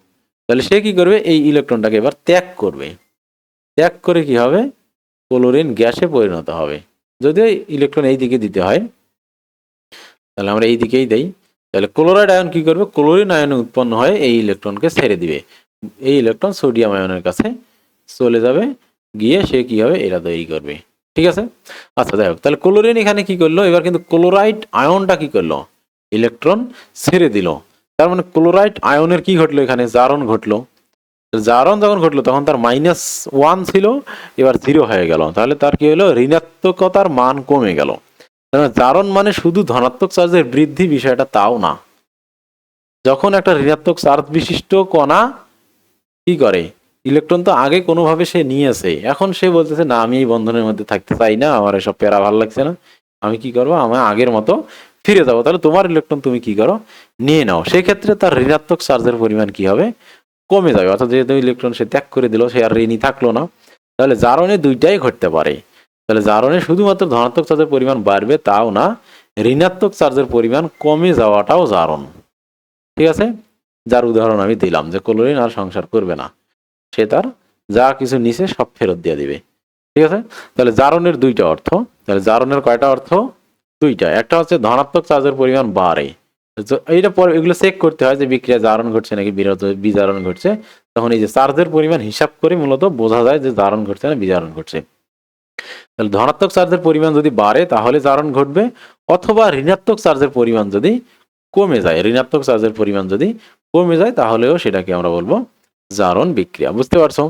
তাহলে সে কি করবে এই ইলেকট্রনটাকে এবার ত্যাগ করবে, ত্যাগ করে কি হবে ক্লোরিন গ্যাসে পরিণত হবে। যদিও ইলেকট্রন এই দিকে দিতে হয় তাহলে আমরা এই দিকেই দেই। তাহলে ক্লোরাইড আয়ন কি করবে ক্লোরিন আয়নে উৎপন্ন হয় এই ইলেকট্রনকে ছেড়ে দিবে, এই ইলেকট্রন সোডিয়াম আয়নের কাছে চলে যাবে, গিয়ে সে কি হবে এটা তৈরি করবে। ঠিক আছে, আচ্ছা যাই হোক, তাহলে ক্লোরিন এখানে কি করলো এবার কিন্তু ক্লোরাইড আয়নটা কি করলো ইলেকট্রন ছেড়ে দিল, তার মানে ক্লোরাইড আয়নের কি ঘটলো এখানে জারণ ঘটলো, জারণ যখন ঘটলো তখন তার -1 ছিল এবার 0 হয়ে গেল, তাহলে তার কি হলো ঋণাত্মকতার মান কমে গেল। জারণ মানে শুধু ধনাত্মক চার্জের বৃদ্ধি বিষয়টা তাও না, যখন একটা ঋণাত্মক চার্জ বিশিষ্ট কণা কি করে, ইলেকট্রন তো আগে কোনোভাবে সে নিয়েছে, এখন সে বলতেছে না আমি এই বন্ধনের মধ্যে থাকতে চাই না, আমার এসব প্যারা ভালো লাগছে না, আমি কি করবো, আমার আগের মতো ফিরে যাবো। তাহলে তোমার ইলেকট্রন তুমি কি করো, নিয়ে নাও। সেক্ষেত্রে তার ঋণাত্মক চার্জের পরিমাণ কি হবে, কমে যাবে। অর্থাৎ যেহেতু ইলেকট্রন সে ত্যাগ করে দিল, সে আর ঋণই থাকলো না। তাহলে জারণে দুইটাই ঘটতে পারে। তাহলে জারণে শুধুমাত্র ধনাত্মক চার্জের পরিমাণ বাড়বে তাও না, ঋণাত্মক চার্জের পরিমাণ কমে যাওয়াটাও জারণ। ঠিক আছে, যার উদাহরণ আমি দিলাম যে ক্লোরিন আর সংসার করবে না, সে তার যা কিছু নিচে সব ফেরত দিয়ে দিবে। ঠিক আছে, তাহলে জারণের দুইটা অর্থ। তাহলে জারণের কয়টা অর্থ, দুইটা। একটা হচ্ছে ধনাত্মক চার্জের পরিমাণ বাড়ে, এইটা পরে এগুলো চেক করতে হয় যে বিক্রিয়া জারণ ঘটছে নাকি বিজারণ ঘটছে। তখন এই যে চার্জের পরিমাণ হিসাব করে মূলত বোঝা যায় যে জারণ ঘটছে না বিজারণ ঘটছে। তাহলে ধনাত্মক চার্জের পরিমাণ যদি বাড়ে তাহলে জারণ ঘটবে, অথবা ঋণাত্মক চার্জের পরিমাণ যদি কমে যায়, ঋণাত্মক চার্জের পরিমাণ যদি কমে যায় তাহলেও সেটাকে আমরা বলবো জারণ বিক্রিয়া। বুঝতে পারছো?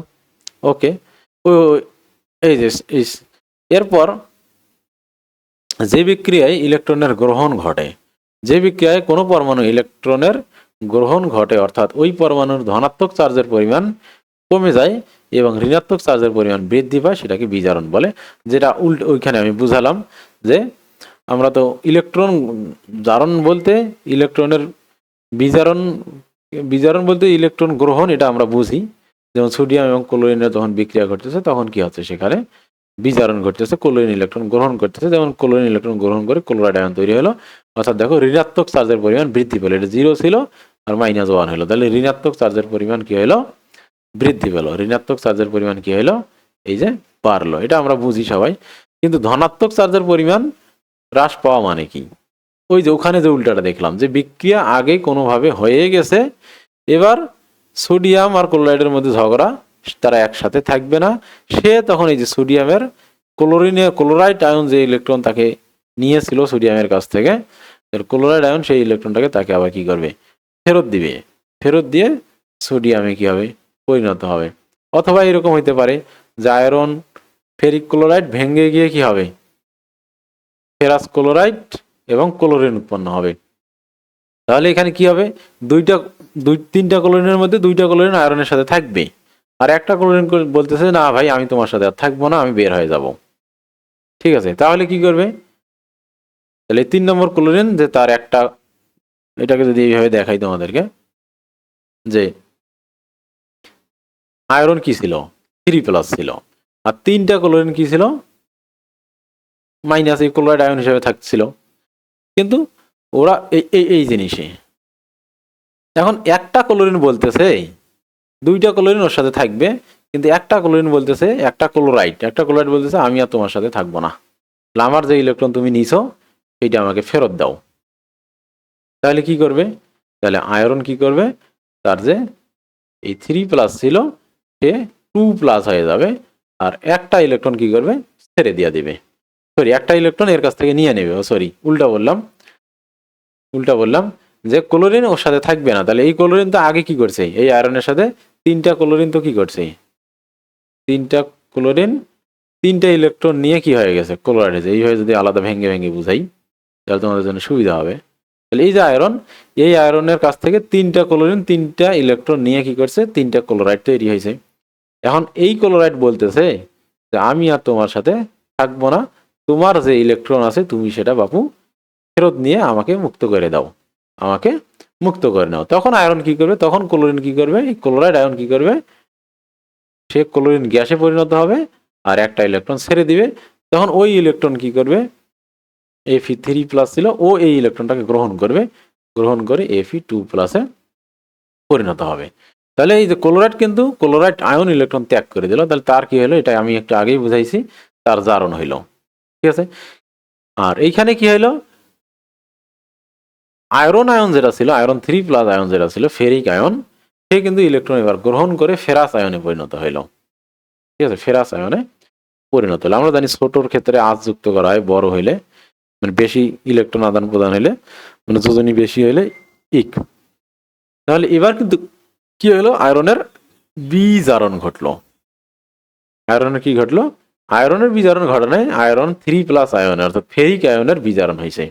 ওকে। এই যে এরপর যে বিক্রিয়ায় ইলেকট্রনের গ্রহণ ঘটে, যে বিক্রিয়ায় কোনো পরমাণু ইলেকট্রনের গ্রহণ ঘটে, অর্থাৎ ওই পরমাণুর ধনাত্মক চার্জের পরিমাণ কমে যায় এবং ঋণাত্মক চার্জের পরিমাণ বৃদ্ধি পায়, সেটাকে বিজারণ বলে। যেটা ওইখানে আমি বুঝালাম যে আমরা তো ইলেকট্রন জারণ বলতে ইলেকট্রনের বিজারণ, বিজারণ বলতে ইলেকট্রন গ্রহণ, এটা আমরা বুঝি। যেমন সোডিয়াম এবং ক্লোরিনের যখন বিক্রিয়া ঘটতেছে তখন কি হচ্ছে, সেখানে বিজারণ ঘটতেছে, ক্লোরিন ইলেকট্রন গ্রহণ করতেছে। যেমন ক্লোরিন ইলেকট্রন গ্রহণ করে ক্লোরাইড আয়ন তৈরি হলো, অর্থাৎ দেখো ঋণাত্মক চার্জের পরিমাণ বৃদ্ধি পেল। এটা 0 ছিল আর -1 হলো, তাহলে ঋণাত্মক চার্জের পরিমাণ কি হলো, বৃদ্ধি পেল। ঋণাত্মক চার্জের পরিমাণ কি হলো, এই যে বাড়লো। এটা আমরা বুঝি সবাই। কিন্তু ধনাত্মক চার্জের পরিমাণ হ্রাস পাওয়া মানে কি, ওই যে ওখানে যে উল্টাটা দেখলাম, যে বিক্রিয়া আগে কোনোভাবে হয়ে গেছে, এবার সোডিয়াম আর ক্লোরাইডের মধ্যে ঝগড়া, তারা একসাথে থাকবে না। সে তখন এই যে সোডিয়ামের ক্লোরাইড আয়ন যে ইলেকট্রন তাকে নিয়েছিল সোডিয়ামের কাছ থেকে, ক্লোরাইড আয়ন সেই ইলেকট্রনটাকে তাকে আবার কি করবে, ফেরত দিবে। ফেরত দিয়ে সোডিয়ামে কি হবে, পরিণত হবে। অথবা এরকম হইতে পারে যে আয়রন ফেরিক ক্লোরাইড ভেঙে গিয়ে কি হবে, ফেরাস ক্লোরাইড এবং ক্লোরিন উৎপন্ন হবে। তাহলে এখানে কি হবে, তিনটা ক্লোরিনের মধ্যে দুইটা ক্লোরিন আয়রনের সাথে থাকবে, আর একটা ক্লোরিন বলতেছে না ভাই আমি তোমার সাথে আর থাকবো না, আমি বের হয়ে যাব। ঠিক আছে, তাহলে কি করবে, তাহলে 3 নম্বর ক্লোরিন যে তার একটা, এটাকে যদি এইভাবে দেখাই তোমাদেরকে, যে আয়রন কি ছিল, 3+ ছিল, আর 3টা ক্লোরিন কি ছিল, মাইনাস, এই ক্লোরাইড আয়ন হিসেবে থাকছিল। কিন্তু ওরা এই জিনিসে এখন একটা ক্লোরিন বলতেছে, দুইটা ক্লোরিন ওর সাথে থাকবে, কিন্তু একটা ক্লোরিন বলতেছে, একটা ক্লোরাইড বলতেছে আমি আর তোমার সাথে থাকবো না, আমার যে ইলেকট্রন তুমি নিছো সেইটা আমাকে ফেরত দাও। তাহলে কি করবে, তাহলে আয়রন কি করবে, তার যে এই 3+ ছিল সে 2+ হয়ে যাবে, আর একটা ইলেকট্রন কি করবে, ছেড়ে দিয়ে দিবে। সরি, একটা ইলেকট্রন এর কাছ থেকে নিয়ে নেবে। সরি, উল্টা বললাম যে ক্লোরিন ওর সাথে থাকবে না। তাহলে এই ক্লোরিন তো আগে কি করছে, এই আয়রনের সাথে 3টা ক্লোরিন তো কি করছে, 3টা ক্লোরিন 3টা ইলেকট্রন নিয়ে কি হয়ে গেছে, ক্লোরাইড হয়েছে। এইভাবে যদি আলাদা ভেঙে বুঝাই তাহলে তোমাদের জন্য সুবিধা হবে। তাহলে এই যে আয়রন, এই আয়রনের কাছ থেকে 3টা ক্লোরিন 3টা ইলেকট্রন নিয়ে কি করছে, 3টা ক্লোরাইড তৈরি হয়েছে। এখন এই ক্লোরাইড বলতেছে যে আমি আর তোমার সাথে থাকবো না, তোমার যে ইলেকট্রন আছে তুমি সেটা বাপু ফেরত নিয়ে আমাকে মুক্ত করে দাও, আমাকে মুক্ত করে নাও। তখন আয়রন কি করবে, তখন ক্লোরিন কি করবে, এই ক্লোরাইড আয়ন কি করবে, সে ক্লোরিন গ্যাসে পরিণত হবে আর একটা ইলেকট্রন ছেড়ে দিবে। তখন ওই ইলেকট্রন কি করবে, Fe3+ ছিল, ও এই ইলেকট্রনটাকে গ্রহণ করে Fe2+ এ পরিণত হবে। তাহলে এই যে ক্লোরাইড কিন্তু ক্লোরাইড আয়ন ইলেকট্রন ত্যাগ করে দিল, তাহলে তার কি হলো, এটা আমি একটু আগেই বুঝাইছি, তার জারণ হইল। ঠিক আছে, আর এইখানে কি হইলো, আয়রন আয়ন যেটা ছিল, আয়রন 3+ আয়ন যেটা ছিল, ফেরিক আয়ন, সে কিন্তু ইলেকট্রন এবার গ্রহণ করে ফেরাস আয়নে পরিণত হইল। ঠিক আছে, ফেরাস আয়নে পরিণত হলো। আমরা জানি ছোটর ক্ষেত্রে আজ যুক্ত করা হয়, বড় হইলে মানে বেশি ইলেকট্রন আদান প্রদান হইলে, মানে যোজনী বেশি হইলে ইক। তাহলে এবার কিন্তু কি হলো, আয়রনের বিজারণ ঘটলো। আয়রনের কি ঘটলো, আয়রনের বিজারণ ঘটনায় আয়রন 3+ আয়নের অর্থাৎ ফেরিক আয়নের বিজারণ হয়েছে,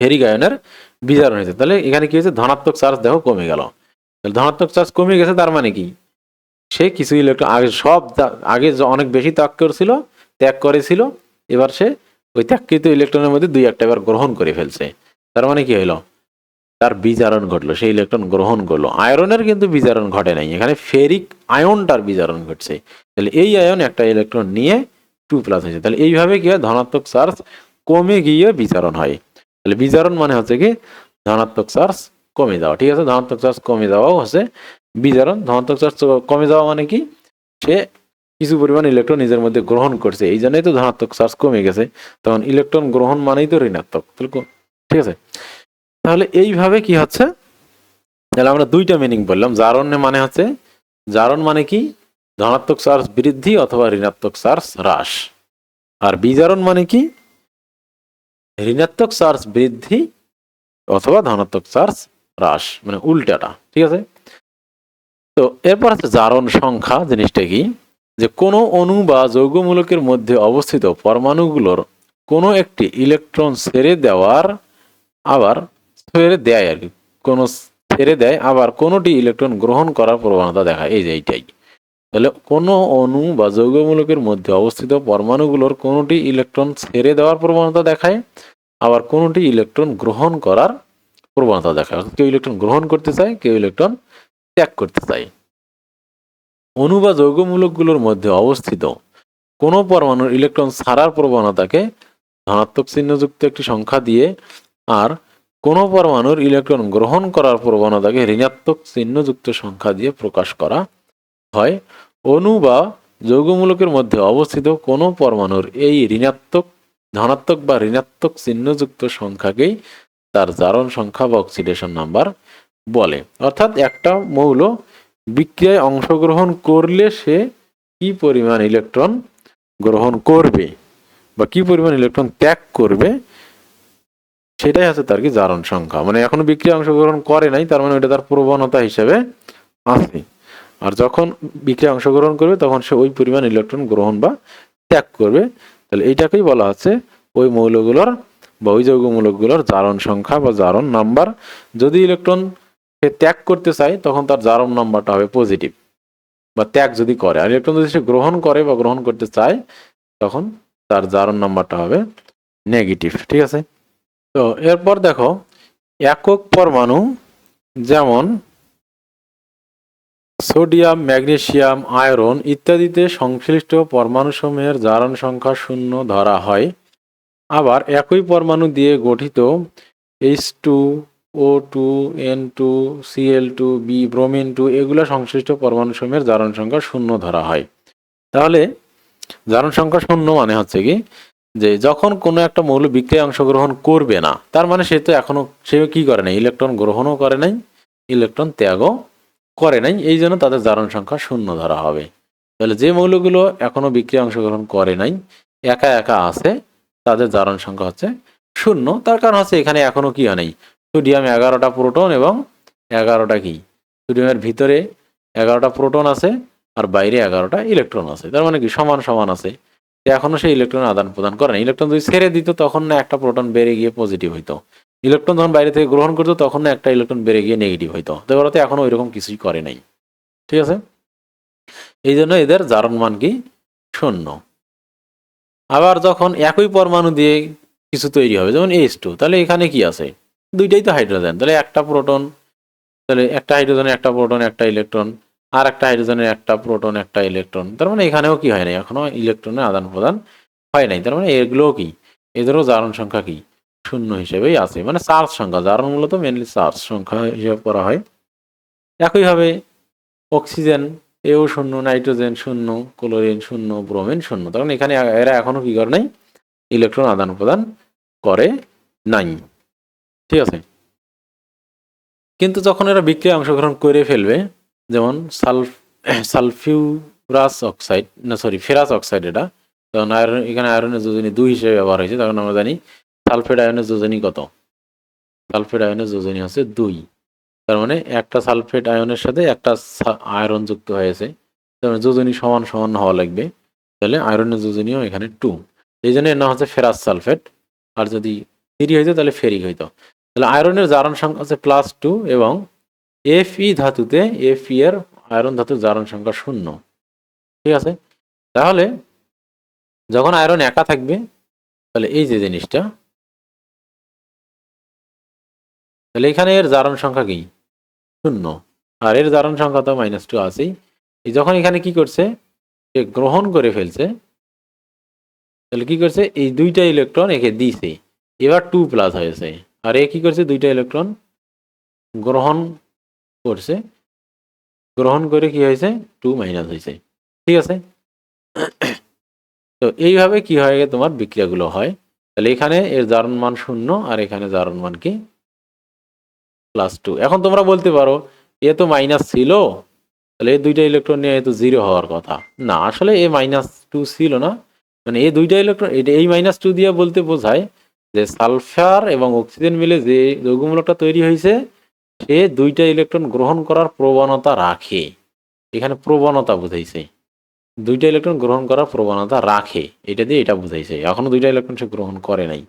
ফেরিক আয়নের বিজারণ হয়েছে। তাহলে এখানে কি হয়েছে, ধনাত্মক চার্জ দেখো কমে গেল। ধনাত্মক চার্জ কমে গেছে, তার মানে কি, সে কিছু ইলেকট্রন আগে আগে অনেক বেশি ত্যাগ করেছিল, এবার সে ওই ত্যাগকৃত ইলেকট্রনের মধ্যে দুই একটা এবার গ্রহণ করে ফেলছে। তার মানে কি হইলো, তার বিজারণ ঘটলো, সেই ইলেকট্রন গ্রহণ করলো। আয়রনের কিন্তু বিজারণ ঘটে নাই, এখানে ফেরিক আয়নটার বিজারণ ঘটছে। তাহলে এই আয়ন একটা ইলেকট্রন নিয়ে 2+ হয়েছে। তাহলে এইভাবে কি হয়, ধনাত্মক চার্জ কমে গিয়ে বিজারণ হয়। তাহলে বিজারণ মানে হচ্ছে কি ধনাত্মক চার্জ কমে যাওয়া। ঠিক আছে, ধনাত্মক চার্জ কমে যাওয়াও হচ্ছে বিজারণ। ধনাত্মক চার্জ কমে যাওয়া মানে কি, সে কিছু পরিমাণ ইলেকট্রন নিজের মধ্যে গ্রহণ করছে, এই জন্যই তো ধনাত্মক চার্জ কমে গেছে। তখন ইলেকট্রন গ্রহণ মানেই তো ঋণাত্মক। ঠিক আছে, তাহলে এইভাবে কি হচ্ছে, তাহলে আমরা দুইটা মিনিং বললাম। জারণ মানে হচ্ছে, জারণ মানে কি ধনাত্মক চার্জ বৃদ্ধি অথবা ঋণাত্মক চার্জ হ্রাস। আর বিজারণ মানে কি ঋণাত্মক চার্জ বৃদ্ধি অথবা ধনাত্মক চার্জ হ্রাস, মানে উল্টাটা। ঠিক আছে, তো এরপর আছে জারণ সংখ্যা। জিনিসটা কি, যে কোনো অণু বা যৌগমূলকের মধ্যে অবস্থিত পরমাণুগুলোর কোনো একটি ইলেকট্রন ছেড়ে দেয় আর কি, কোনো ছেড়ে দেয়, আবার কোনোটি ইলেকট্রন গ্রহণ করার প্রবণতা দেখায়। এই যে এইটাই, তাহলে কোনো অণু বা যৌগমূলকের মধ্যে অবস্থিত পরমাণুগুলোর কোনোটি ইলেকট্রন ছেড়ে দেওয়ার প্রবণতা দেখায়, আবার কোনোটি ইলেকট্রন গ্রহণ করার প্রবণতা দেখায়। কেউ ইলেকট্রন গ্রহণ করতে চায়, কেউ ইলেকট্রন ত্যাগ করতে চায়। অণু বা যৌগমূলকগুলোর মধ্যে অবস্থিত কোনো পরমাণুর ইলেকট্রন ছাড়ার প্রবণতাকে ধনাত্মক চিহ্নযুক্ত একটি সংখ্যা দিয়ে, আর কোনো পরমাণুর ইলেকট্রন গ্রহণ করার প্রবণতাকে ঋণাত্মক চিহ্নযুক্ত সংখ্যা দিয়ে প্রকাশ করা হয়। অণু বা যৌগমূলকের মধ্যে অবস্থিত কোনো পরমাণুর এই ধনাত্মক বা ঋণাত্মক চিহ্নযুক্ত সংখ্যাকেই তার জারণ সংখ্যা বা অক্সিডেশন নাম্বার বলে। অর্থাৎ একটা মৌল বিক্রিয়ায় অংশগ্রহণ করলে সে কি পরিমাণ ইলেকট্রন গ্রহণ করবে বা কি পরিমাণ ইলেকট্রন ত্যাগ করবে, সেটাই আছে তার কি জারণ সংখ্যা। মানে এখনো বিক্রিয়া অংশগ্রহণ করে নাই, তার মানে ওটা তার প্রবণতা হিসেবে আছে। আর যখন বিক্রিয়া অংশগ্রহণ করবে তখন সে ওই পরিমাণ ইলেকট্রন গ্রহণ বা ত্যাগ করবে। তাহলে এইটাকেই বলা হচ্ছে ওই মৌলগুলোর বা ওই যৌগমূলকগুলোর জারণ সংখ্যা বা জারণ নাম্বার। যদি ইলেকট্রন সে ত্যাগ করতে চায় তখন তার জারণ নাম্বারটা হবে পজিটিভ, বা ত্যাগ যদি করে। আর ইলেকট্রন যদি সে গ্রহণ করে বা গ্রহণ করতে চায় তখন তার জারণ নাম্বারটা হবে নেগেটিভ। ঠিক আছে, তো এরপর দেখো একক পরমাণু যেমন সোডিয়াম, ম্যাগনেসিয়াম, আয়রন ইত্যাদিতে সংশ্লিষ্ট পরমাণুসমূহের জারণ সংখ্যা 0 ধরা হয়। আবার একই পরমাণু দিয়ে গঠিত H2, O2, N2, Cl2, B, bromine 2 এগুলো সংশ্লিষ্ট পরমাণুসমূহের জারণ সংখ্যা 0 ধরা হয়। তাহলে জারণ সংখ্যা 0 মানে হচ্ছে কি, যে যখন কোনো একটা মৌল বিক্রিয়ায় অংশগ্রহণ করবে না, তার মানে সে তো এখনো সে কি করে নাই, ইলেকট্রন গ্রহণও করে নাই, ইলেকট্রন ত্যাগও করে নাই, এই জন্য তাদের জারণ সংখ্যা 0 ধরা হবে। তাহলে যে মৌলগুলো এখনো বিক্রিয়ায় অংশগ্রহণ করে নাই, একা একা আছে, তাদের জারণ সংখ্যা হচ্ছে 0। তার কারণ হচ্ছে এখানে এখনো কি হয় নাই, সোডিয়াম 11টা প্রোটন এবং 11টা কি, সোডিয়ামের ভিতরে 11টা প্রোটন আছে আর বাইরে 11টা ইলেকট্রন আছে, তার মানে কি সমান সমান আছে। এখনো সেই ইলেকট্রন আদান প্রদান করে না। ইলেকট্রন যদি ছেড়ে দিত তখন না একটা প্রোটন বেড়ে গিয়ে পজিটিভ হইতো, ইলেকট্রন যখন বাইরে থেকে গ্রহণ করতো তখন না একটা ইলেকট্রন বেড়ে গিয়ে নেগেটিভ হইতো। তো ওরা তো এখনো ওইরকম কিছুই করে নাই। ঠিক আছে, এই জন্য এদের জারণ মান কি 0। আবার যখন একই পরমাণু দিয়ে কিছু তৈরি হবে যেমন H2, তাহলে এখানে কি আছে, দুইটাই তো হাইড্রোজেন, তাহলে একটা প্রোটন, তাহলে একটা হাইড্রোজেনের একটা প্রোটন একটা ইলেকট্রন, আর একটা হাইড্রোজেনের একটা প্রোটন একটা ইলেকট্রন, তার মানে এখানেও কি হয় নাই, এখনো ইলেকট্রনের আদান প্রদান হয় নাই। তার মানে এগুলোও কি, এদেরও জারণ সংখ্যা কি 0 হিসেবেই আছে। মানে চার্জ সংখ্যা, জারণ মূলত মেনলি চার্জ সংখ্যা হিসাব করা হয়। একইভাবে অক্সিজেন এও 0, নাইট্রোজেন 0, ক্লোরিন 0, ব্রোমিন 0, তখন এখানে এরা এখনো কি করে নাই, ইলেকট্রন আদান প্রদান করে নাই। ঠিক আছে, কিন্তু যখন এরা বিক্রিয়ায় অংশগ্রহণ করে ফেলবে, যেমন সালফিউরাস অক্সাইড, না সরি ফেরাস অক্সাইড, এটা তখন আয়রন, এখানে আয়রনের যোজনী 2 হিসেবে ব্যবহার হয়েছে। তখন আমরা জানি সালফেট আয়নের যোজনী কত, সালফেট আয়নের যোজনী হচ্ছে 2। তার মানে একটা সালফেট আয়নের সাথে একটা আয়রন যুক্ত হয়েছে, তার মানে যোজনী সমান সমান হওয়া লাগবে। তাহলে আয়রনের যোজনীও এখানে 2, এই জন্য এর নাম হচ্ছে ফেরাস সালফেট। আর যদি ফেরি হইতো তাহলে ফেরিক হইতো। তাহলে আয়রনের জারণ সংখ্যা হচ্ছে +2 এবং Fe ধাতুতে Fe এর আয়রন ধাতুর জারণ সংখ্যা 0। ঠিক আছে, তাহলে যখন আয়রন একা থাকবে তাহলে এই যে জিনিসটা, তাহলে এখানে এর জারণ সংখ্যা কি 0, আর এর জারণ সংখ্যা তো -2 আছেই। এই যখন এখানে কি করছে, সে গ্রহণ করে ফেলছে, তাহলে কি করছে, এই দুইটা ইলেকট্রন একে দিছে, এবার 2+ হয়েছে, আর এ কি করছে, দুইটা ইলেকট্রন গ্রহণ করছে, গ্রহণ করে কি হয়েছে, 2- হয়েছে। ঠিক আছে, তো এইভাবে কি হয় তোমার বিক্রিয়াগুলো হয়। তাহলে এখানে এর জারণ মান 0 আর এখানে জারণ মান কি +2। এখন তোমরা বলতে পারো এ তো মাইনাস ছিল, তাহলে এই দুইটা ইলেকট্রন নিয়ে তো 0 হওয়ার কথা না। আসলে এ -2 ছিল না, মানে এই দুইটা ইলেকট্রন, এই -2 দিয়ে বলতে বোঝায় যে সালফার এবং অক্সিজেন মিলে যে যৌগমূলকটা তৈরি হয়েছে, সে দুইটা ইলেকট্রন গ্রহণ করার প্রবণতা রাখে। এখানে প্রবণতা বুঝাইছে, দুইটা ইলেকট্রন গ্রহণ করার প্রবণতা রাখে, এটা দিয়ে এটা বুঝাইছে। এখনো দুইটা ইলেকট্রন সে গ্রহণ করে নাই,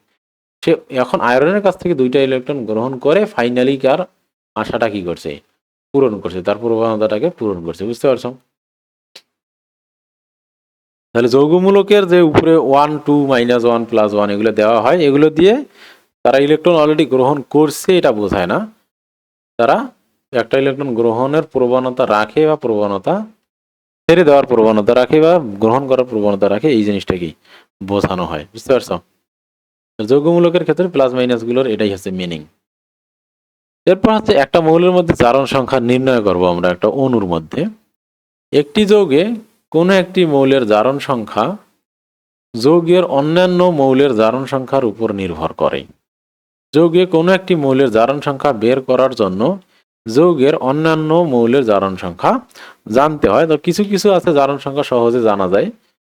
সে এখন আয়রনের কাছ থেকে দুইটা ইলেকট্রন গ্রহণ করে ফাইনালি কার আশাটা কি করছে, পূরণ করছে, তার প্রবণতাটাকে পূরণ করছে। বুঝতে পারছো? তাহলে যৌগমূলকের যে উপরে 1, 2, -1, +1 এগুলো দেওয়া হয়, এগুলো দিয়ে তারা ইলেকট্রন অলরেডি গ্রহণ করছে এটা বোঝায় না, তারা একটা ইলেকট্রন গ্রহণের প্রবণতা রাখে বা প্রবণতা ছেড়ে দেওয়ার প্রবণতা রাখে বা গ্রহণ করার প্রবণতা রাখে, এই জিনিসটা কি বোঝানো হয়। বুঝতে পারছো? যৌগমূলকের ক্ষেত্রে প্লাস গুলোর এটাই হচ্ছে মিনিং। এরপর হচ্ছে একটা মৌলের মধ্যে জারণ সংখ্যা নির্ণয় করব আমরা একটা অণুর মধ্যে। একটি যৌগে কোনো একটি মৌলের জারণ সংখ্যা যৌগের অন্যান্য মৌলের জারণ সংখ্যার উপর নির্ভর করে। যৌগে কোনো একটি মৌলের জারণ সংখ্যা বের করার জন্য যৌগের অন্যান্য মৌলের জারণ সংখ্যা জানতে হয়। তো কিছু কিছু আছে জারণ সংখ্যা সহজে জানা যায়,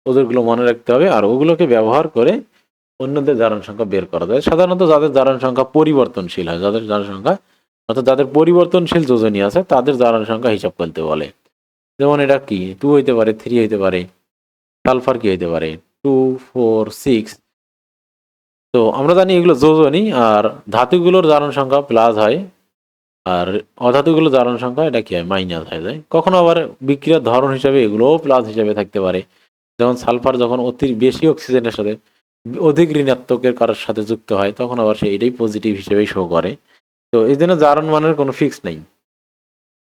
ওদেরগুলো মনে রাখতে হবে, আর ওগুলোকে ব্যবহার করে অন্যদের জারণ সংখ্যা বের করা যায়। সাধারণত যাদের জারণ সংখ্যা পরিবর্তনশীল হয়, যাদের জারণ সংখ্যা অর্থাৎ যাদের পরিবর্তনশীল যোজনী আছে, তাদের জারণ সংখ্যা হিসাব করতে বলে। যেমন এটা কি 2 হইতে পারে, 3 হইতে পারে, সালফার কি হইতে পারে 2, 4, 6। তো আমরা জানি এগুলো যোজনী, আর ধাতুগুলোর জারণ সংখ্যা প্লাস হয়, আর অধাতুগুলোর জারণ সংখ্যা এটা কি হয়, মাইনাস হয়ে যায়। কখনো আবার বিক্রিয়ার ধরন হিসাবে এগুলোও প্লাস হিসাবে থাকতে পারে। যেমন সালফার যখন অতি বেশি অক্সিজেনের সাথে অধিক ঋণাত্মকের কারোর সাথে যুক্ত হয়, তখন আবার সে এটাই পজিটিভ হিসেবেই শো করে। তো এই জন্য জারণ মানের কোনো ফিক্স নেই।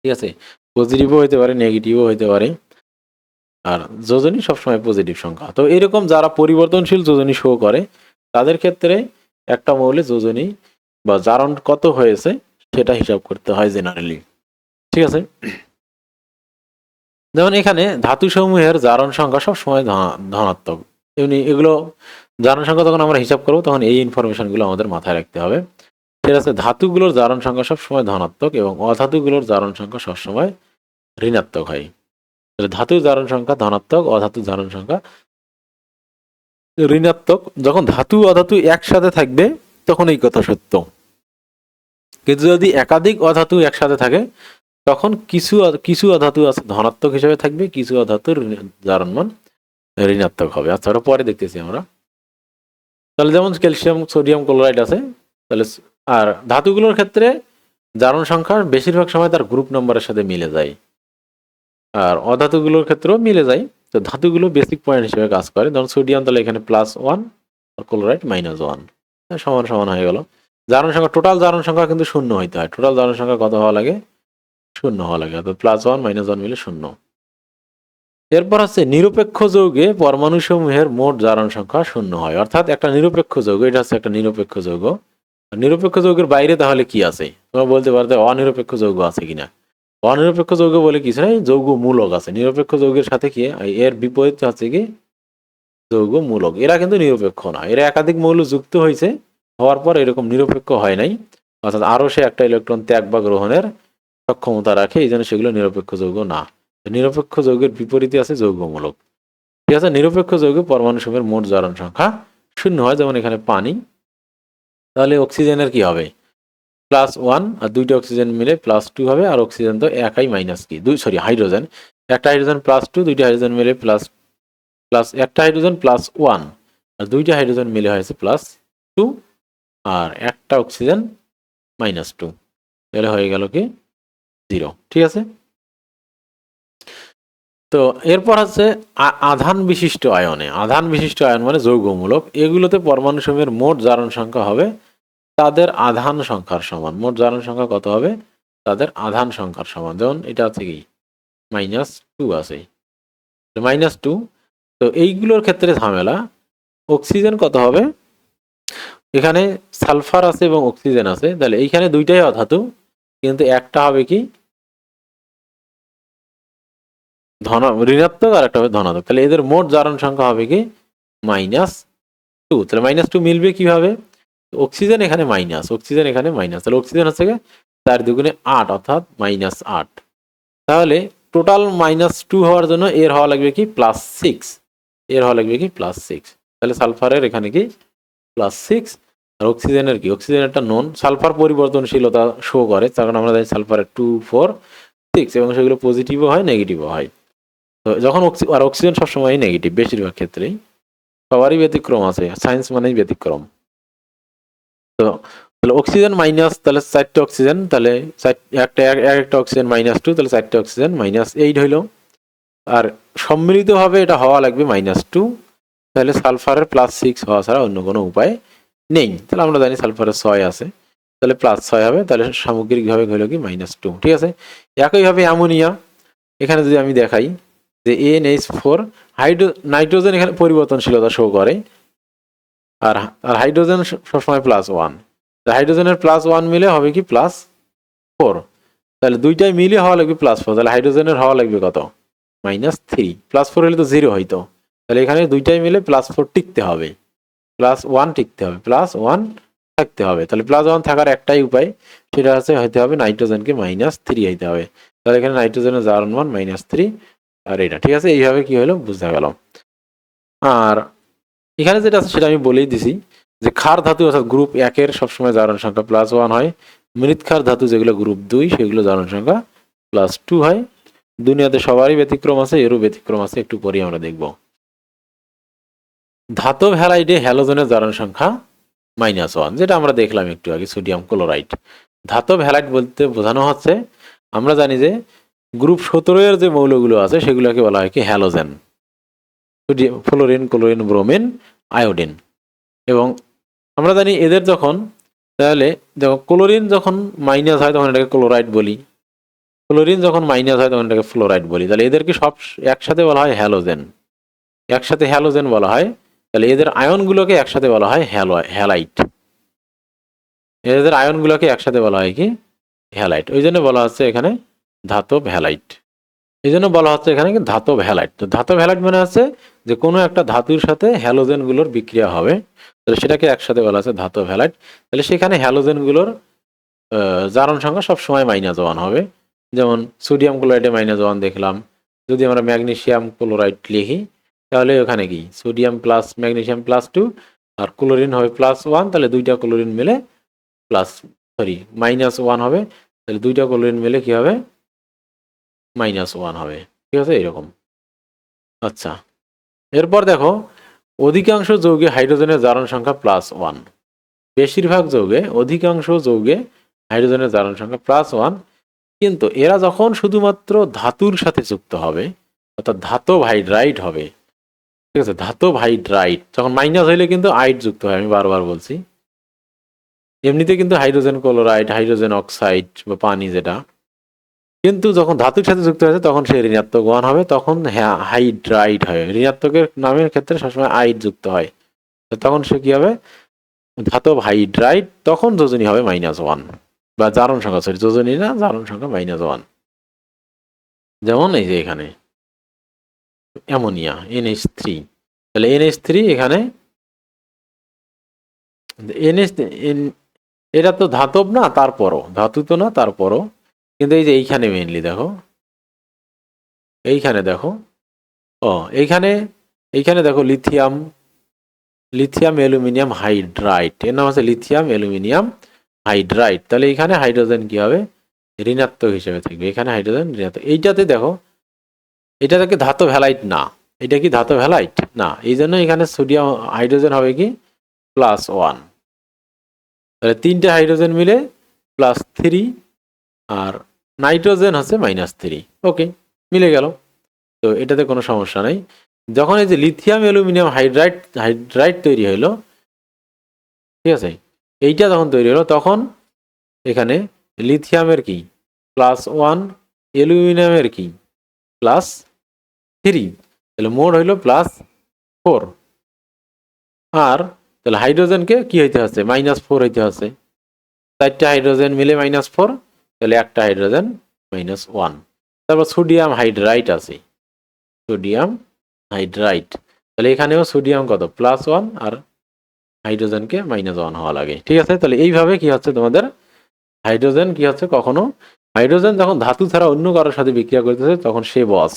ঠিক আছে, পজিটিভও হইতে পারে, নেগেটিভও হইতে পারে, আর যোজনী সবসময় পজিটিভ সংখ্যা। তো এরকম যারা পরিবর্তনশীল যোজনী শো করে, তাদের ক্ষেত্রে একটা মৌলে যোজনী বা জারণ কত হয়েছে সেটা হিসাব করতে হয় জেনারেলি। ঠিক আছে, যেমন এখানে ধাতু সমূহের জারণ সংখ্যা সবসময় ধনাত্মক। এমনি এগুলো জারণ সংখ্যা যখন আমরা হিসাব করবো, তখন এই ইনফরমেশনগুলো আমাদের মাথায় রাখতে হবে। ঠিক আছে, ধাতুগুলোর জারণ সংখ্যা সবসময় ধনাত্মক এবং অধাতুগুলোর জারণ সংখ্যা সবসময় ঋণাত্মক হয়। ধাতুর জারণ সংখ্যা ধনাত্মক, অধাতুর জারণ সংখ্যা ঋণাত্মক। যখন ধাতু অধাতু একসাথে থাকবে তখন এই কথা সত্য, কিন্তু যদি একাধিক অধাতু একসাথে থাকে, তখন কিছু কিছু অধাতু আছে ধনাত্মক হিসেবে থাকবে, কিছু অধাতুর জারণ মান ঋণাত্মক হবে। আচ্ছা, ওটা পরে দেখতেছি আমরা। তাহলে যেমন ক্যালসিয়াম, সোডিয়াম ক্লোরাইড আছে, তাহলে আর ধাতুগুলোর ক্ষেত্রে জারণ সংখ্যা বেশিরভাগ সময় তার গ্রুপ নম্বরের সাথে মিলে যায়, আর অধাতুগুলোর ক্ষেত্রেও মিলে যায়। তো ধাতুগুলো বেসিক পয়েন্ট হিসেবে কাজ করে। ধরুন সোডিয়াম, তাহলে এখানে +1 আর ক্লোরাইড -1, সমান সমান হয়ে গেল। জারণ সংখ্যা, টোটাল জারণ সংখ্যা কিন্তু 0 হইতে হয়। টোটাল জারণ সংখ্যা কত হওয়া লাগে, 0 হওয়া লাগে, অর্থাৎ +1 -1 মিলে 0। এরপর হচ্ছে নিরপেক্ষ যৌগে পরমাণু সমূহের মোট জারণ সংখ্যা 0 হয়। অর্থাৎ একটা নিরপেক্ষ যৌগ, এটা হচ্ছে একটা নিরপেক্ষ যৌগ। নিরপেক্ষ যৌগের বাইরে তাহলে কি আছে, তোমরা বলতে পারতে অনিরপেক্ষ যৌগ আছে কিনা। অনিরপেক্ষ যৌগ বলে কিছু নাই, যৌগ মূলক আছে। নিরপেক্ষ যৌগের সাথে কি এর বিপরীত হচ্ছে কি যৌগ মূলক। এরা কিন্তু নিরপেক্ষ না, এরা একাধিক মৌল যুক্ত হয়েছে, হওয়ার পর এরকম নিরপেক্ষ হয় নাই, অর্থাৎ আরো সে একটা ইলেকট্রন ত্যাগ বা গ্রহণের সক্ষমতা রাখে, এই জন্য সেগুলো নিরপেক্ষ যৌগ না। নিরপেক্ষ যৌগের বিপরীতে আছে যৌগমূলক। ঠিক আছে, নিরপেক্ষ যৌগে পরমাণু সমূহের মোট জারণ সংখ্যা 0 হয়। যেমন এখানে পানি, তাহলে অক্সিজেনের কি হবে +1, আর দুইটা অক্সিজেন মিলে +2 হবে, আর অক্সিজেন তো একাই মাইনাস কি হাইড্রোজেন, একটা হাইড্রোজেন +2, দুইটা হাইড্রোজেন মিলে প্লাস প্লাস, একটা হাইড্রোজেন +1 আর দুইটা হাইড্রোজেন মিলে হয়েছে +2, আর একটা অক্সিজেন -2, তাহলে হয়ে গেল কি 0। ঠিক আছে, তো এরপর হচ্ছে আধান বিশিষ্ট আয়নে। আধান বিশিষ্ট আয়ন মানে যৌগমূলক। এগুলোতে পরমাণু সমূহের মোট জারণ সংখ্যা হবে তাদের আধান সংখ্যার সমান। মোট জারণ সংখ্যা কত হবে? তাদের আধান সংখ্যার সমান। যেমন এটা আছে কি -2 আছে, -2। তো এইগুলোর ক্ষেত্রে ঝামেলা। অক্সিজেন কত হবে? এখানে সালফার আছে এবং অক্সিজেন আছে, তাহলে এইখানে দুইটাই অধাতু, কিন্তু একটা হবে কি ঋণাত্মক আর একটা হবে ধনাত্মক। তাহলে এদের মোট জারণ সংখ্যা হবে কি -2। তাহলে -2 মিলবে কিভাবে? অক্সিজেন এখানে মাইনাস, অক্সিজেন এখানে মাইনাস, তাহলে অক্সিজেন হচ্ছে 4 দুগুণে 8 অর্থাৎ -8। তাহলে টোটাল -2 হওয়ার জন্য এর হওয়া লাগবে কি +6, এর হওয়া লাগবে কি +6। তাহলে সালফারের এখানে কি +6, আর অক্সিজেনের কি, অক্সিজেনেরটা নন। সালফার পরিবর্তনশীলতা শো করে, কারণ আমরা জানি সালফারের 2, 4, 6 এবং সেগুলো পজিটিভও হয় নেগেটিভও হয়। তো যখন আর অক্সিজেন সবসময় নেগেটিভ, বেশিরভাগ ক্ষেত্রেই, সবারই ব্যতিক্রম আছে, সায়েন্স মানেই ব্যতিক্রম। তো তাহলে অক্সিজেন মাইনাস, তাহলে 4টে অক্সিজেন, তাহলে একটা অক্সিজেন -2, তাহলে 4টে অক্সিজেন -8 হইল। আর সম্মিলিতভাবে এটা হওয়া লাগবে -2, তাহলে সালফারের +6 হওয়া ছাড়া অন্য কোনো উপায় নেই। তাহলে আমরা জানি সালফারের 6 আছে, তাহলে +6 হবে, তাহলে সামগ্রিকভাবে হলো কি -2। ঠিক আছে। একইভাবে অ্যামোনিয়া, এখানে যদি আমি দেখাই যে NH4, নাইট্রোজেন এখানে পরিবর্তনশীলতা শো করে, আর হাইড্রোজেন সবসময় +1। হাইড্রোজেনের +1 মিলে হবে কি +4, তাহলে দুইটাই মিলে হওয়া লাগবে +4। তাহলে হাইড্রোজেনের হওয়া লাগবে কত? -3। +4 হলে তো 0 হইতো, তাহলে এখানে দুইটাই মিলে +4 টিকতে হবে, +1 টিকতে হবে, +1 থাকতে হবে। তাহলে +1 থাকার একটাই উপায়, সেটা হচ্ছে হইতে হবে নাইট্রোজেনকে -3 হইতে হবে। তাহলে এখানে নাইট্রোজেনের জারণ মান -3, আর এটা ঠিক আছে। এইভাবে কি হলো বুঝতে গেল। আর এখানে যেটা আছে সেটা আমি বলেই দিছি যে ক্ষার ধাতু অর্থাৎ গ্রুপ 1-এর সবসময় জারণ সংখ্যা +1 হয়। মৃৎক্ষার ধাতু যেগুলো গ্রুপ 2, সেগুলো জারণ সংখ্যা +2 হয়। দুনিয়াতে সবারই ব্যতিক্রম আছে, এরও ব্যতিক্রম আছে, একটু পরেই আমরা দেখব। ধাতব হ্যালাইডে হ্যালোজেনের জারণ সংখ্যা -1, যেটা আমরা দেখলাম একটু আগে, সোডিয়াম ক্লোরাইড। ধাতব হ্যালাইড বলতে বোঝানো হচ্ছে, আমরা জানি যে গ্রুপ 17-এর যে মৌলগুলো আছে সেগুলোকে বলা হয় কি halogen. Fluorine, chlorine, bromine, iodine. এবং আমরা জানি এদের যখন, তাহলে যখন ক্লোরিন যখন মাইনাস হয় তখন এটাকে ক্লোরাইড বলি, ক্লোরিন যখন মাইনাস হয় তখন এটাকে ফ্লোরাইড বলি। তাহলে এদেরকে সব একসাথে বলা হয় হ্যালোজেন, একসাথে হ্যালোজেন বলা হয়। তাহলে এদের আয়নগুলোকে একসাথে বলা হয় হ্যালাইট, এদের আয়নগুলোকে একসাথে বলা হয় কি হ্যালাইট। ওই জন্য বলা হচ্ছে এখানে ধাতব হ্যালাইট, এই জন্য বলা হচ্ছে এখানে কি ধাতব হ্যালাইট। তো ধাতব হ্যালাইট মানে হচ্ছে যে কোনো একটা ধাতুর সাথে হ্যালোজেনগুলোর বিক্রিয়া হবে, তাহলে সেটাকে একসাথে বলা হচ্ছে ধাতব হ্যালাইট। তাহলে সেখানে হ্যালোজেনগুলোর জারণ সংখ্যা সবসময় -1 হবে। যেমন সোডিয়াম ক্লোরাইডে -1 দেখলাম। যদি আমরা ম্যাগনেসিয়াম ক্লোরাইড লিখি তাহলে ওখানে কি সোডিয়াম প্লাস ম্যাগনেসিয়াম +2 আর ক্লোরিন হবে +1, তাহলে দুইটা ক্লোরিন মিলে -1 হবে, তাহলে দুইটা ক্লোরিন মিলে কি হবে -1 হবে। ঠিক আছে, এরকম। আচ্ছা, এরপর দেখো অধিকাংশ যৌগে হাইড্রোজেনের জারণ সংখ্যা +1। বেশিরভাগ যৌগে, অধিকাংশ যৌগে হাইড্রোজেনের জারণ সংখ্যা +1, কিন্তু এরা যখন শুধুমাত্র ধাতুর সাথে যুক্ত হবে, অর্থাৎ ধাতব হাইড্রাইড হবে। ঠিক আছে, ধাতব হাইড্রাইড যখন মাইনাস হইলে কিন্তু আইড যুক্ত হয়, আমি বারবার বলছি। এমনিতে কিন্তু হাইড্রোজেন ক্লোরাইড, হাইড্রোজেন অক্সাইড বা পানি যেটা, কিন্তু যখন ধাতুর সাথে যুক্ত হয়েছে তখন সে ঋণাত্মক 1 হবে, তখন হাইড্রাইড হয়। ঋণাত্মকের নামের ক্ষেত্রে সবসময় আইড যুক্ত হয়, তখন সে কি হবে ধাতব হাইড্রাইড। তখন যোজনী হবে -1, বা জারণ সংখ্যা, সরি যোজনী না, জারণ সংখ্যা -1। যেমন এই যে এখানে অ্যামোনিয়া NH3, তাহলে NH3 এখানে এটা তো ধাতব না, তারপরও ধাতু তো না, তারপরও কিন্তু এই যে এইখানে মেইনলি দেখো, এইখানে দেখো, এইখানে এইখানে দেখো লিথিয়াম, লিথিয়াম অ্যালুমিনিয়াম হাইড্রাইড, এর নাম আছে লিথিয়াম অ্যালুমিনিয়াম হাইড্রাইড। তাহলে এখানে হাইড্রোজেন কি হবে ঋণাত্মক হিসেবে থাকবে, এখানে হাইড্রোজেন ঋণাত্মক। এইটাতে দেখো, এটা থেকে ধাতব হ্যালাইট না, এটা কি ধাতব হ্যালাইট না, এই জন্য এখানে সোডিয়াম হাইড্রোজেন হবে কি +1। তাহলে তিনটে হাইড্রোজেন মিলে +3, আর নাইট্রোজেন হচ্ছে -3। ওকে, মিলে গেল। তো এটাতে কোনো সমস্যা নেই। যখন এই যে লিথিয়াম অ্যালুমিনিয়াম হাইড্রাইড তৈরি হলো, ঠিক আছে, এইটা যখন তৈরি হলো তখন এখানে লিথিয়ামের কি +1, অ্যালুমিনিয়ামের কি +3, তাহলে মোট হইল +4। আর তাহলে হাইড্রোজেনকে কি হইতে হচ্ছে -4 হইতে হচ্ছে, 4টা হাইড্রোজেন মিলে -4, তাহলে একটা হাইড্রোজেন -1। তারপর সোডিয়াম হাইড্রাইড আছে, সোডিয়াম হাইড্রাইড, তাহলে এখানেও সোডিয়াম কত +1 আর হাইড্রোজেনকে -1 হওয়া লাগে, ঠিক আছে। তাহলে এইভাবে কি হচ্ছে তোমাদের হাইড্রোজেন কি হচ্ছে, কখনো হাইড্রোজেন যখন ধাতু ছাড়া অন্য কারোর সাথে বিক্রিয়া করতেছে তখন সে বস,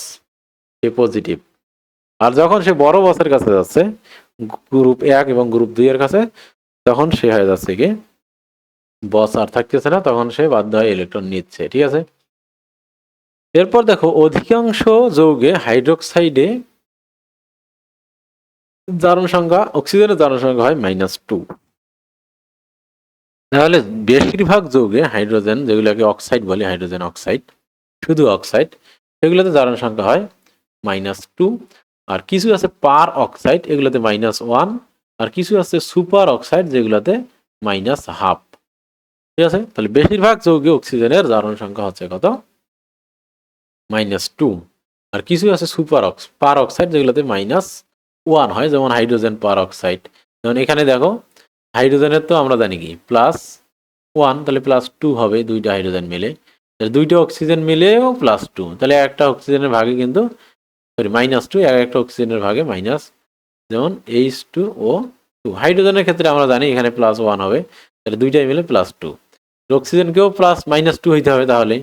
সে পজিটিভ। আর যখন সে বড় বসের কাছে যাচ্ছে গ্রুপ 1 এবং গ্রুপ 2 এর কাছে, তখন সে হয়ে যাচ্ছে কি বস আর থাকতেছে না, তখন সে বাধ্য হয়ে ইলেকট্রন নিচ্ছে, ঠিক আছে। এরপর দেখো অধিকাংশ যৌগে হাইড্রোক্সাইডে জারণ সংখ্যা, অক্সিজেনের জারণ সংখ্যা হয় -2। তাহলে বেশিরভাগ যৌগে হাইড্রোজেন, যেগুলোকে অক্সাইড বলে, হাইড্রোজেন অক্সাইড, শুধু অক্সাইড, সেগুলোতে জারণ সংখ্যা হয় -2। আর কিছু আছে পার অক্সাইড, এগুলোতে -1। আর কিছু আছে সুপার অক্সাইড, যেগুলোতে -1/2, ঠিক আছে। তাহলে বেশিরভাগ যৌগে অক্সিজেনের জারণ সংখ্যা হচ্ছে কত -2। আর কিছু আছে পার অক্সাইড, যেগুলোতে -1 হয়, যেমন হাইড্রোজেন পার অক্সাইড। যেমন এখানে দেখো হাইড্রোজেনের তো আমরা জানি কি +1, তাহলে +2 হবে দুইটা হাইড্রোজেন মিলে, দুইটা অক্সিজেন মিলেও +2, তাহলে একটা অক্সিজেনের ভাগে কিন্তু সরি -2, একটা অক্সিজেনের ভাগে মাইনাস, যেমন H2O2। হাইড্রোজেনের ক্ষেত্রে আমরা জানি এখানে +1 হবে, তাহলে দুইটাই মিলে +2। অক্সিজেনকেও -2 হইতে হবে, তাহলে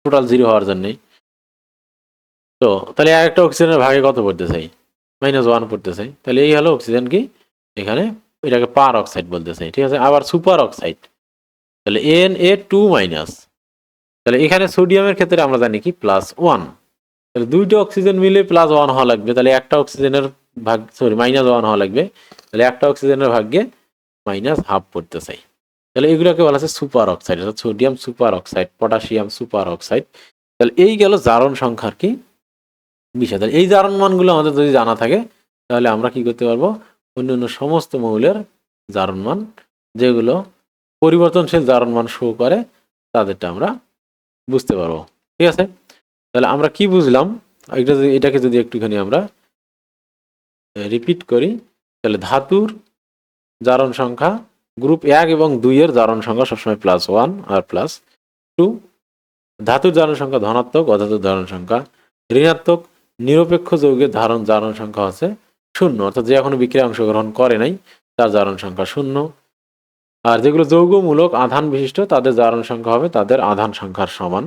টোটাল 0 হওয়ার জন্য। তো তাহলে একটা অক্সিজেনের ভাগে কত পড়তে চাই -1 পড়তে চাই, তাহলে এই হলো অক্সিজেন কি এখানে, এটাকে পার অক্সাইড বলতে চাই, ঠিক আছে। আবার সুপার অক্সাইড, তাহলে Na2-, তাহলে এখানে সোডিয়ামের ক্ষেত্রে আমরা জানি কি +1, তাহলে দুইটা অক্সিজেন মিলে +1 হওয়া লাগবে, তাহলে একটা অক্সিজেনের ভাগ -1 হওয়া লাগবে, তাহলে একটা অক্সিজেনের ভাগ্যে -1/2 পড়তে চাই, তাহলে এগুলোকে বলা আছে সুপার অক্সাইড, অর্থাৎ sodium super oxide, potassium super oxide. তাহলে এই গেল জারণ সংখ্যার কি বিষয়। তাহলে এই জারণ মানগুলো আমাদের যদি জানা থাকে, তাহলে আমরা কি করতে পারবো, অন্যান্য সমস্ত মৌলের জারণ মান, যেগুলো পরিবর্তনশীল জারণ মান শো করে, তাদেরটা আমরা বুঝতে পারবো, ঠিক আছে। তাহলে আমরা কি বুঝলাম, এটাকে যদি একটুখানি আমরা রিপিট করি, তাহলে ধাতুর জারণ সংখ্যা গ্রুপ 1 এবং 2 এর জারণ সংখ্যা সবসময় +1 আর +2। ধাতুর জারণ সংখ্যা ধনাত্মক, অধাতুর জারণ সংখ্যা ঋণাত্মক। নিরপেক্ষ যৌগের জারণ সংখ্যা হচ্ছে 0, অর্থাৎ যে এখনো বিক্রিয়ায় অংশগ্রহণ করে নাই তার জারণ সংখ্যা 0। আর যেগুলো যৌগমূলক আধান বিশিষ্ট, তাদের জারণ সংখ্যা হবে তাদের আধান সংখ্যার সমান।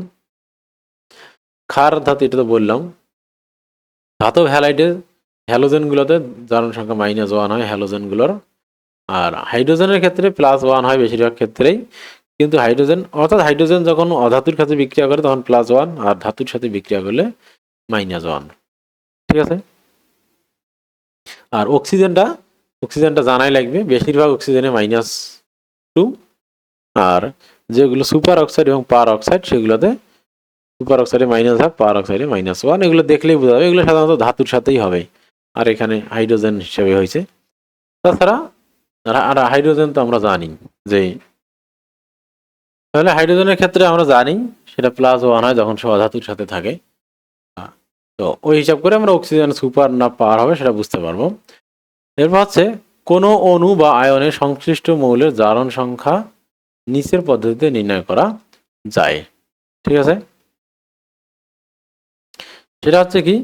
ক্ষার ধাতু, এটা তো বললাম। ধাতব হ্যালাইডের হ্যালোজেনগুলোতে জারণ সংখ্যা -1 হয় হ্যালোজেনগুলোর। আর হাইড্রোজেনের ক্ষেত্রে +1 হয় বেশিরভাগ ক্ষেত্রেই, কিন্তু হাইড্রোজেন যখন অধাতুর সাথে বিক্রিয়া করে তখন +1, আর ধাতুর সাথে বিক্রিয়া করলে -1, ঠিক আছে। আর অক্সিজেনটা জানাই লাগবে, বেশিরভাগ অক্সিজেনে -2। আর যেগুলো সুপার অক্সাইড এবং পার অক্সাইড, সেগুলোতে সুপার অক্সাইডে -1/2, পার অক্সাইডে -1। এগুলো দেখলেই বোঝা যাবে, এগুলো সাধারণত ধাতুর সাথেই হবে, আর এখানে হাইড্রোজেন হিসেবে হয়েছে। তাছাড়া আর হাইড্রোজেন তো আমরা জানি যে, তাহলে হাইড্রোজেনের ক্ষেত্রে আমরা জানি সেটা +1 হয় যখন সে অধাতুর সাথে থাকে। তো ওই হিসাব করে আমরা অক্সিজেন সুপার না পার হবে সেটা বুঝতে পারবো। এরপর হচ্ছে কোনো অণু বা আয়নে সংশ্লিষ্ট মৌলের জারণ সংখ্যা নিচের পদ্ধতিতে নির্ণয় করা যায়, ঠিক আছে। সেটা হচ্ছে কি,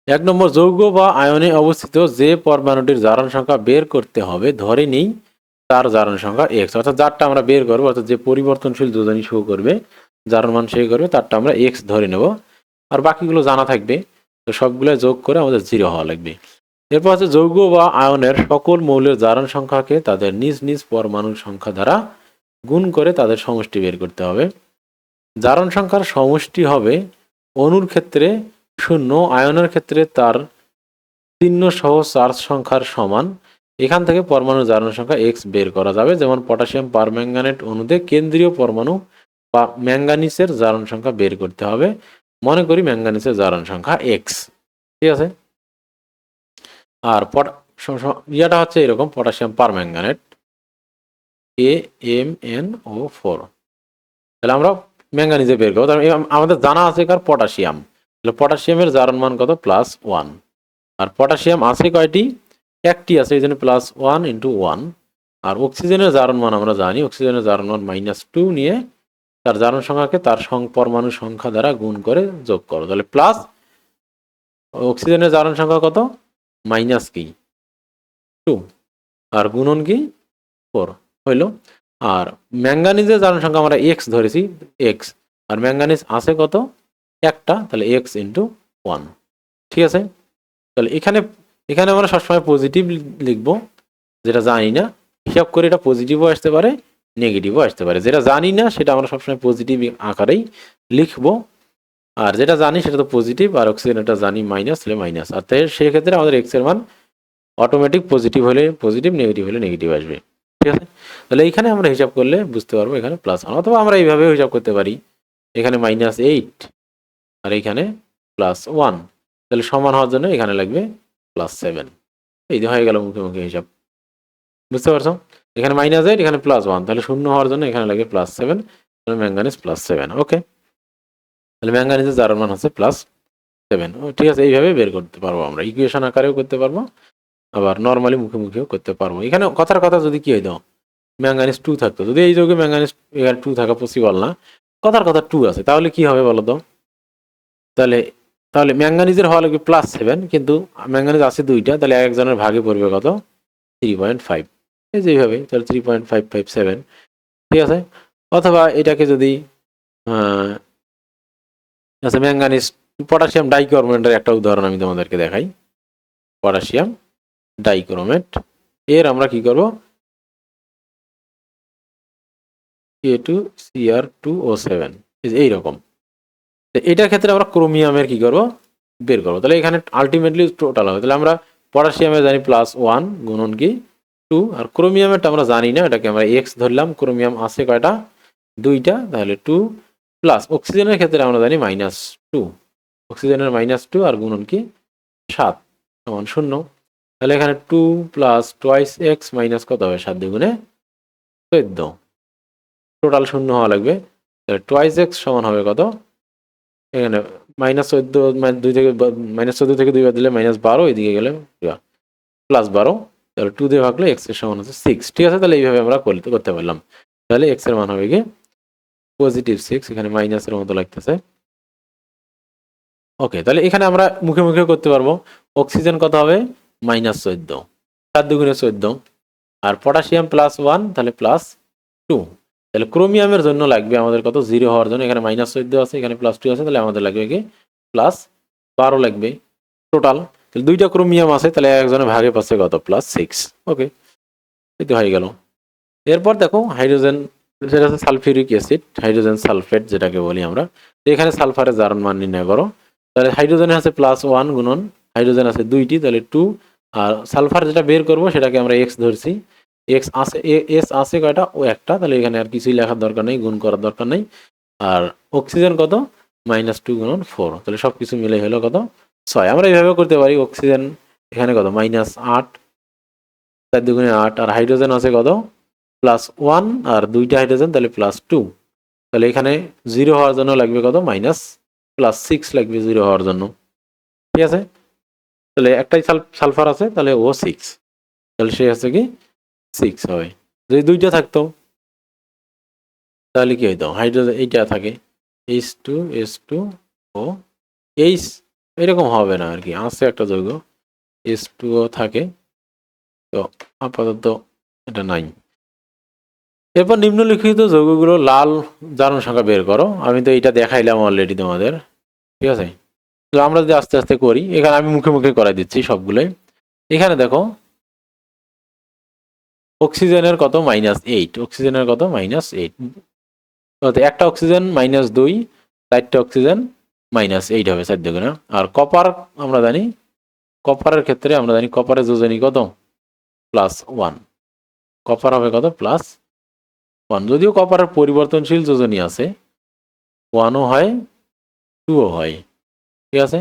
1 নম্বর, যৌগ বা আয়নে অবস্থিত যে পরমাণুটির জারণ সংখ্যা বের করতে হবে, ধরে নিই তার জারণ সংখ্যা x, অর্থাৎ যারটা আমরা বের করবো, অর্থাৎ যে পরিবর্তনশীল যোজনী শো করবে, জারণ মান সে করবে, তারটা আমরা x ধরে নেব। আর বাকিগুলো জানা থাকবে, তো সবগুলো যোগ করে আমাদের 0 হওয়া লাগবে। এরপর হচ্ছে যৌগ বা আয়নের সকল মৌলের জারণ সংখ্যাকে তাদের নিজ নিজ পরমাণুর সংখ্যা দ্বারা গুণ করে তাদের সমষ্টি বের করতে হবে। জারণ সংখ্যার সমষ্টি হবে অণুর ক্ষেত্রে 0, আয়নের ক্ষেত্রে তার চিহ্ন সহ চার্জ সংখ্যার সমান। এখান থেকে পরমাণুর জারণ সংখ্যা x বের করা যাবে। যেমন পটাশিয়াম পারম্যাঙ্গানেট অণুতে কেন্দ্রীয় পরমাণু বা ম্যাঙ্গানিসের জারণ সংখ্যা বের করতে হবে। মনে করি ম্যাঙ্গানিসের জারণ সংখ্যা x, ঠিক আছে। আর ইয়াটা হচ্ছে এরকম, পটাশিয়াম পারম্যাঙ্গানেট AmNO4। তাহলে আমরা ম্যাঙ্গানিজে বের করবো, আমাদের জানা আছে কার পটাশিয়াম, তাহলে পটাশিয়ামের জারণ মান কত +1, আর পটাশিয়াম আছে কয়টি, একটি আছে, এই জন্য +1 × 1। আর অক্সিজেনের জারণ মান আমরা জানি, অক্সিজেনের জারণ মান -2 নিয়ে তার জারণ সংখ্যাকে তার পরমাণু সংখ্যা দ্বারা গুণ করে যোগ করো, তাহলে প্লাস অক্সিজেনের জারণ সংখ্যা কত -2 আর গুণন কি 4 হইল। আর ম্যাঙ্গানিজের জারণ সংখ্যা আমরা x ধরেছি, x, আর ম্যাঙ্গানিজ আছে কত একটা, তাহলে x × 1। ঠিক আছে। তাহলে এখানে এখানে আমরা সবসময় পজিটিভ লিখবো, যেটা জানি না হিসাব করে এটা পজিটিভও আসতে পারে নেগেটিভও আসতে পারে, যেটা জানি না সেটা আমরা সবসময় পজিটিভ আকারেই লিখবো, আর যেটা জানি সেটা তো পজিটিভ, আর অক্সিজেনটা জানি মাইনাস, হলে মাইনাস, আর তাই সেক্ষেত্রে আমাদের এক্স এর মান অটোমেটিক পজিটিভ হলে পজিটিভ, নেগেটিভ হলে নেগেটিভ আসবে। ঠিক আছে। তাহলে এখানে আমরা হিসাব করলে বুঝতে পারবো এখানে +1, অথবা আমরা এইভাবেও হিসাব করতে পারি, এখানে -8 আর এখানে +1, তাহলে সমান হওয়ার জন্য এখানে লাগবে +7। এই যে হয়ে গেল মুখোমুখি হিসাব, বুঝতে পারছো? এখানে -8 এখানে +1, তাহলে শূন্য হওয়ার জন্য এখানে লাগে +7, তাহলে ম্যাঙ্গানিজ +7। ওকে, তাহলে ম্যাঙ্গানিজের জারণ মান হচ্ছে +7। ঠিক আছে, এইভাবে বের করতে পারবো আমরা, ইকুয়েশন আকারেও করতে পারবো, আবার নর্মালি মুখোমুখিও করতে পারবো। এখানে কথার কথা যদি কি হইতো ম্যাঙ্গানিজ 2 থাকতো, যদি এই যৌগে ম্যাঙ্গানিজ 2 থাকা পসিবল না, কথার কথা 2 আছে, তাহলে কি হবে বলো তো? তাহলে তাহলে ম্যাঙ্গানিজের হওয়া লাগবে +7, কিন্তু ম্যাঙ্গানিজ আছে 2টা, তাহলে একজনের ভাগে পড়বে কত 3.5, এই যে এইভাবে, তাহলে 3.557। ঠিক আছে। অথবা এটাকে যদি আচ্ছা, ম্যাঙ্গানিজ পটাশিয়াম ডাইক্রোমেটের একটা উদাহরণ আমি তোমাদেরকে দেখাই। পটাশিয়াম ডাইক্রোমেট এর আমরা কি করব, K2Cr2O7, এইরকম। এটার ক্ষেত্রে আমরা ক্রোমিয়ামের কি করব, বের করবো। তাহলে এখানে আলটিমেটলি টোটাল হবে, তাহলে আমরা পটাশিয়ামে জানি +1 গুণন কি 2, আর ক্রোমিয়ামেরটা আমরা জানি না, এটাকে আমরা x ধরলাম, ক্রোমিয়াম আছে কয়টা 2টা, তাহলে 2 প্লাস অক্সিজেনের ক্ষেত্রে আমরা জানি -2, অক্সিজেনের -2 আর গুণন কি 7 সমান 0। তাহলে এখানে 2 + 2x মাইনাস কত হবে 7 দ্বিগুণে 14, টোটাল 0 হওয়া লাগবে। তাহলে 2x সমান হবে কত, এখানে -14, 2 থেকে -14 থেকে 2 বাদ দিলে -12, এদিকে গেলে +12, তাহলে 2 দিয়ে ভাগলে x এর সমান হচ্ছে 6। ঠিক আছে, তাহলে এইভাবে আমরা করতে পারলাম। তাহলে x এর মান হবে কি +6, এখানে মাইনাসের মতো লাগতেছে। ওকে, তাহলে এখানে আমরা মুখে মুখে করতে পারবো। অক্সিজেন কত হবে -14, 7 দুগুণে 14, আর পটাশিয়াম +1, তাহলে +2। তাহলে ক্রোমিয়ামের জন্য লাগবে আমাদের কত 0 হওয়ার জন্য, এখানে -14 আছে, এখানে +2 আছে, তাহলে আমাদের লাগবে কি +12 লাগবে টোটাল। তাহলে 2টা ক্রোমিয়াম আছে, তাহলে একজনের ভাগে পাচ্ছে কত +6। ওকে, এই তো হয়ে গেল। এরপর দেখো হাইড্রোজেন, যেটা হচ্ছে সালফিউরিক অ্যাসিড, হাইড্রোজেন সালফেট যেটাকে বলি আমরা। এখানে সালফারের জারণ মান নির্ণয় করো। তাহলে হাইড্রোজেনে আছে +1 গুণন, হাইড্রোজেন আছে 2টি, তাহলে 2, আর সালফার যেটা বের করব সেটাকে আমরা x ধরছি, x আছে, s আছে কয়টা, ও একটা, তাহলে এখানে আর কিছুই লেখার দরকার নেই, গুণ করার দরকার নেই। আর অক্সিজেন কত -2 গুণন 4, তাহলে সব কিছু মিলে হলো কত 6। আমরা এইভাবে করতে পারি, অক্সিজেন এখানে কত -8, 4 দুগুণে 8, আর হাইড্রোজেন আছে কত +1 আর 2টা হাইড্রোজেন, তাহলে +2। তাহলে এখানে 0 হওয়ার জন্য লাগবে কত +6 লাগবে 0 হওয়ার জন্য। ঠিক আছে, তাহলে একটাই সালফার আছে, তাহলে ও 6, তাহলে সে আছে কি 6 হবে। যদি 2টা থাকতো তাহলে কি হইতো, হাইড্রোজেন এইটা থাকে H2S2O, H এরকম হবে না আর কি, আছে একটা যৌগ H2O থাকে, তো আপাতত এটা নাই। এরপর নিম্নলিখিত যৌগগুলো লাল জারণ সংখ্যা বের করো। আমি তো এটা দেখাইলাম অলরেডি তোমাদের। ঠিক আছে, তো আমরা যদি আস্তে আস্তে করি, এখানে আমি মুখে মুখে করাই দিচ্ছি সবগুলোই। এখানে দেখো অক্সিজেনের কত -8, অক্সিজেনের কত -8, একটা অক্সিজেন -2, 4টা অক্সিজেন -8 হবে 4 দুগুণে। আর কপার আমরা জানি, কপারের ক্ষেত্রে আমরা জানি কপারের যোজনী কত +1, কপার হবে কত +1, যদিও কপারের পরিবর্তনশীল যোজনী আছে, 1ও হয় 2ও হয়। ঠিক আছে,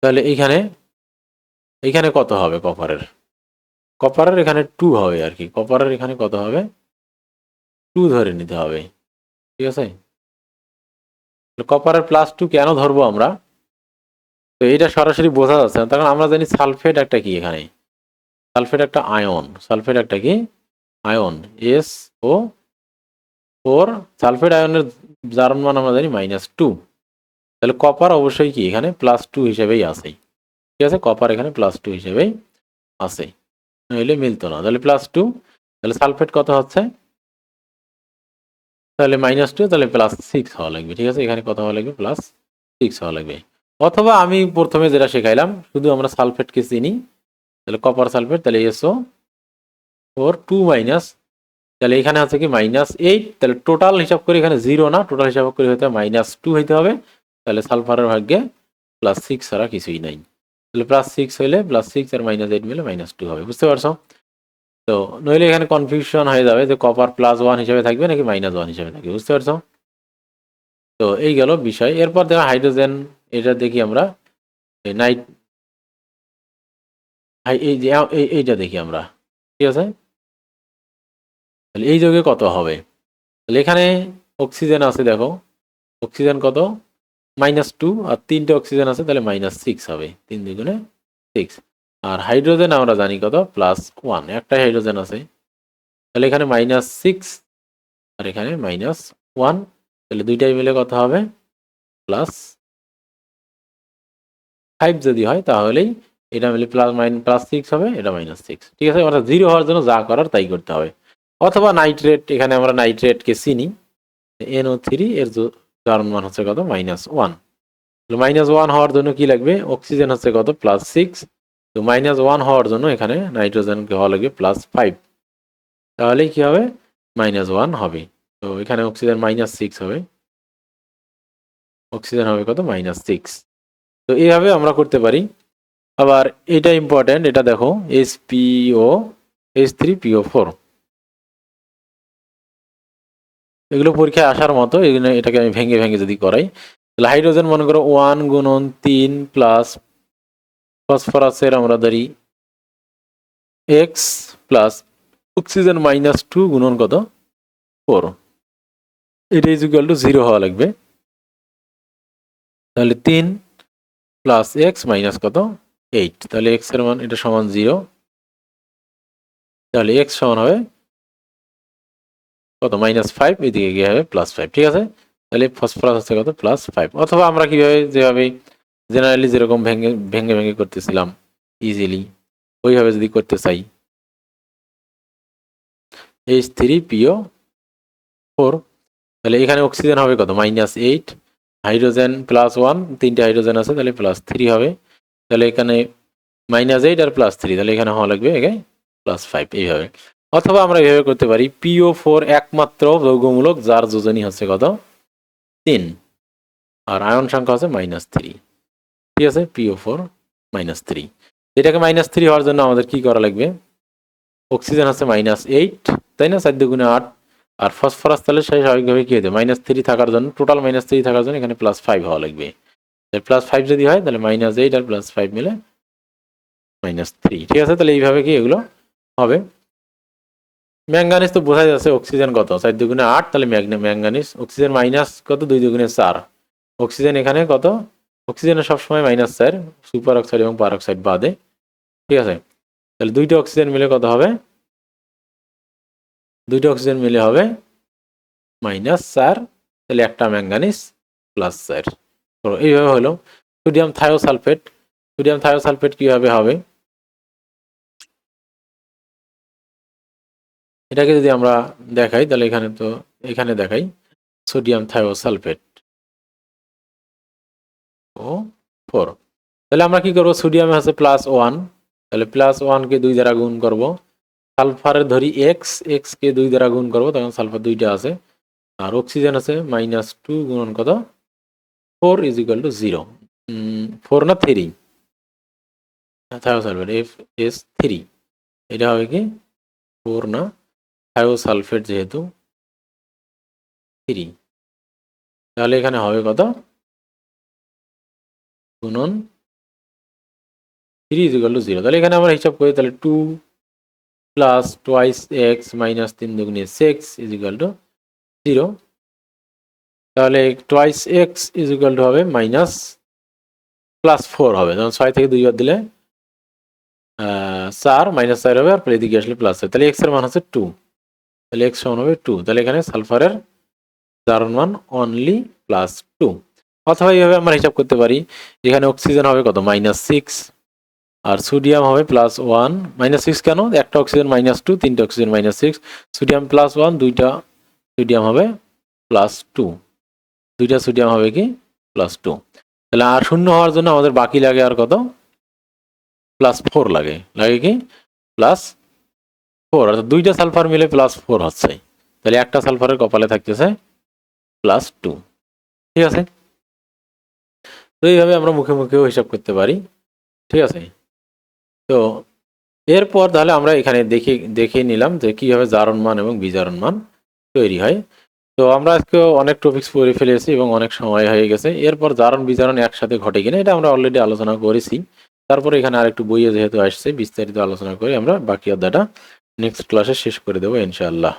তাহলে এইখানে কত হবে কপারের এখানে 2 হবে আর কি, কপারের এখানে কত হবে 2 ধরে নিতে হবে, ঠিক আছে। কপারের +2 কেন ধরবো আমরা, তো এটা সরাসরি বোঝা যাচ্ছে না, তখন আমরা জানি সালফেট একটা কি, এখানে সালফেট একটা আয়ন, সালফেট একটা কি আয়ন, SO4, সালফেট আয়নের জারণ মান আমরা জানি -2, তাহলে কপার অবশ্যই কি এখানে +2 হিসেবেই আছে, ঠিক আছে, কপার এখানে +2 হিসেবেই আছে, নইলে মিলতো না, তাহলে +2, তাহলে সালফেট কত হচ্ছে, তাহলে -2, তাহলে +6 হওয়া লাগবে, ঠিক আছে, এখানে কত হওয়া লাগবে +6 হওয়া লাগবে। অথবা আমি প্রথমে যেটা শেখাইলাম, শুধু আমরা সালফেটকে চিনি, তাহলে কপার সালফেট, তাহলে SO4 2 মাইনাস, তাহলে এখানে হচ্ছে কি -8, তাহলে টোটাল হিসাব করে এখানে 0 না, টোটাল হিসাব করে হতে -2 হইতে হবে, তাহলে সালফারের ভাগ্যে +6 ছাড়া কিছুই নাই, তাহলে +6 হইলে +6 আর -8 মিলে -2 হবে, বুঝতে পারছো। তো নইলে এখানে কনফিউশন হয়ে যাবে যে কপার +1 হিসেবে থাকবে নাকি -1 হিসেবে থাকবে, বুঝতে পারছো। তো এই গেল বিষয়। এরপর দেখো হাইড্রোজেন, এটা দেখি আমরা নাইট, এই যে এইটা দেখি আমরা, ঠিক আছে, তাহলে এই যোগে কত হবে, তাহলে এখানে অক্সিজেন আছে, দেখো অক্সিজেন কত -2, আর 3টে অক্সিজেন আছে, তাহলে -6 হবে, 3 2 6, আর হাইড্রোজেন আমরা জানি কত +1, একটাই হাইড্রোজেন আছে, তাহলে এখানে -6 আর এখানে -1, তাহলে দুইটাই মিলে কত হবে +5 যদি হয় তাহলেই এটা মিলে +6 হবে, এটা -6, ঠিক আছে, অর্থাৎ 0 হওয়ার জন্য যা করার তাই করতে হবে। অথবা নাইট্রেট, এখানে আমরা নাইট্রেটকে চিনি, NO3 এর জারণ মান হচ্ছে কত -1, -1 হওয়ার জন্য কি লাগবে, অক্সিজেন হচ্ছে কত +6, তো -1 হওয়ার জন্য এখানে নাইট্রোজেনকে হওয়া লাগবে +5, তাহলেই কি হবে -1 হবে, তো এখানে অক্সিজেন -6 হবে, অক্সিজেন হবে কত -6, তো এইভাবে আমরা করতে পারি। আবার এটা ইম্পর্টেন্ট, এটা দেখো H3PO4, এগুলো পরীক্ষায় আসার মতো, এটাকে আমি ভেঙে ভেঙে যদি করাই, তাহলে হাইড্রোজেন মনে করো 1 গুণন 3 প্লাস ফসফরাসের আমরা ধরি x প্লাস অক্সিজেন -2 গুণন কত 4, এটা ইকুয়াল টু 0 হওয়া লাগবে, তাহলে 3 প্লাস x মাইনাস কত 8, তাহলে x এর মান এটা সমান 0, তাহলে x সমান হবে কত -5, এদিকে গিয়ে হবে +5, ঠিক আছে, তাহলে ফসফরাস হচ্ছে কত +5। অথবা আমরা কিভাবে যেভাবে জেনারেলি যেরকম ভেঙে ভেঙে ভেঙে করতেছিলাম ইজিলি, ওইভাবে যদি করতে চাই, H3PO4, তাহলে এখানে অক্সিজেন হবে কত -8, হাইড্রোজেন +1, 3টে হাইড্রোজেন আছে, তাহলে +3 হবে, তাহলে এখানে -8 আর +3, তাহলে এখানে হওয়া লাগবে এখানে +5, এইভাবে। অথবা আমরা এইভাবে করতে পারি, PO4 একমাত্র যৌগমূলক যার যোজনী হচ্ছে কত 3, আর আয়ন সংখ্যা হচ্ছে -3, ঠিক আছে, PO4 -3, এটাকে -3 হওয়ার জন্য আমাদের কি করা লাগবে, অক্সিজেন হচ্ছে -8, তাই না, 4 × 8, আর ফসফরাস তাহলে সেই স্বাভাবিকভাবে কি হতে -3 থাকার জন্য, টোটাল -3 থাকার জন্য এখানে +5 হওয়া লাগবে, +5 যদি হয় তাহলে -8 আর +5 মিলে -3, ঠিক আছে, তাহলে এইভাবে কি এগুলো হবে। ম্যাঙ্গানিজ তো বোঝা যাচ্ছে, অক্সিজেন কত 4 × 8, তাহলে ম্যাঙ্গানিজ, অক্সিজেন মাইনাস কত 2 × 4, অক্সিজেন এখানে কত, অক্সিজেনের সবসময় -4, সুপার অক্সাইড এবং পার অক্সাইড বাদে, ঠিক আছে, তাহলে দুইটা অক্সিজেন মিলে কত হবে, দুইটা অক্সিজেন মিলে হবে -4, তাহলে একটা ম্যাঙ্গানিজ +4, তো এইভাবে হলো। সোডিয়াম থায়োসালফেট, সোডিয়াম থায়োসালফেট কিভাবে হবে, এটাকে যদি আমরা দেখাই, তাহলে এখানে দেখাই সোডিয়াম থায়োসালফেট ও 4, তাহলে আমরা কি করবো, সোডিয়ামে আছে +1, তাহলে +1 কে 2 দ্বারা গুণ করব, সালফারের ধরি x কে 2 দ্বারা গুণ করব, তখন সালফার দুইটা আছে, আর অক্সিজেন আছে -2 গুণন কত 4 = 0, 4 না 3, থায়োসালফেট FS3, এটা হবে কি 4 না, থায়োসালফেট যেহেতু 3, তাহলে এখানে হবে কত গুণন 3 ইজিক্যাল টু 0। তাহলে এখানে আমরা হিসাব করি, তাহলে 2 প্লাস টোয়াইস এক্স মাইনাস 3 দুগুণে 6 ইজিক্যাল টু 0। তাহলে টোয়াইস এক্স ইজিক্যাল টু হবে মাইনাস প্লাস 4 হবে, যেমন 6 থেকে 2 বার দিলে 4 মাইনাস 4 হবে, আর এদিকে আসলে প্লাস 4। তাহলে এক্স এর মান হচ্ছে 2, তাহলে এক্স সমান হবে 2। তাহলে এখানে সালফারের জারণ মান অনলি প্লাস 2। অথবা এইভাবে আমরা হিসাব করতে পারি, এখানে অক্সিজেন হবে কত, -6, আর সোডিয়াম হবে +1। -6 কেন, একটা অক্সিজেন -2, তিনটা অক্সিজেন -6, সোডিয়াম +1, দুইটা সোডিয়াম হবে +2, দুইটা সোডিয়াম হবে কি +2। তাহলে আর শূন্য হওয়ার জন্য আমাদের বাকি লাগে আর কত, +4 লাগে কি +4, অর্থাৎ দুইটা সালফার মিলে +4 হচ্ছে। তাহলে একটা সালফারের কপালে থাকতেছে +2। ঠিক আছে, তো এইভাবে আমরা মুখে মুখেও হিসাব করতে পারি। ঠিক আছে, তো এরপর তাহলে আমরা এখানে দেখে নিলাম যে কিভাবে জারণ মান এবং বিজারণ মান তৈরি হয়। তো আমরা আজকে অনেক টপিকস পড়ে ফেলেছি এবং অনেক সময় হয়ে গেছে। এরপর জারণ বিজারণ একসাথে ঘটে কিনা এটা আমরা অলরেডি আলোচনা করেছি। তারপরে এখানে আরেকটু বইয়ে যেহেতু আসছে, বিস্তারিত আলোচনা করে আমরা বাকি অধ্যায়টা নেক্সট ক্লাসে শেষ করে দেবো ইনশাআল্লাহ।